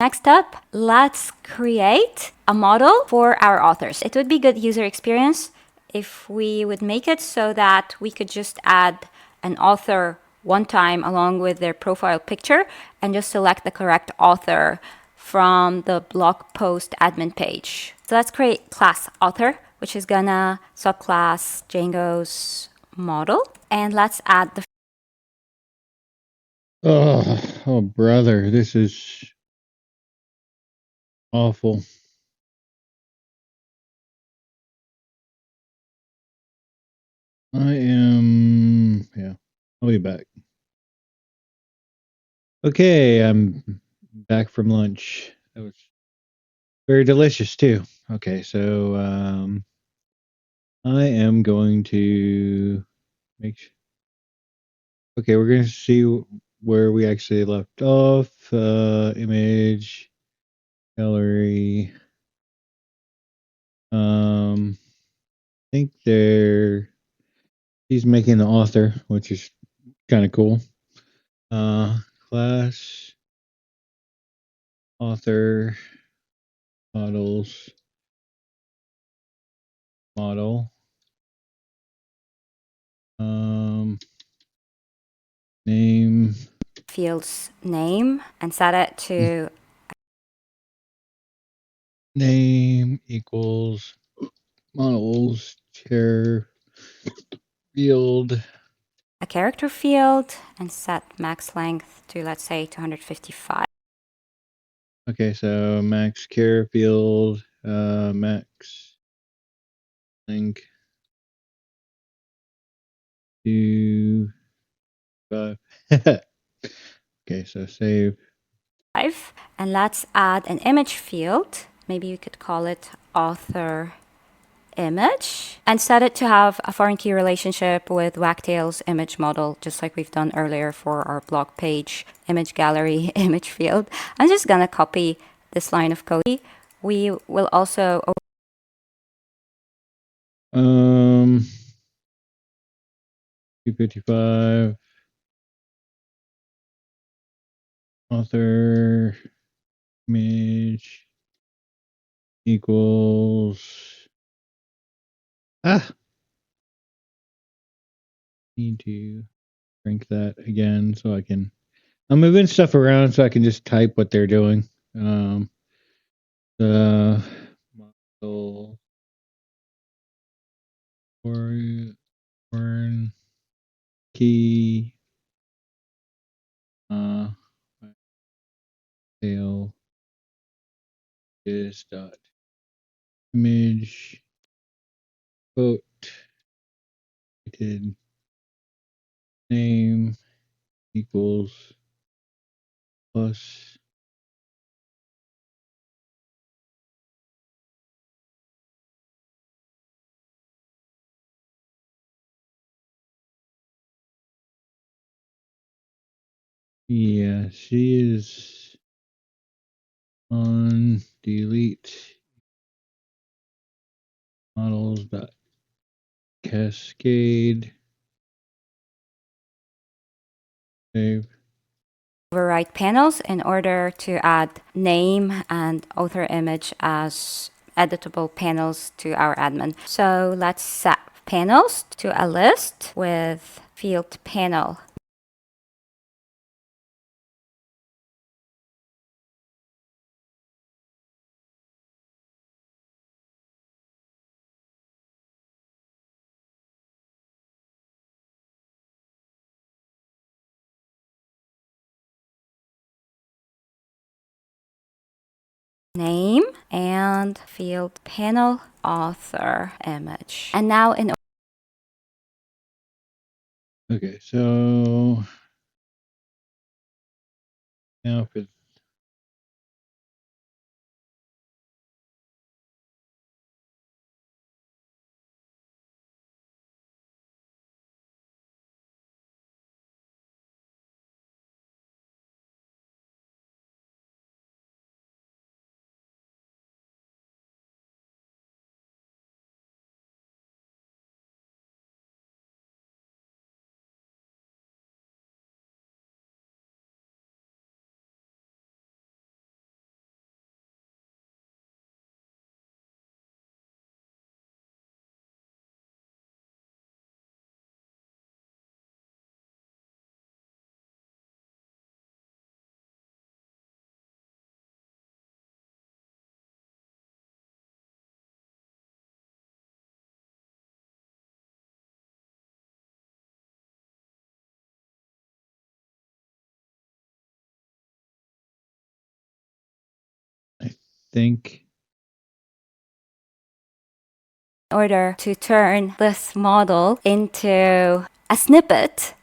next up, let's create a model for our authors. It would be good user experience if we would make it so that we could just add an author one time along with their profile picture and just select the correct author from the blog post admin page. So let's create class author, which is gonna subclass Django's model. And let's add the Oh, brother, this is awful. I'll be back. Okay, I'm back from lunch. That was very delicious too. Okay, so I am going to make sure. Okay, we're going to see where we actually left off. Image, gallery. I think he's making the author, which is kind of cool. Class, author, models, model. Name. Field's name and set it to Name equals models chair field. a character field and set max length to, let's say, 255. Okay, so max care field, max length 2.5. Okay, so save. And let's add an image field. Maybe you could call it author image and set it to have a foreign key relationship with Wagtail's image model, just like we've done earlier for our blog page, image gallery, image field. I'm just gonna copy this line of code. We will also 255 author image equals need to shrink that again so I can. I'm moving stuff around so I can just type what they're doing. The model foreign key tail is dot image quote name equals plus yeah, she is on delete models dot cascade save. overwrite panels in order to add name and author image as editable panels to our admin. So let's set panels to a list with field panel. Name and field panel author image. And now in Okay, so now for I think order to turn this model into a snippet,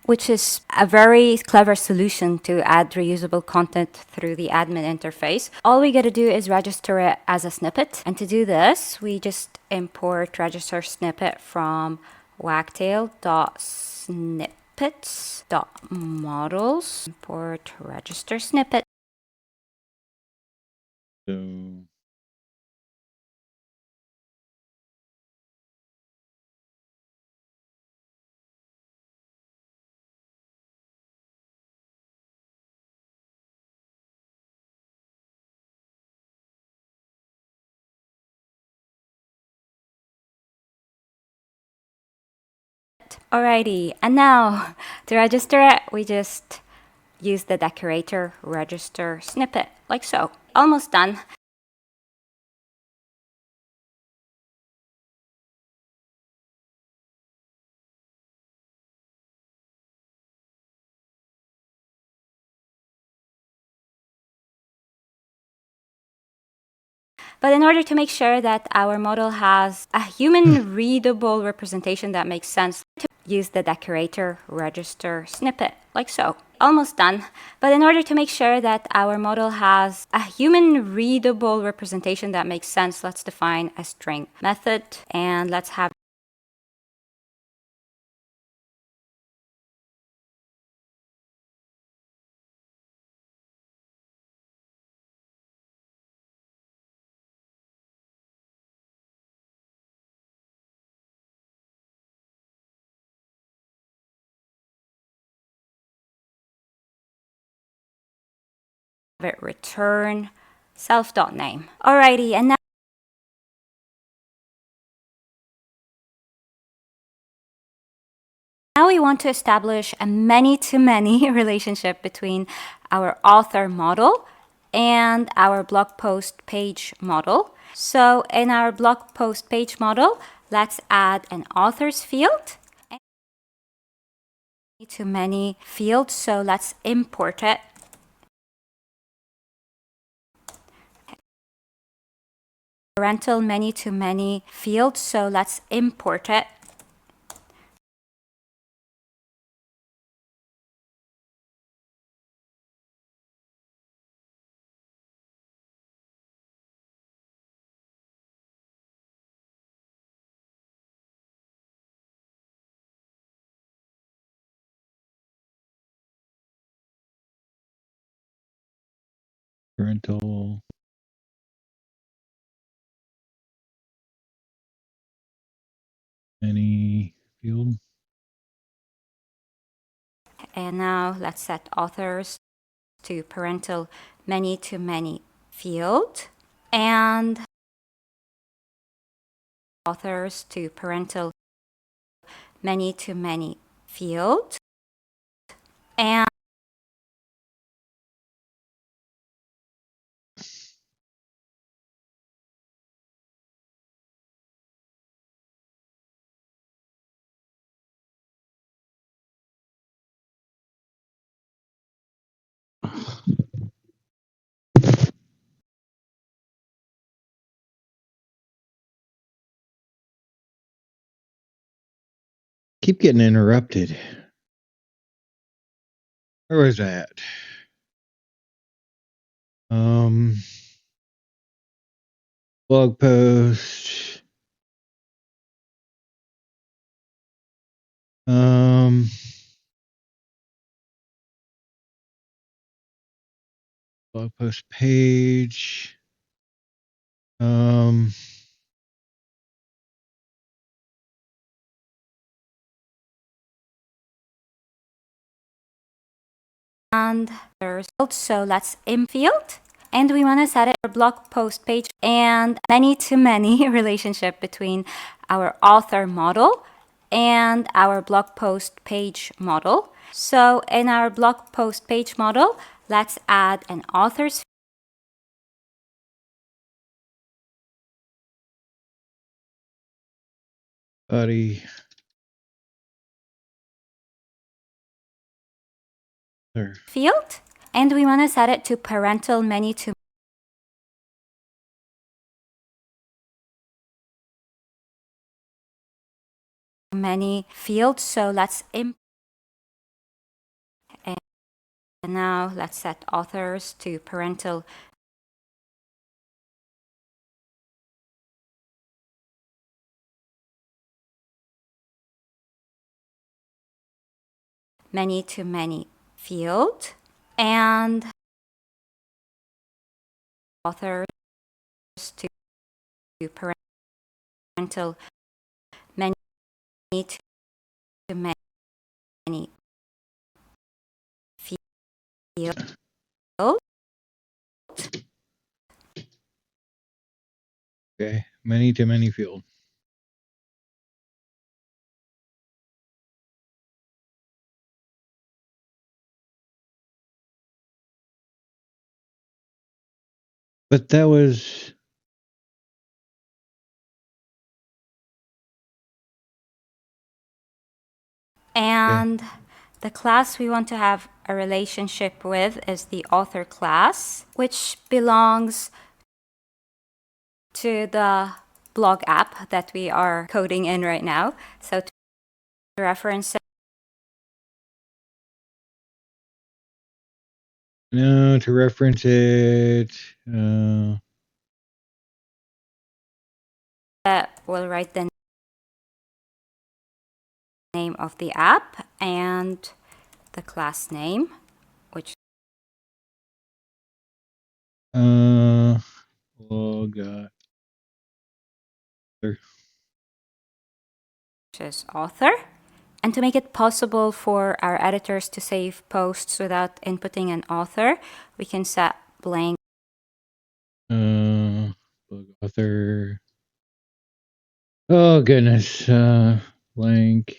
which is a very clever solution to add reusable content through the admin interface. All we gotta do is register it as a snippet. And to do this, we just import register snippet from wagtail.snippets.models. Import register snippet. So Alrighty, and now to register it, we just use the decorator register snippet, like so. Almost done. But in order to make sure that our model has a human readable representation that makes sense, use the decorator register snippet, like so. Almost done. But in order to make sure that our model has a human readable representation that makes sense, let's define a string method, and let's have it return self.name. Alrighty, and now we want to establish a many-to-many relationship between our author model and our blog post page model. So in our blog post page model, let's add an authors field to many fields. So let's import it. Parental many-to-many field. So let's import it. parental. Any field. And now let's set authors to parental many-to-many field and authors to parental many-to-many field and Keep getting interrupted. Where was that? Blog post. Blog post page. there's also let's field and we want to set it a blog post page and many-to-many relationship between our author model and our blog post page model. So in our blog post page model, let's add an author's body. There. field and we want to set it to parental many-to-many field. So let's And now let's set authors to parental many-to-many field and authors to parental many-to-many field. Okay, many-to-many field. But that was... And the class we want to have a relationship with is the author class, which belongs to the blog app that we are coding in right now. So to reference it, No, to reference it, we'll write the name of the app and the class name, which blog, is author. And to make it possible for our editors to save posts without inputting an author, we can set blank blog author. Oh goodness, blank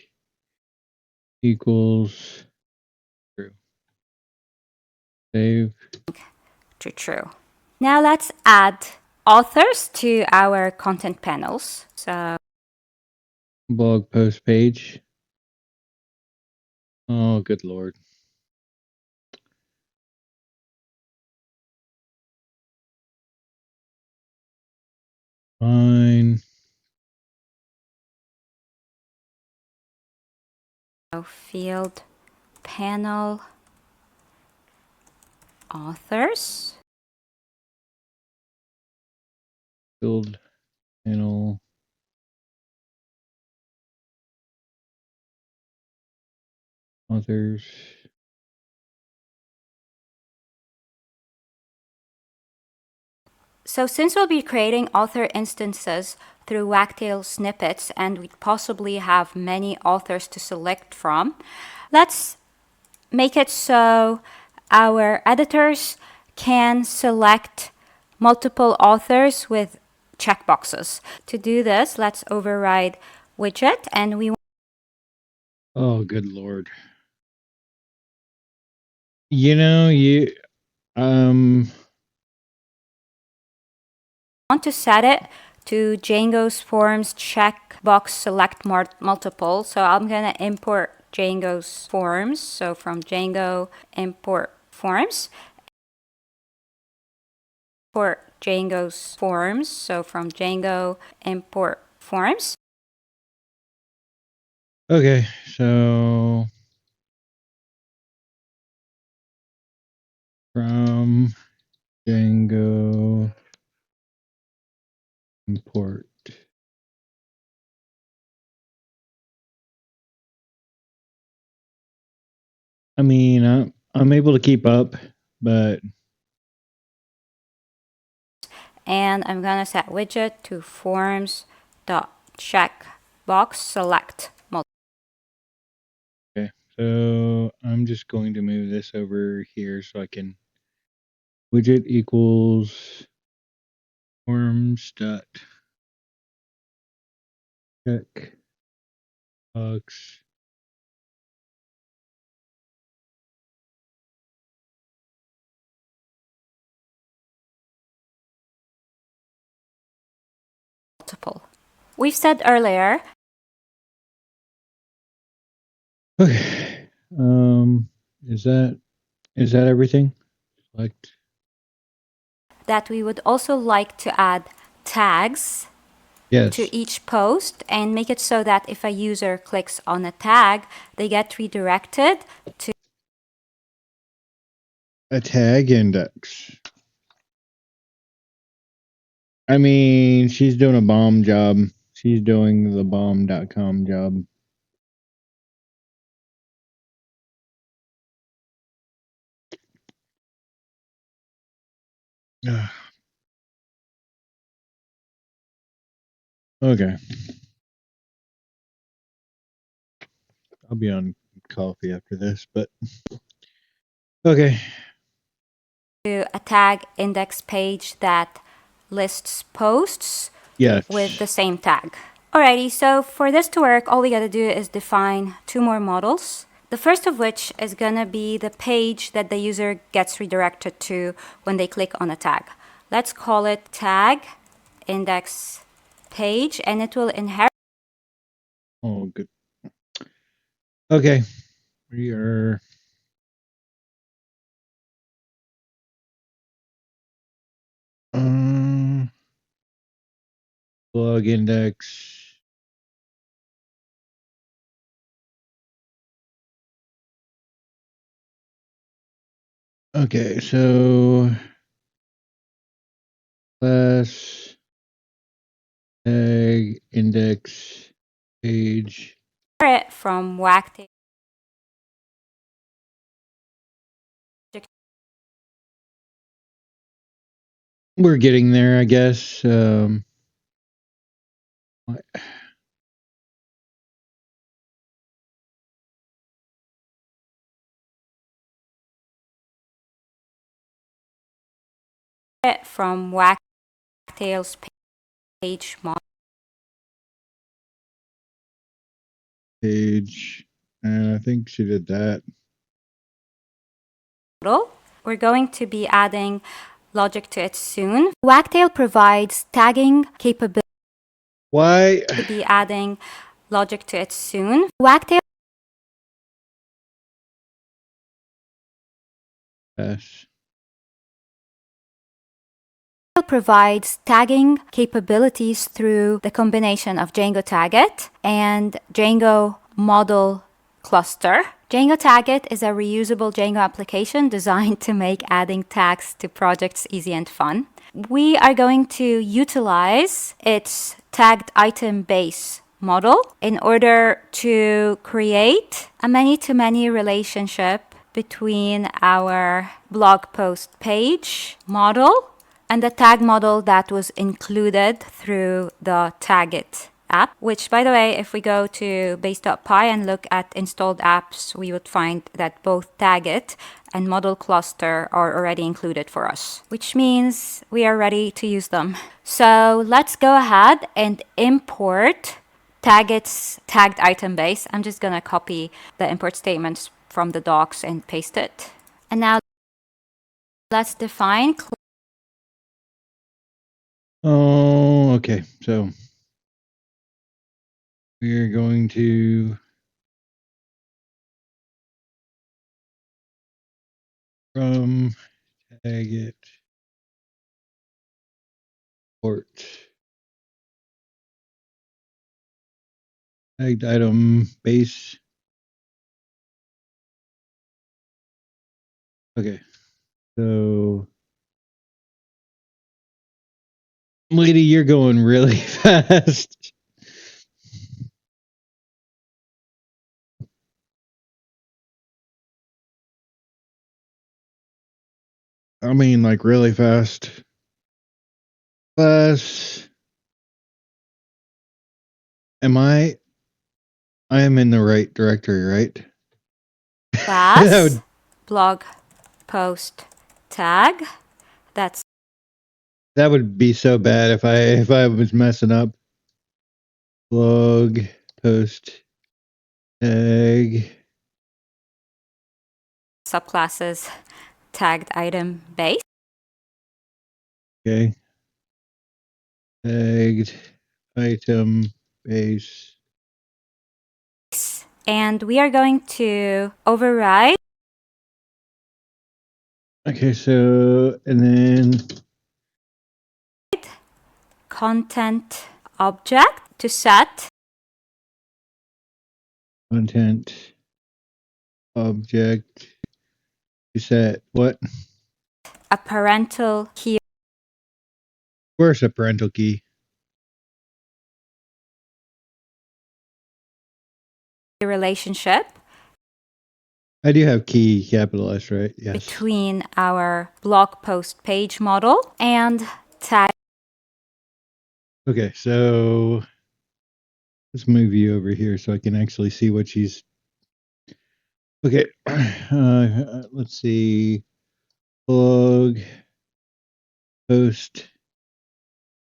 equals true. Save. to true. Now let's add authors to our content panels. So Blog post page. Oh, good Lord. Fine. field panel authors. Field panel. Authors. So since we'll be creating author instances through Wagtail snippets and we possibly have many authors to select from, let's make it so our editors can select multiple authors with checkboxes. To do this, let's override widget and we Oh, good Lord. You know, want to set it to Django's forms checkbox select multiple. So I'm going to import Django's forms. So from Django import forms. Import Django's forms. So from Django import forms. Okay, so from Django import. I mean, I'm able to keep up, but And I'm going to set widget to forms dot checkbox select multiple. okay. So I'm just going to move this over here so I can widget equals forms dot check box. We've said earlier Okay. Is that everything? Select. that we would also like to add tags Yes. to each post and make it so that if a user clicks on a tag, they get redirected to a tag index. I mean, she's doing a bomb job. She's doing the bomb.com job. Okay. I'll be on coffee after this, but okay. To a tag index page that lists posts with the same tag. Alrighty, so for this to work, all we gotta do is define two more models. The first of which is gonna be the page that the user gets redirected to when they click on a tag. Let's call it tag index page, and it will inherit. Oh, good. Okay. We are. Blog index. Okay, so class tag index page From Wagtail. We're getting there, I guess. From Wagtail's page model. Page, and I think she did that. We're going to be adding logic to it soon. Wagtail provides tagging capability. Why? To be adding logic to it soon. Wagtail provides tagging capabilities through the combination of Django Taggit and Django Model Cluster. Django Taggit is a reusable Django application designed to make adding tags to projects easy and fun. We are going to utilize its tagged item base model in order to create a many-to-many relationship between our blog post page model and the tag model that was included through the Taggit app, which, by the way, if we go to base.py and look at installed apps, we would find that both Taggit and Model Cluster are already included for us, which means we are ready to use them. So let's go ahead and import Taggit's tagged item base. I'm just gonna copy the import statements from the docs and paste it. And now let's define. Oh, okay. So we're going to from Taggit port tagged item base. Okay. So lady, you're going really fast. I mean, like really fast. Class. I am in the right directory, right? Class, blog post tag. That would be so bad if I was messing up. Blog post tag. subclasses tagged item base. Okay. Tagged item base. And we are going to override. Okay, so, and then content object to set content object You said what? A parental key Where's a parental key? relationship I do have key capital S, right? Yes. between our blog post page model and tag. Okay, so let's move you over here so I can actually see what she's. Okay, let's see. Blog post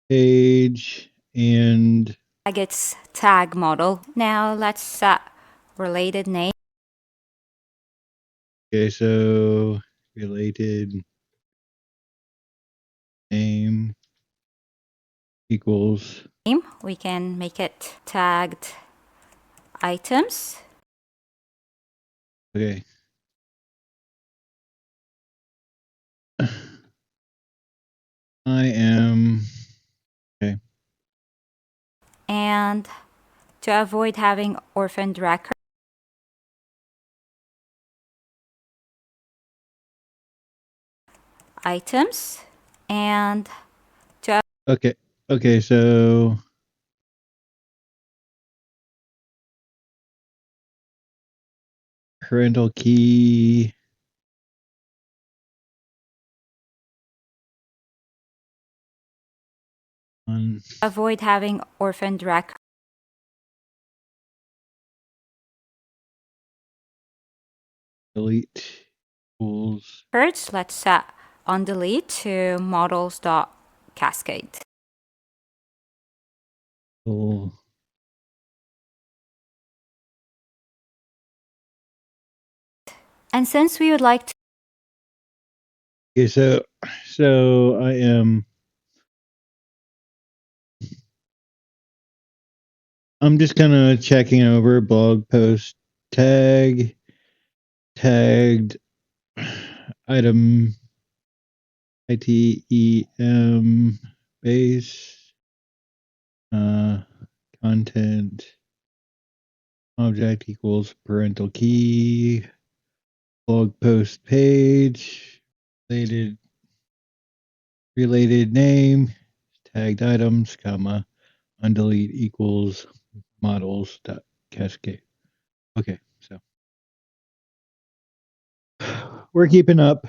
page and Its tag model. Now let's set related name. okay, so related name equals. We can make it tagged items. Okay. I am okay. And to avoid having orphaned record items and to Okay. Okay, so parental key on avoid having orphaned record. delete equals Let's set on delete to models.cascade. equal. And since we would like to Okay, so I am. I'm just kind of checking over blog post tagged item item base content object equals parental key blog post page related name tagged items comma undelete equals models dot cascade. Okay, so we're keeping up.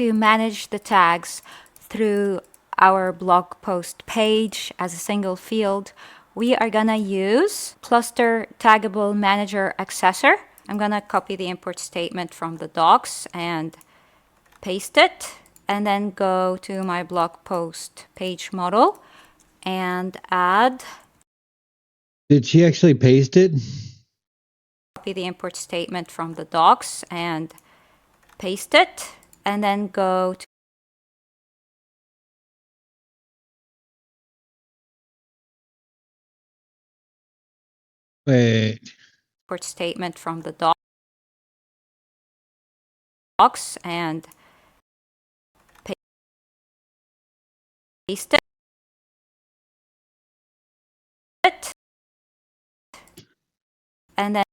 manage the tags through our blog post page as a single field, we are gonna use cluster taggable manager accessor. I'm gonna copy the import statement from the docs and paste it, and then go to my blog post page model and add. Did she actually paste it? Copy the import statement from the docs and paste it, and then go to Wait. import statement from the docs and paste it, and then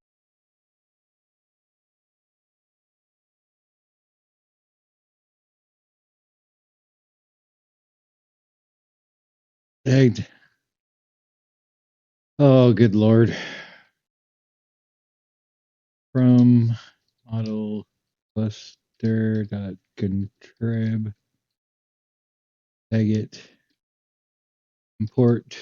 Tagged. Oh, good lord. From model cluster dot contrib tag it import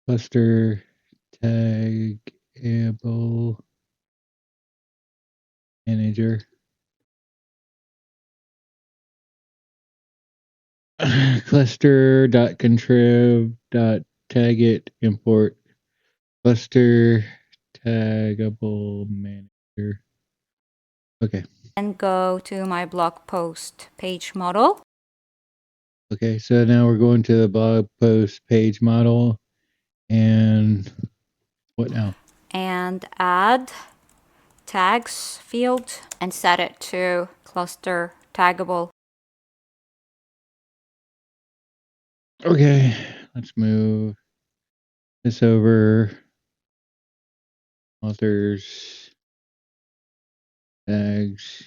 cluster taggable manager cluster dot contrib dot tag it import cluster taggable manager. Okay. and go to my blog post page model. Okay, so now we're going to the blog post page model and what now? And add tags field and set it to cluster taggable Okay, let's move this over. Authors, tags,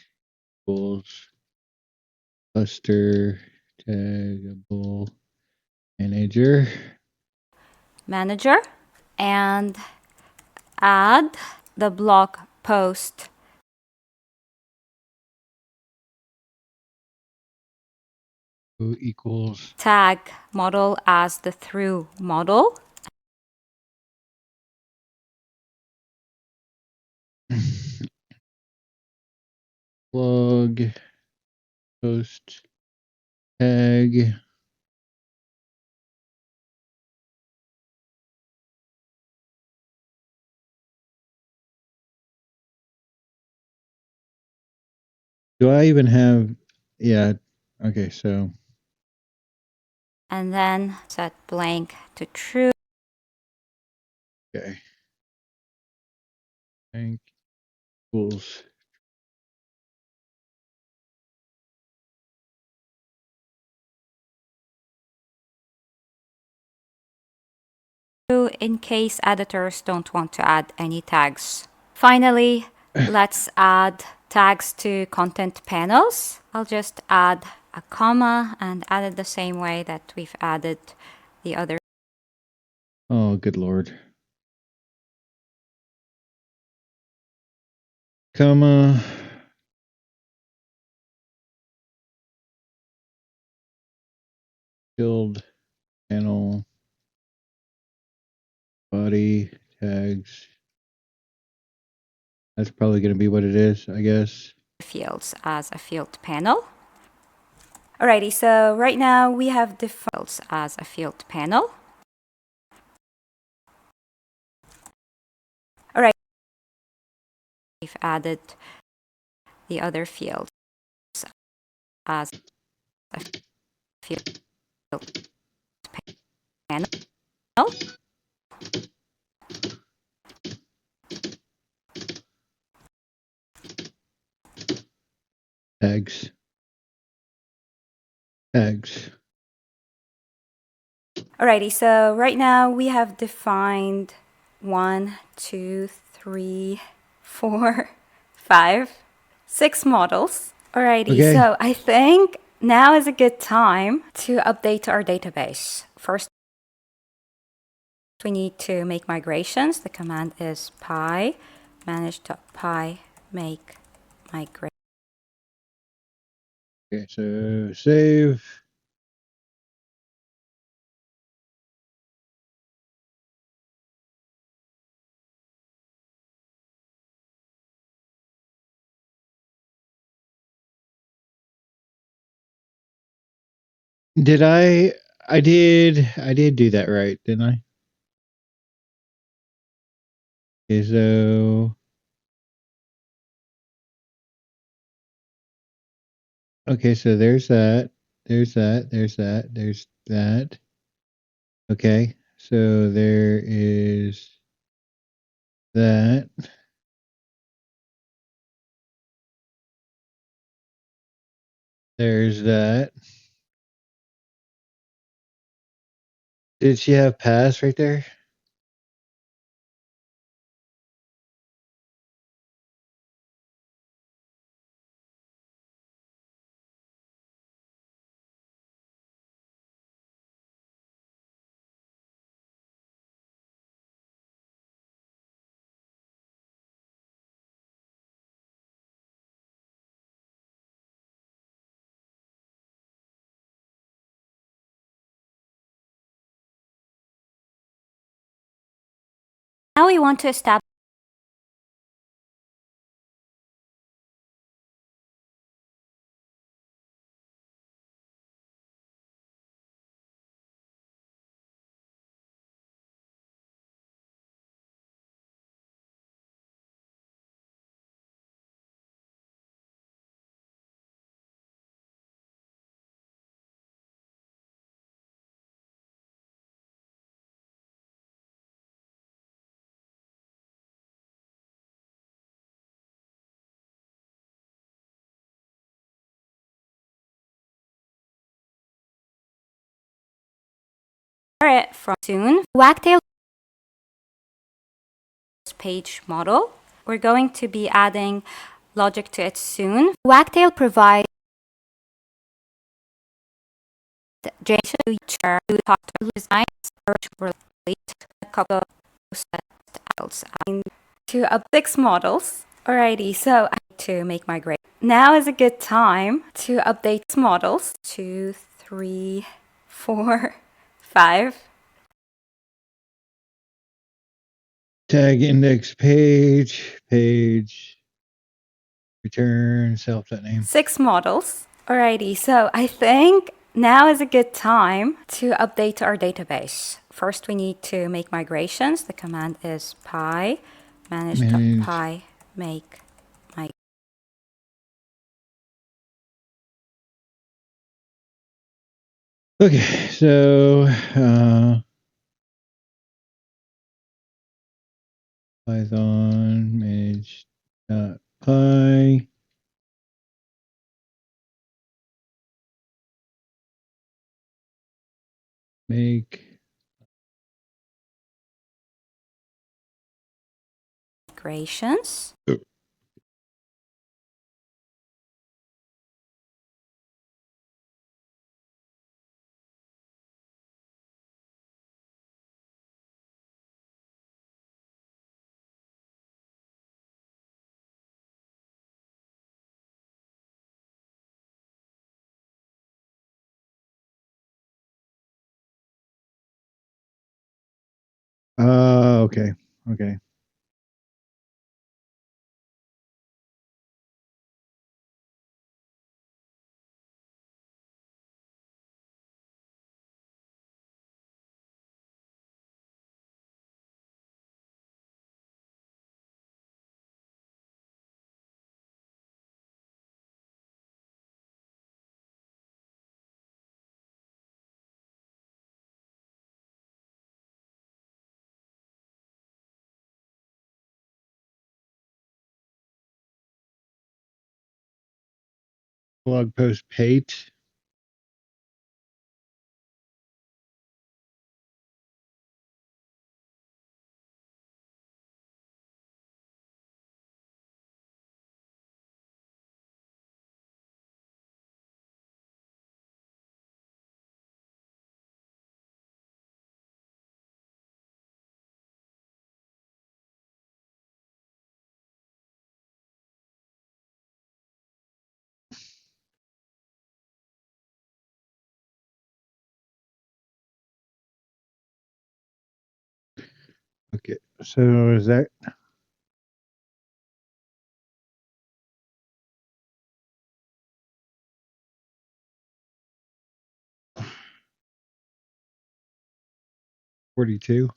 equals, cluster, taggable, manager. And add the blog post Equals tag model as the through model. blog post tag. Do I even have? Yeah. Okay. So. And then set blank to true. Okay. Blank equals. In case editors don't want to add any tags. Finally, let's add tags to content panels. I'll just add a comma and add it the same way that we've added the other. Oh, good Lord. Comma. Build panel. Body tags. That's probably going to be what it is, I guess. Fields as a field panel. Alrighty, so right now we have the fields as a field panel. Alright, we've added the other fields as a field panel. Tags. Tags. Alrighty, so right now we have defined 1, 2, 3, 4, 5, 6 models. Alrighty, Okay. so I think now is a good time to update our database. First, we need to make migrations. The command is py manage.py make migration. Okay, so save. Did I did do that right, didn't I? Okay, so okay, so there's that. There's that. There's that. There's that. Okay, so there is that. There's that. Did she have pass right there? Now we want to establish it from soon. Wagtail page model. We're going to be adding logic to it soon. Wagtail provides generation feature to talk to designs or relate a couple of styles. To up 6 models. Alrighty, so I need to make my grade. Now is a good time to update models. 2, 3, 4, 5. Tag index page, return self.name. 6 models. Alrighty, so I think now is a good time to update our database. First, we need to make migrations. The command is pi manage.py make my. Okay, so Python manage.py make Migrations. okay. Blog post pate. Okay, so is that 42?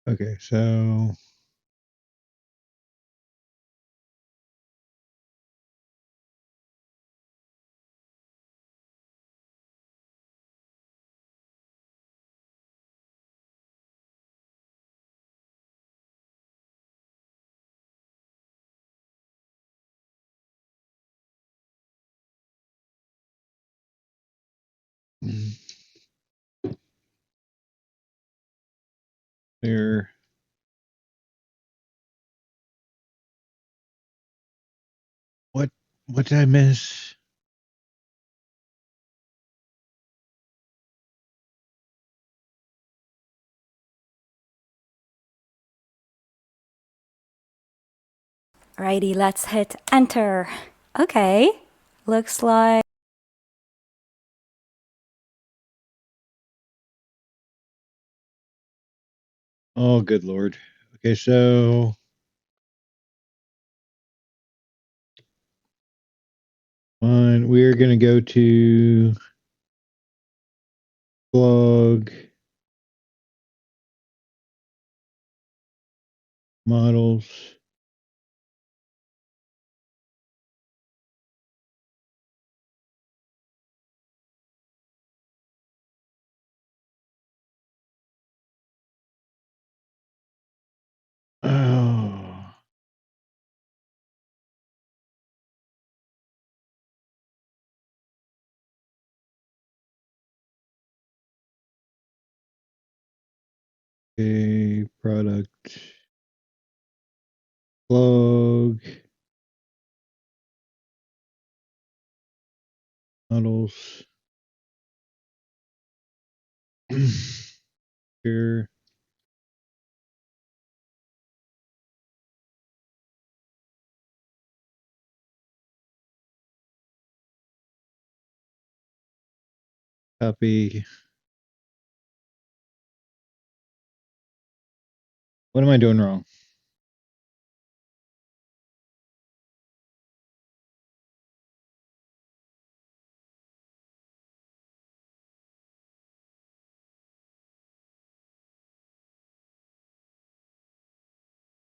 Okay, so there. What did I miss? Alrighty, let's hit enter. Okay, looks like Oh, good Lord. Okay, so we're going to go to blog models. Oh. A product blog models here. Copy. What am I doing wrong?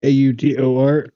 AUTOR.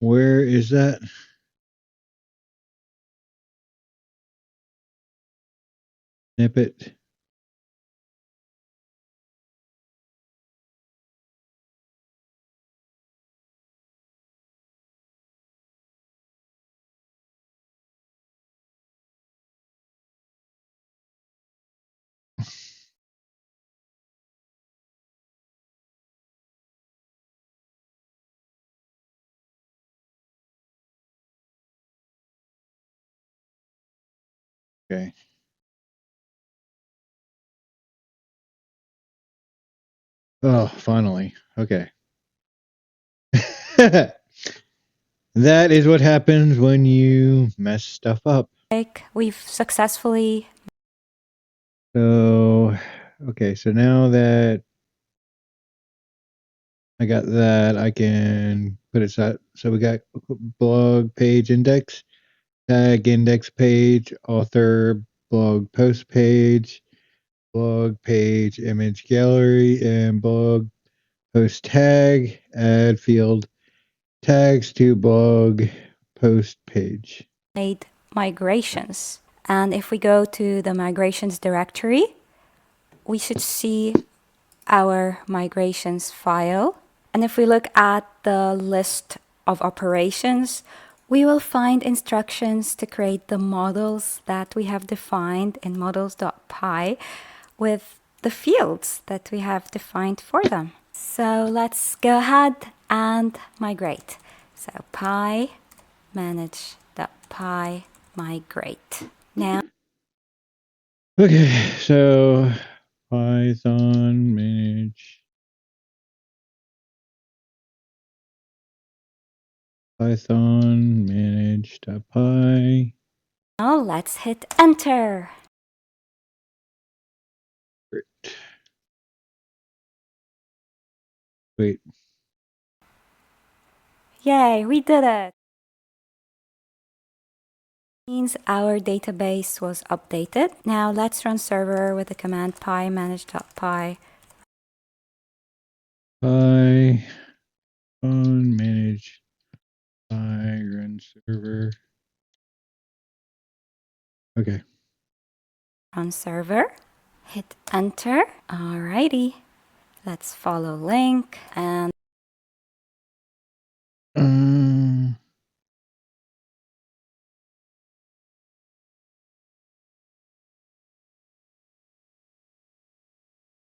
Where is that? Snippet. Okay. Oh, finally. Okay. That is what happens when you mess stuff up. Like we've successfully. So, okay, so now that I got that, I can put it so we got blog page index, tag index page, author, blog post page, blog page image gallery, and blog post tag, add field tags to blog post page. Made migrations. And if we go to the migrations directory, we should see our migrations file. And if we look at the list of operations, we will find instructions to create the models that we have defined in models.py with the fields that we have defined for them. So let's go ahead and migrate. So py manage.py migrate. Now, Okay, so Python manage Python manage.py. now let's hit enter. Wait. Yay, we did it. Means our database was updated. Now let's run server with the command py manage.py. Python manage run server. Okay. Run server. Hit enter. Alrighty. Let's follow link and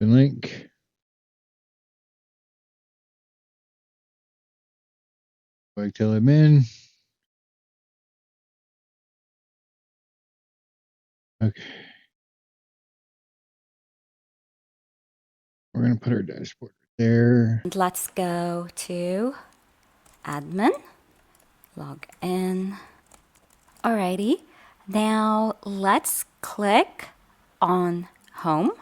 the link. Wagtail admin. Okay. We're going to put our dashboard there. And let's go to admin, log in. Alrighty, now let's click on home.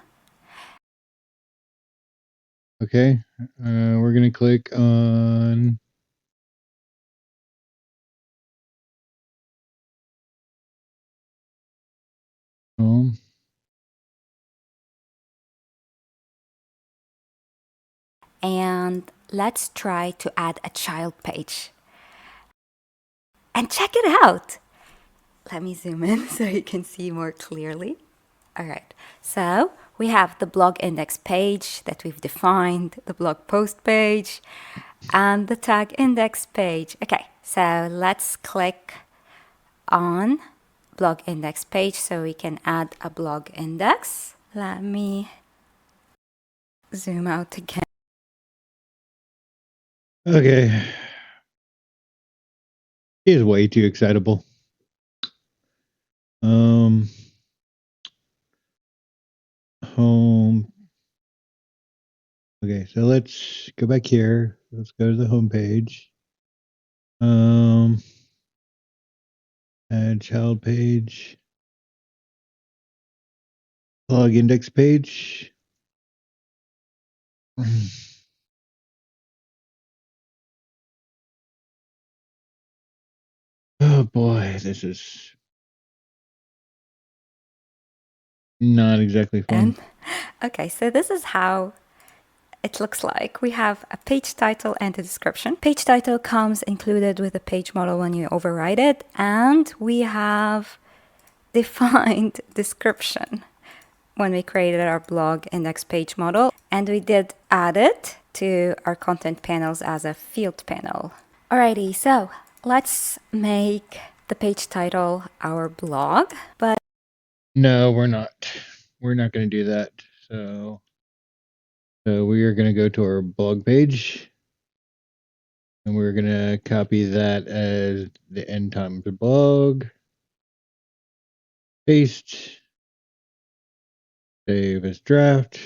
Okay, we're going to click on home. And let's try to add a child page. And check it out. Let me zoom in so you can see more clearly. All right, so we have the blog index page that we've defined, the blog post page, and the tag index page. Okay, so let's click on blog index page so we can add a blog index. Let me zoom out again. Okay. He is way too excitable. Home. Okay, so let's go back here. Let's go to the home page. Add child page. Blog index page. Oh boy, this is not exactly fun. Okay, so this is how it looks like. We have a page title and a description. Page title comes included with the page model when you override it, and we have defined description when we created our blog index page model, and we did add it to our content panels as a field panel. Alrighty, so let's make the page title our blog, but no, we're not. We're not going to do that. So we are going to go to our blog page, and we're going to copy that as the end time of the blog. Paste. Save as draft.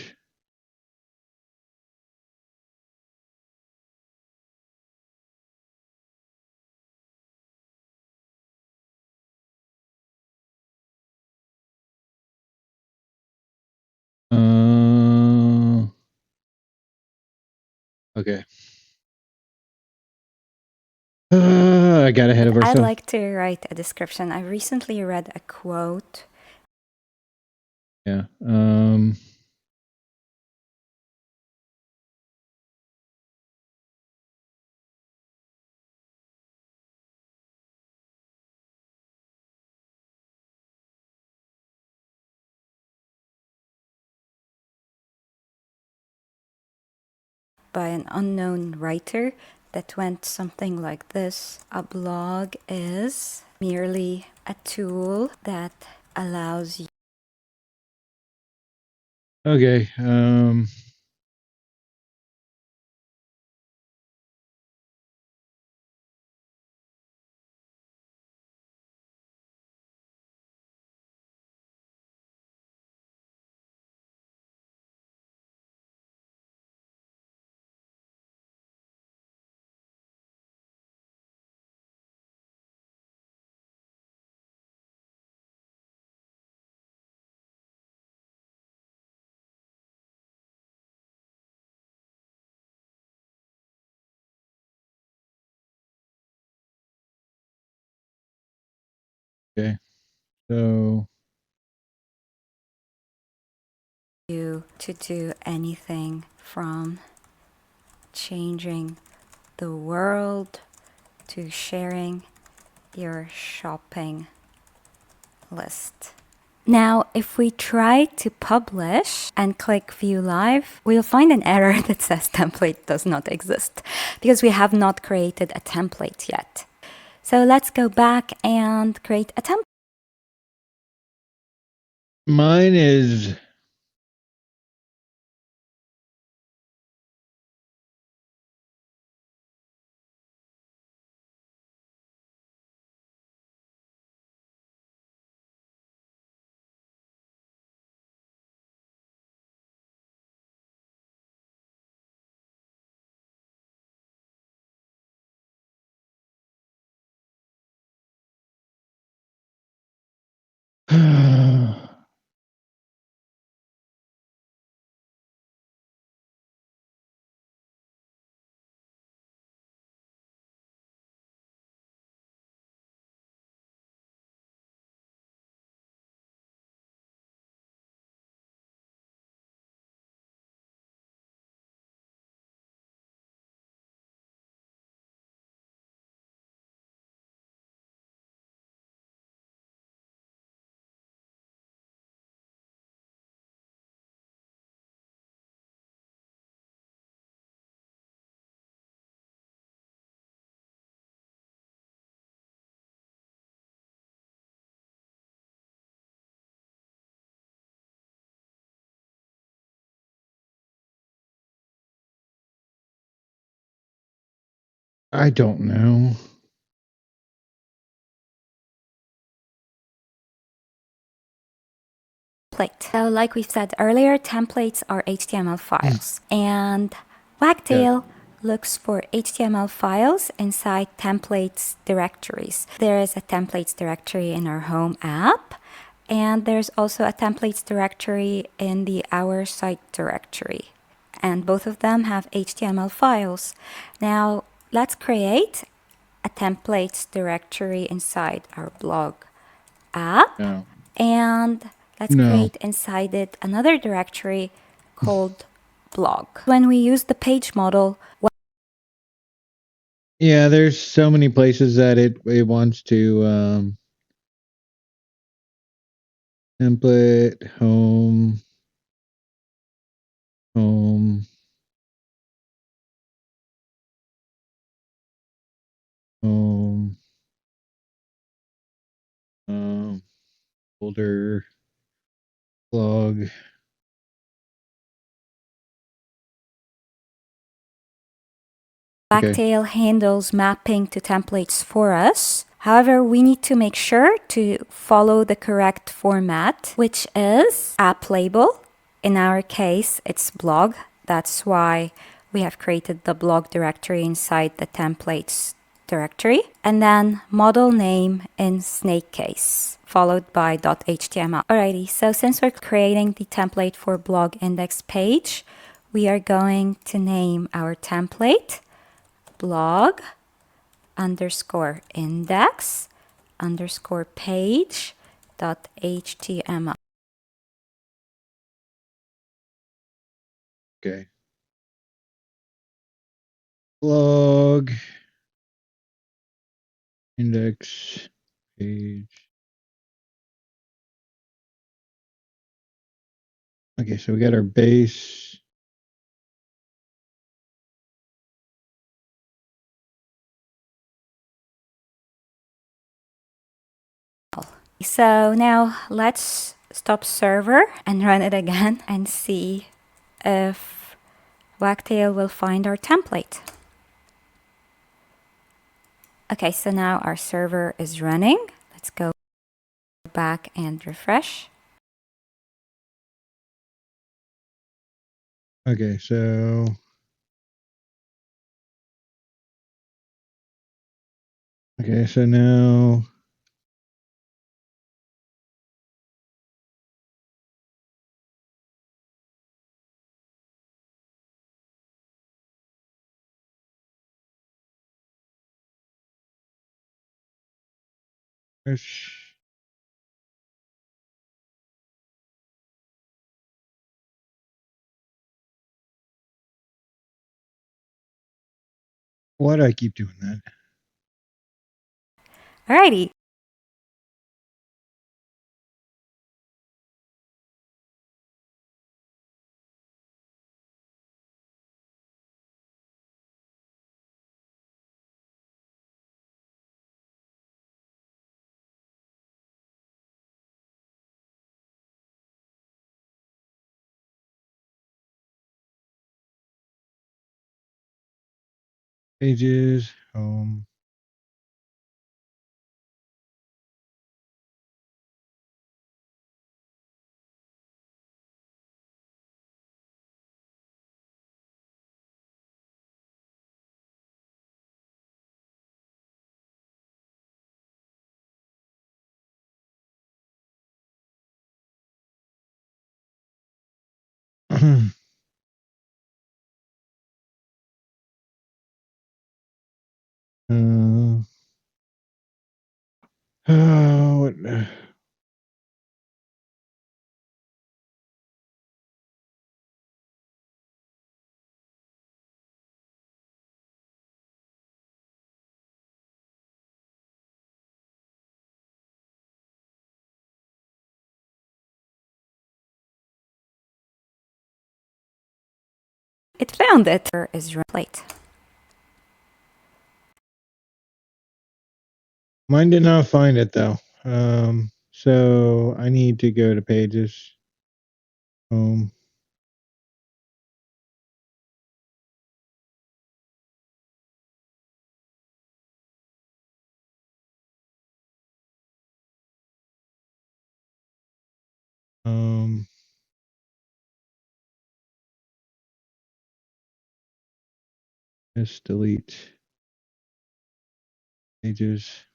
Okay. I got ahead of ourselves. I'd like to write a description. I recently read a quote. Yeah. By an unknown writer that went something like this. A blog is merely a tool that allows you. Okay. Okay. So You to do anything from changing the world to sharing your shopping list. Now, if we try to publish and click view live, we'll find an error that says template does not exist because we have not created a template yet. So let's go back and create a template. mine is I don't know. So like we said earlier, templates are HTML files. And Wagtail looks for HTML files inside templates directories. There is a templates directory in our home app. And there's also a templates directory in the Our Site directory. And both of them have HTML files. Now, let's create a templates directory inside our blog app. No. And let's create inside it another directory called blog. When we use the page model, yeah, there's so many places that it wants to template, home, home, home, folder, blog. Wagtail handles mapping to templates for us. However, we need to make sure to follow the correct format, which is app label. In our case, it's blog. That's why we have created the blog directory inside the templates directory. And then model name in snake case, followed by .html. Alrighty, so since we're creating the template for blog index page, we are going to name our template blog underscore index underscore page dot html. Okay. Blog index page. Okay, so we got our base. So now let's stop server and run it again and see if Wagtail will find our template. Okay, so now our server is running. Let's go back and refresh. Okay, so now why do I keep doing that? Alrighty. Pages, home. uh, what? It found it. Is plate. Mine did not find it though. So I need to go to pages, home. Just delete pages.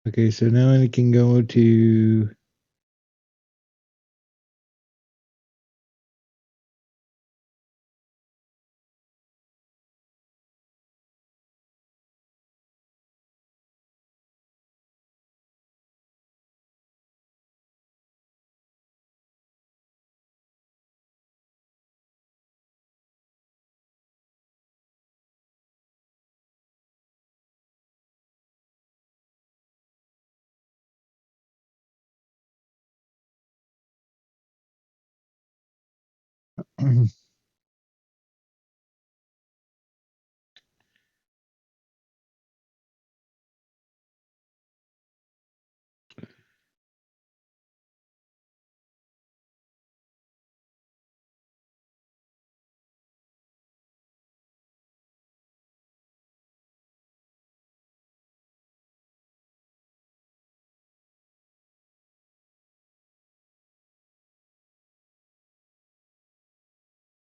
Okay, so now I can go to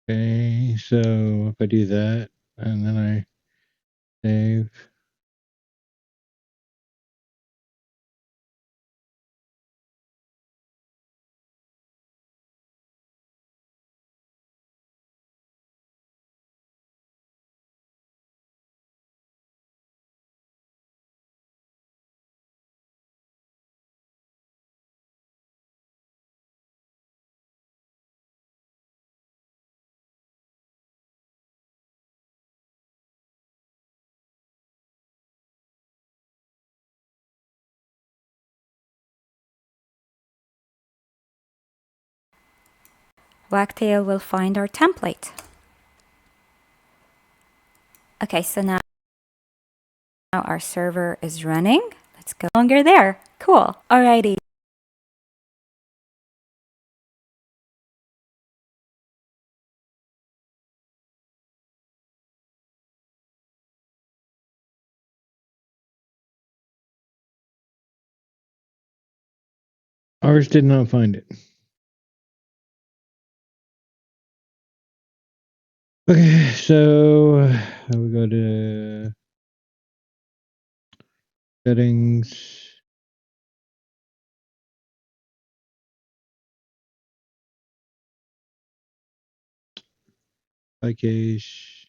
okay, so if I do that and then I save. Wagtail will find our template. Okay, so now our server is running. Let's go longer there. Cool. Alrighty. Ours did not find it. Okay, so we go to settings. Case.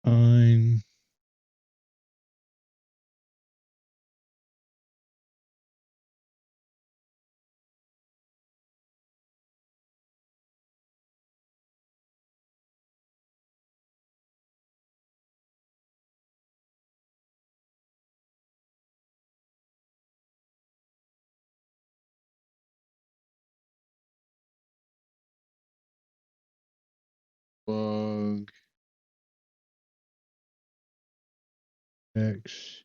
Fine. Blog. X.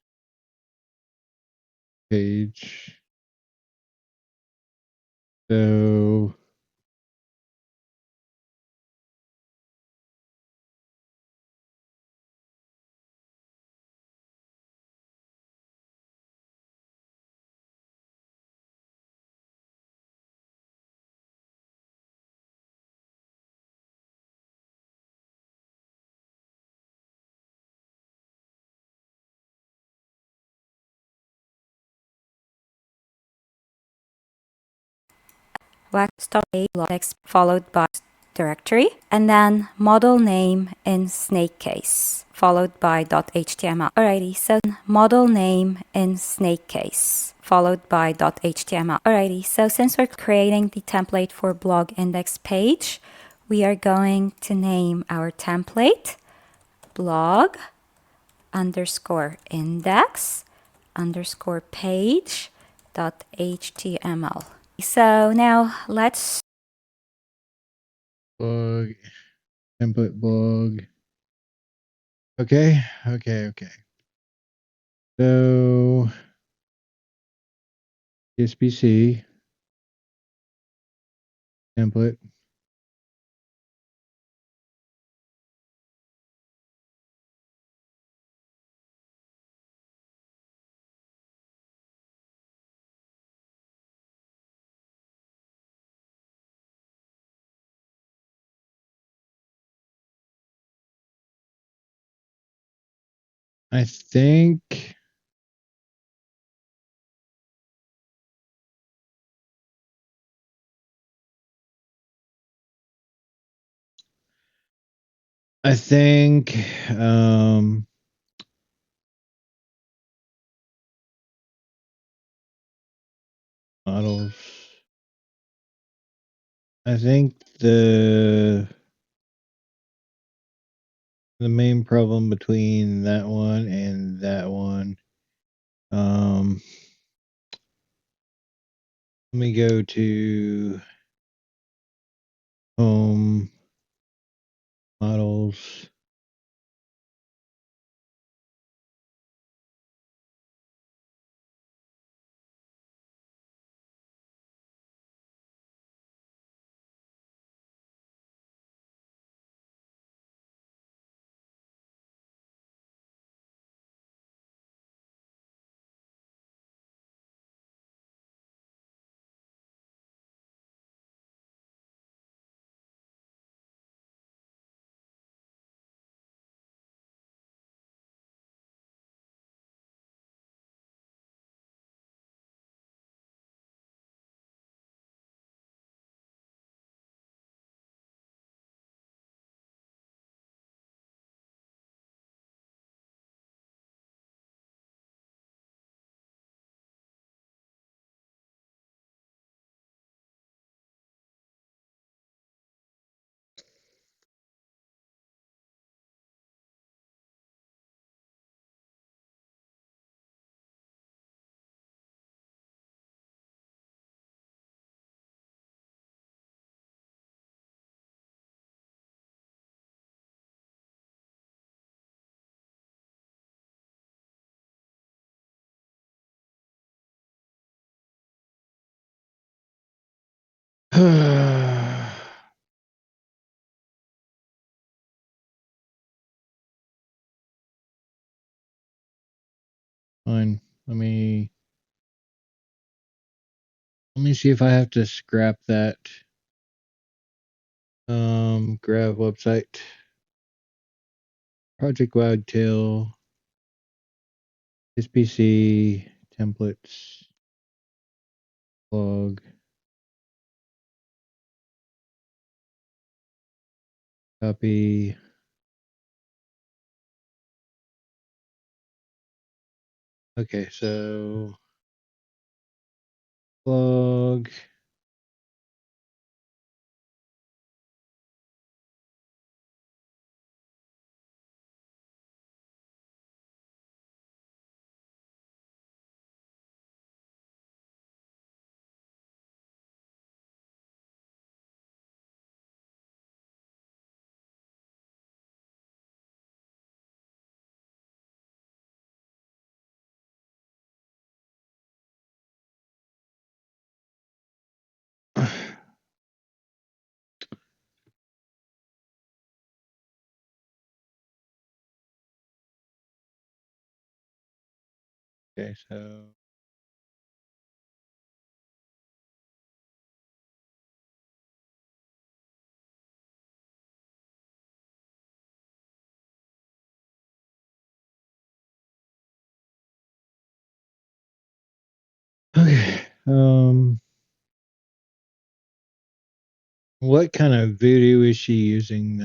Page. So Stop a text followed by directory, and then model name in snake case followed by .html. Alrighty, so model name in snake case followed by .html. Alrighty, so since we're creating the template for blog index page, we are going to name our template blog underscore index underscore page .html. So now let's blog, template blog. Okay. So SBC. template. I think models. I think the main problem between that one and that one, let me go to home models. Fine. Let me see if I have to scrap that Grav website. Project Wagtail, SPC, templates, blog, copy. Okay, so blog. Okay, so okay. What kind of voodoo is she using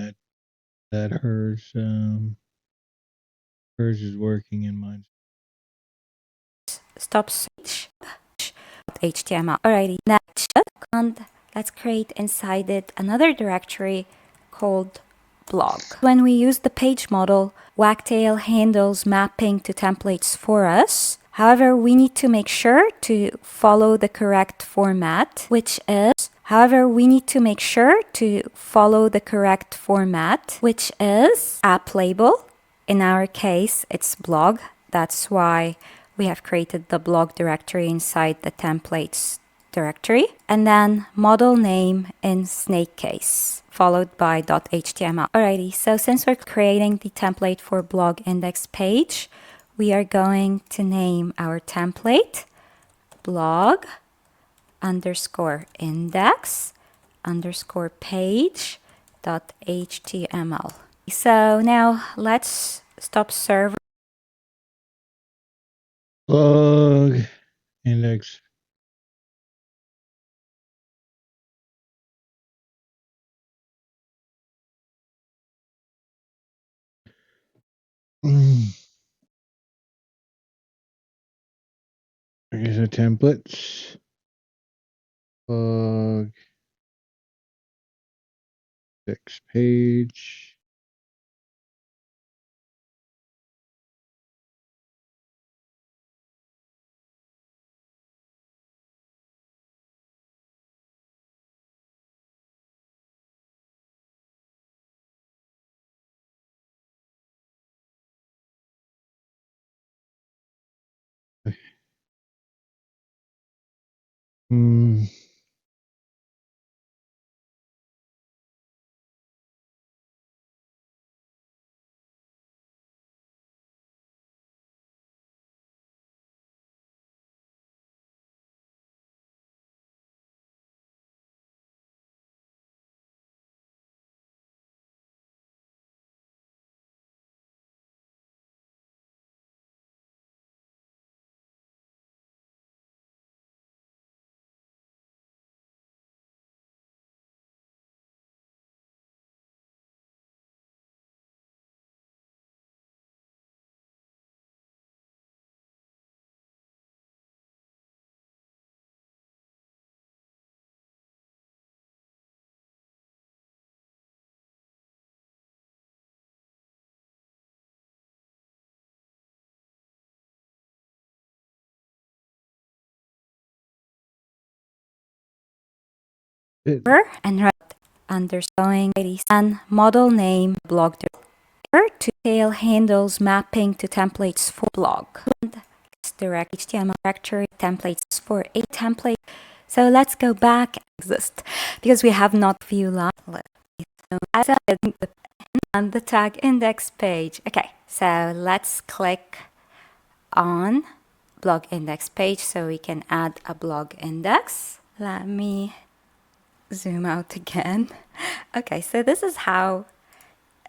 that hers is working in mine? Stop switch HTML. Alrighty, next, and let's create inside it another directory called blog. When we use the page model, Wagtail handles mapping to templates for us. However, we need to make sure to follow the correct format, which is app label. In our case, it's blog. That's why we have created the blog directory inside the templates directory, and then model name in snake case, followed by .html. Alrighty, so since we're creating the template for blog index page, we are going to name our template blog underscore index underscore page .html. So now let's stop server. Blog index. Okay, so templates. Blog index page. And write underscoring and model name blog to tail handles mapping to templates for blog and direct HTML directory templates for a template. So let's go back exist because we have not view line and the tag index page. Okay, so let's click on blog index page so we can add a blog index. Let me zoom out again. Okay, so this is how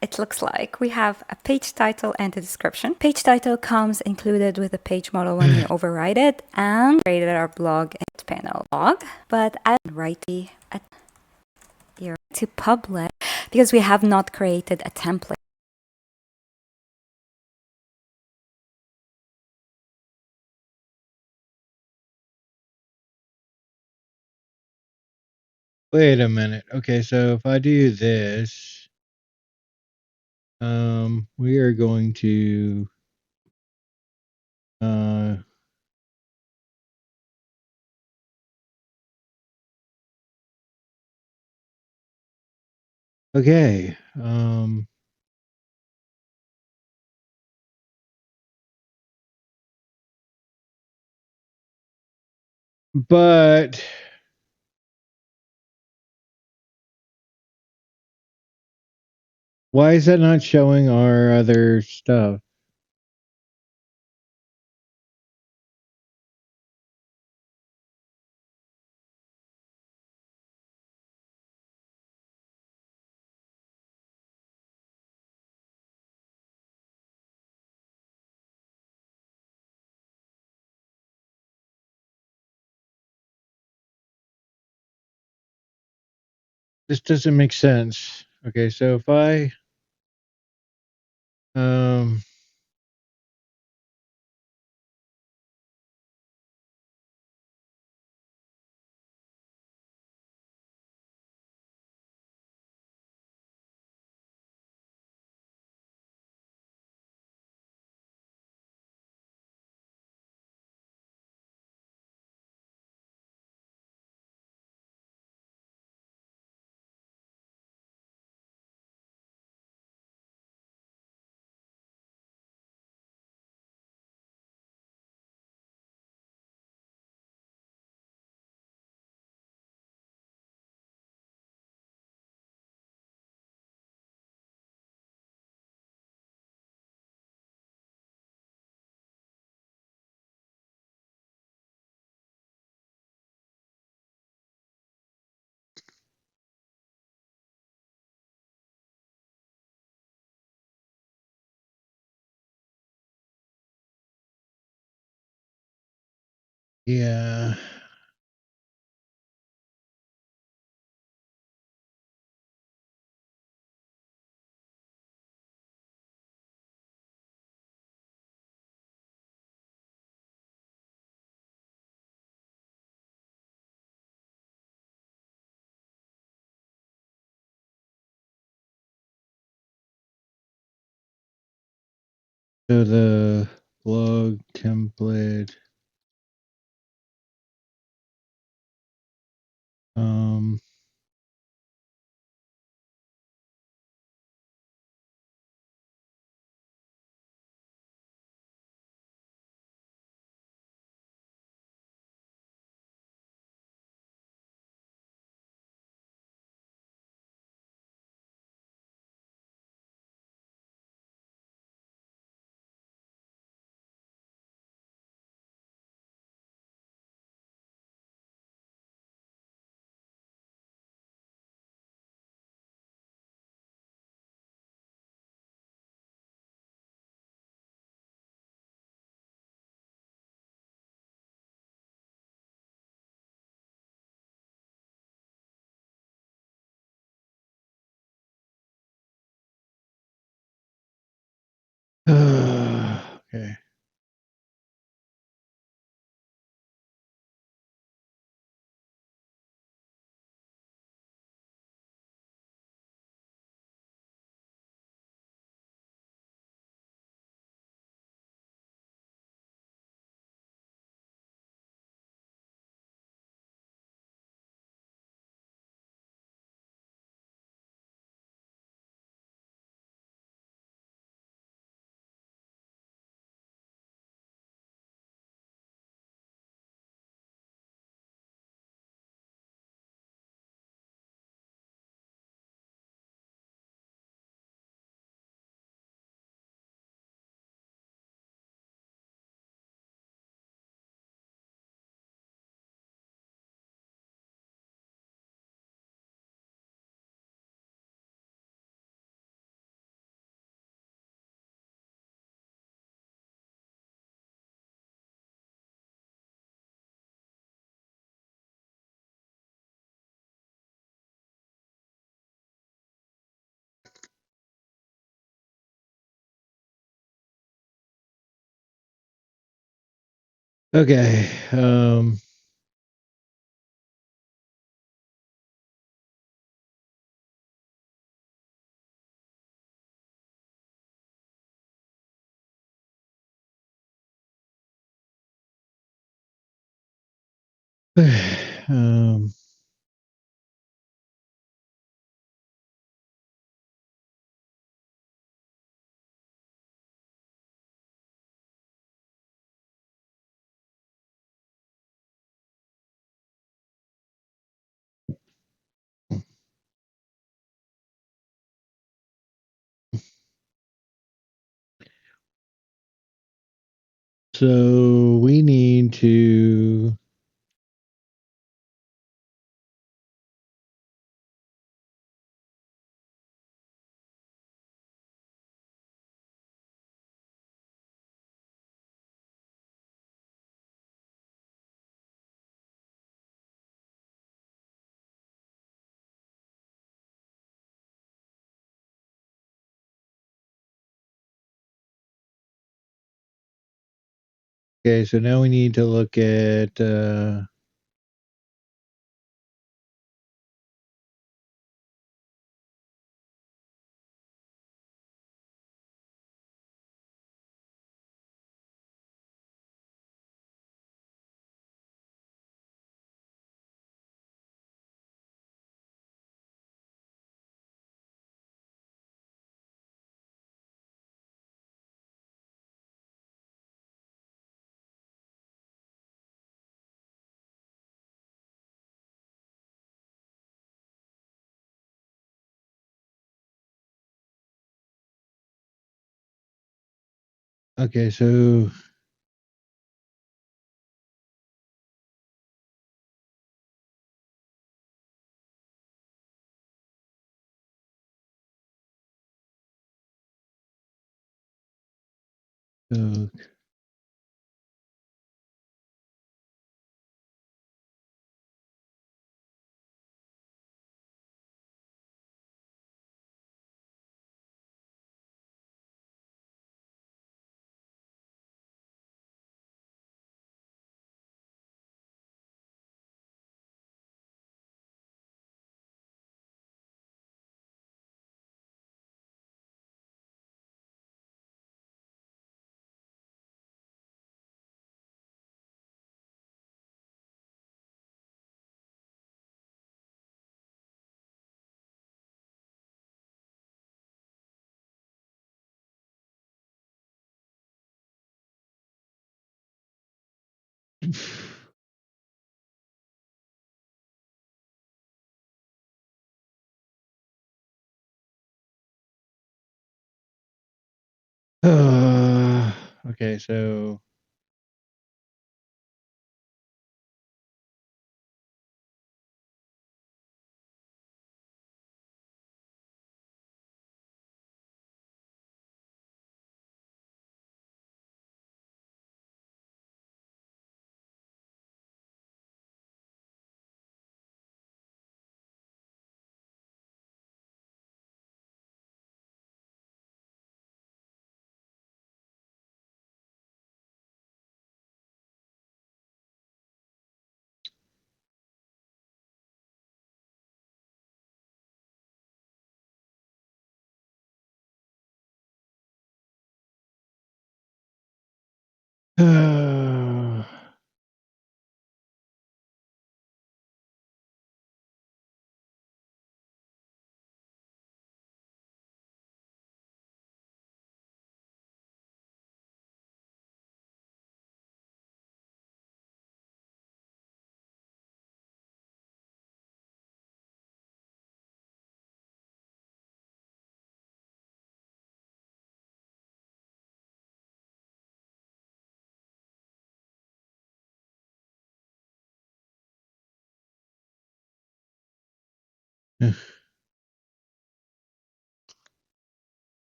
it looks like. We have a page title and a description. Page title comes included with the page model when you override it, and created our blog panel blog. But I write at here to publish because we have not created a template. Wait a minute. Okay, so if I do this, we are going to okay. But why is that not showing our other stuff? This doesn't make sense. Okay, so if I Yeah. So the blog template. Um, okay. Okay. um, so we need to. Okay, so now we need to look at. Okay, so. So Okay, so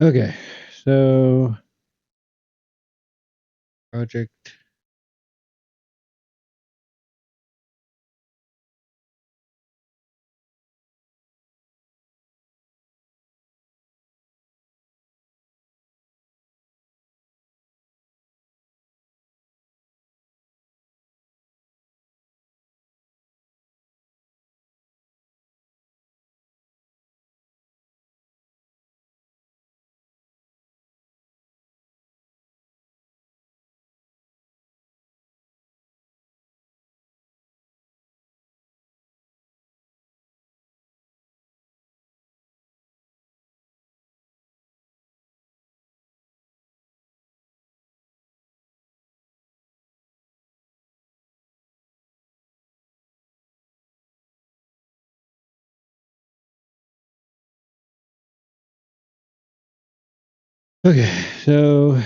okay, so project. Okay, so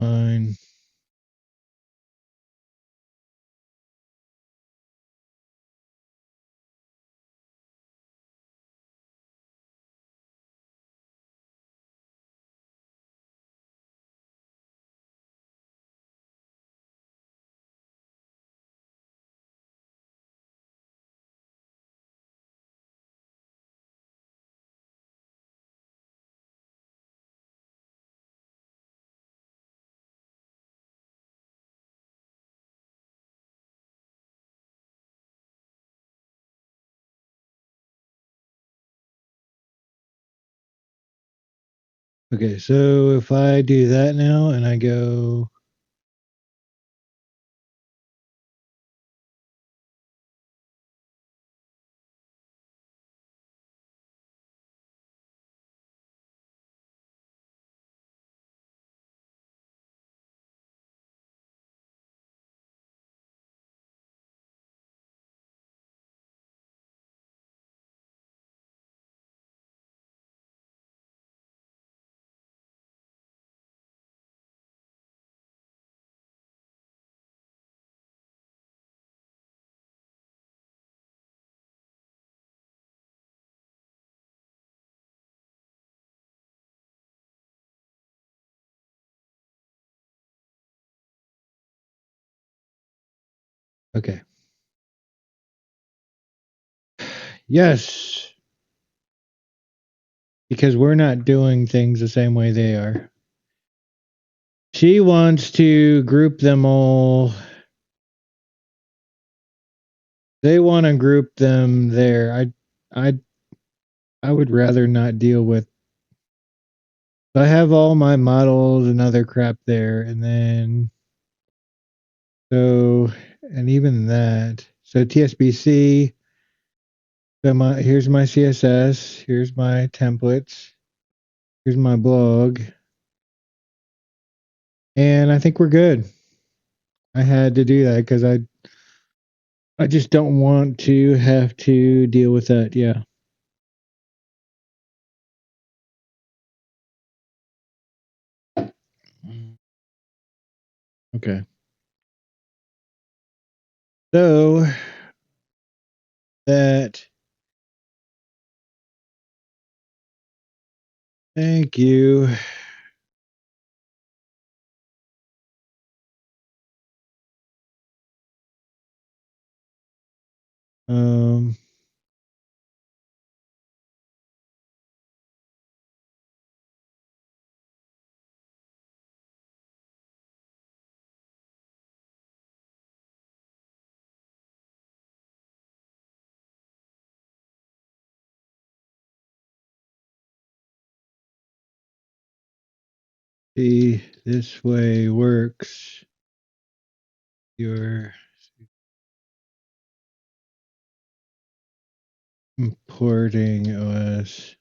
fine. Okay, so if I do that now and I go Okay. Yes. Because we're not doing things the same way they are. She wants to group them all. They want to group them there. I would rather not deal with. I have all my models and other crap there, and then and even that. So TSBC. So here's my CSS. Here's my templates. Here's my blog, and I think we're good. I had to do that because I just don't want to have to deal with that. Yeah. Okay. So that. Thank you. Um. See, this way works. You're importing OS.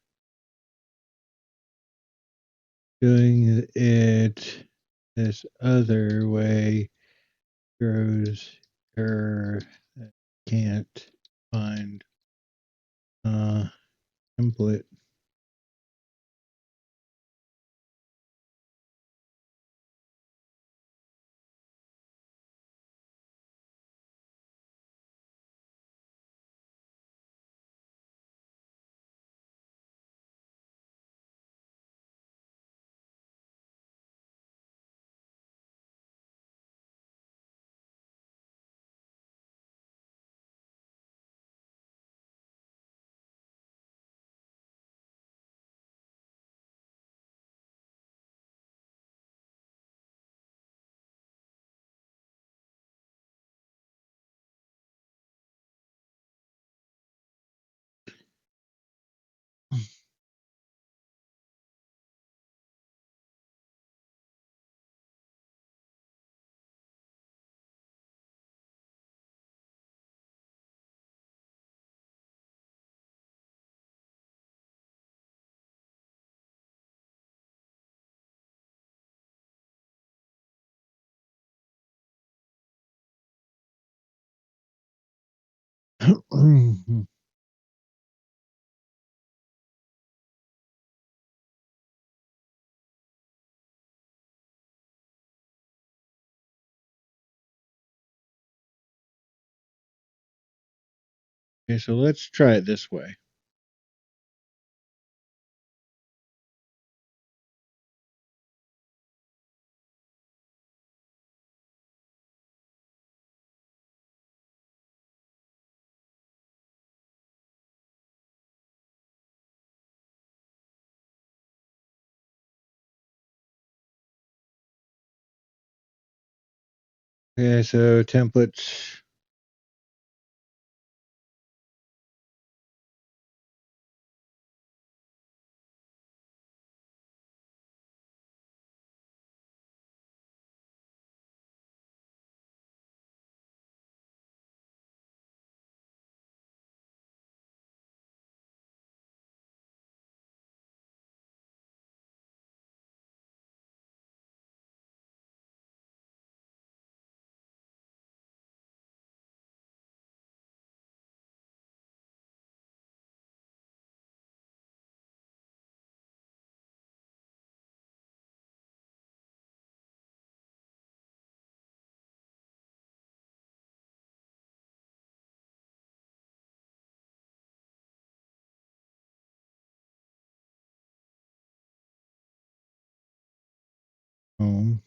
Doing it this other way throws error that can't find template. Okay, so let's try it this way. Okay, so templates. Home.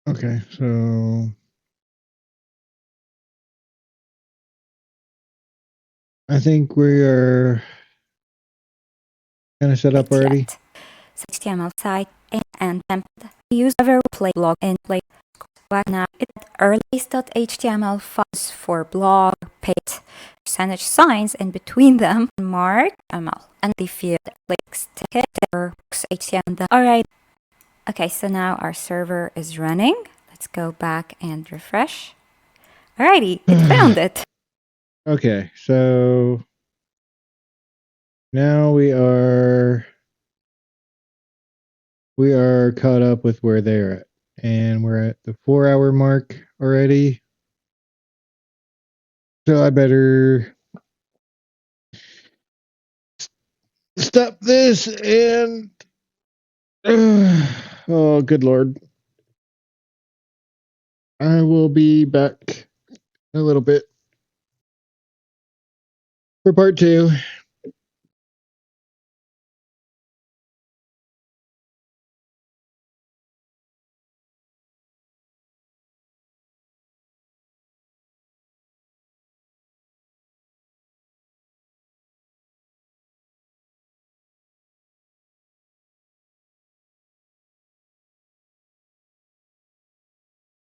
Okay, so I think we are kind of set up already. So HTML site and template. Use ever play blog and play now. It earliest.html files for blog, page, percentage signs, and between them mark ML and the field links ticket or HTML. Alright. Okay, so now our server is running. Let's go back and refresh. Alrighty, it found it. Okay, so now we are caught up with where they're at, and we're at the 4-hour mark already. So I better stop this and oh, good Lord. I will be back in a little bit for part 2.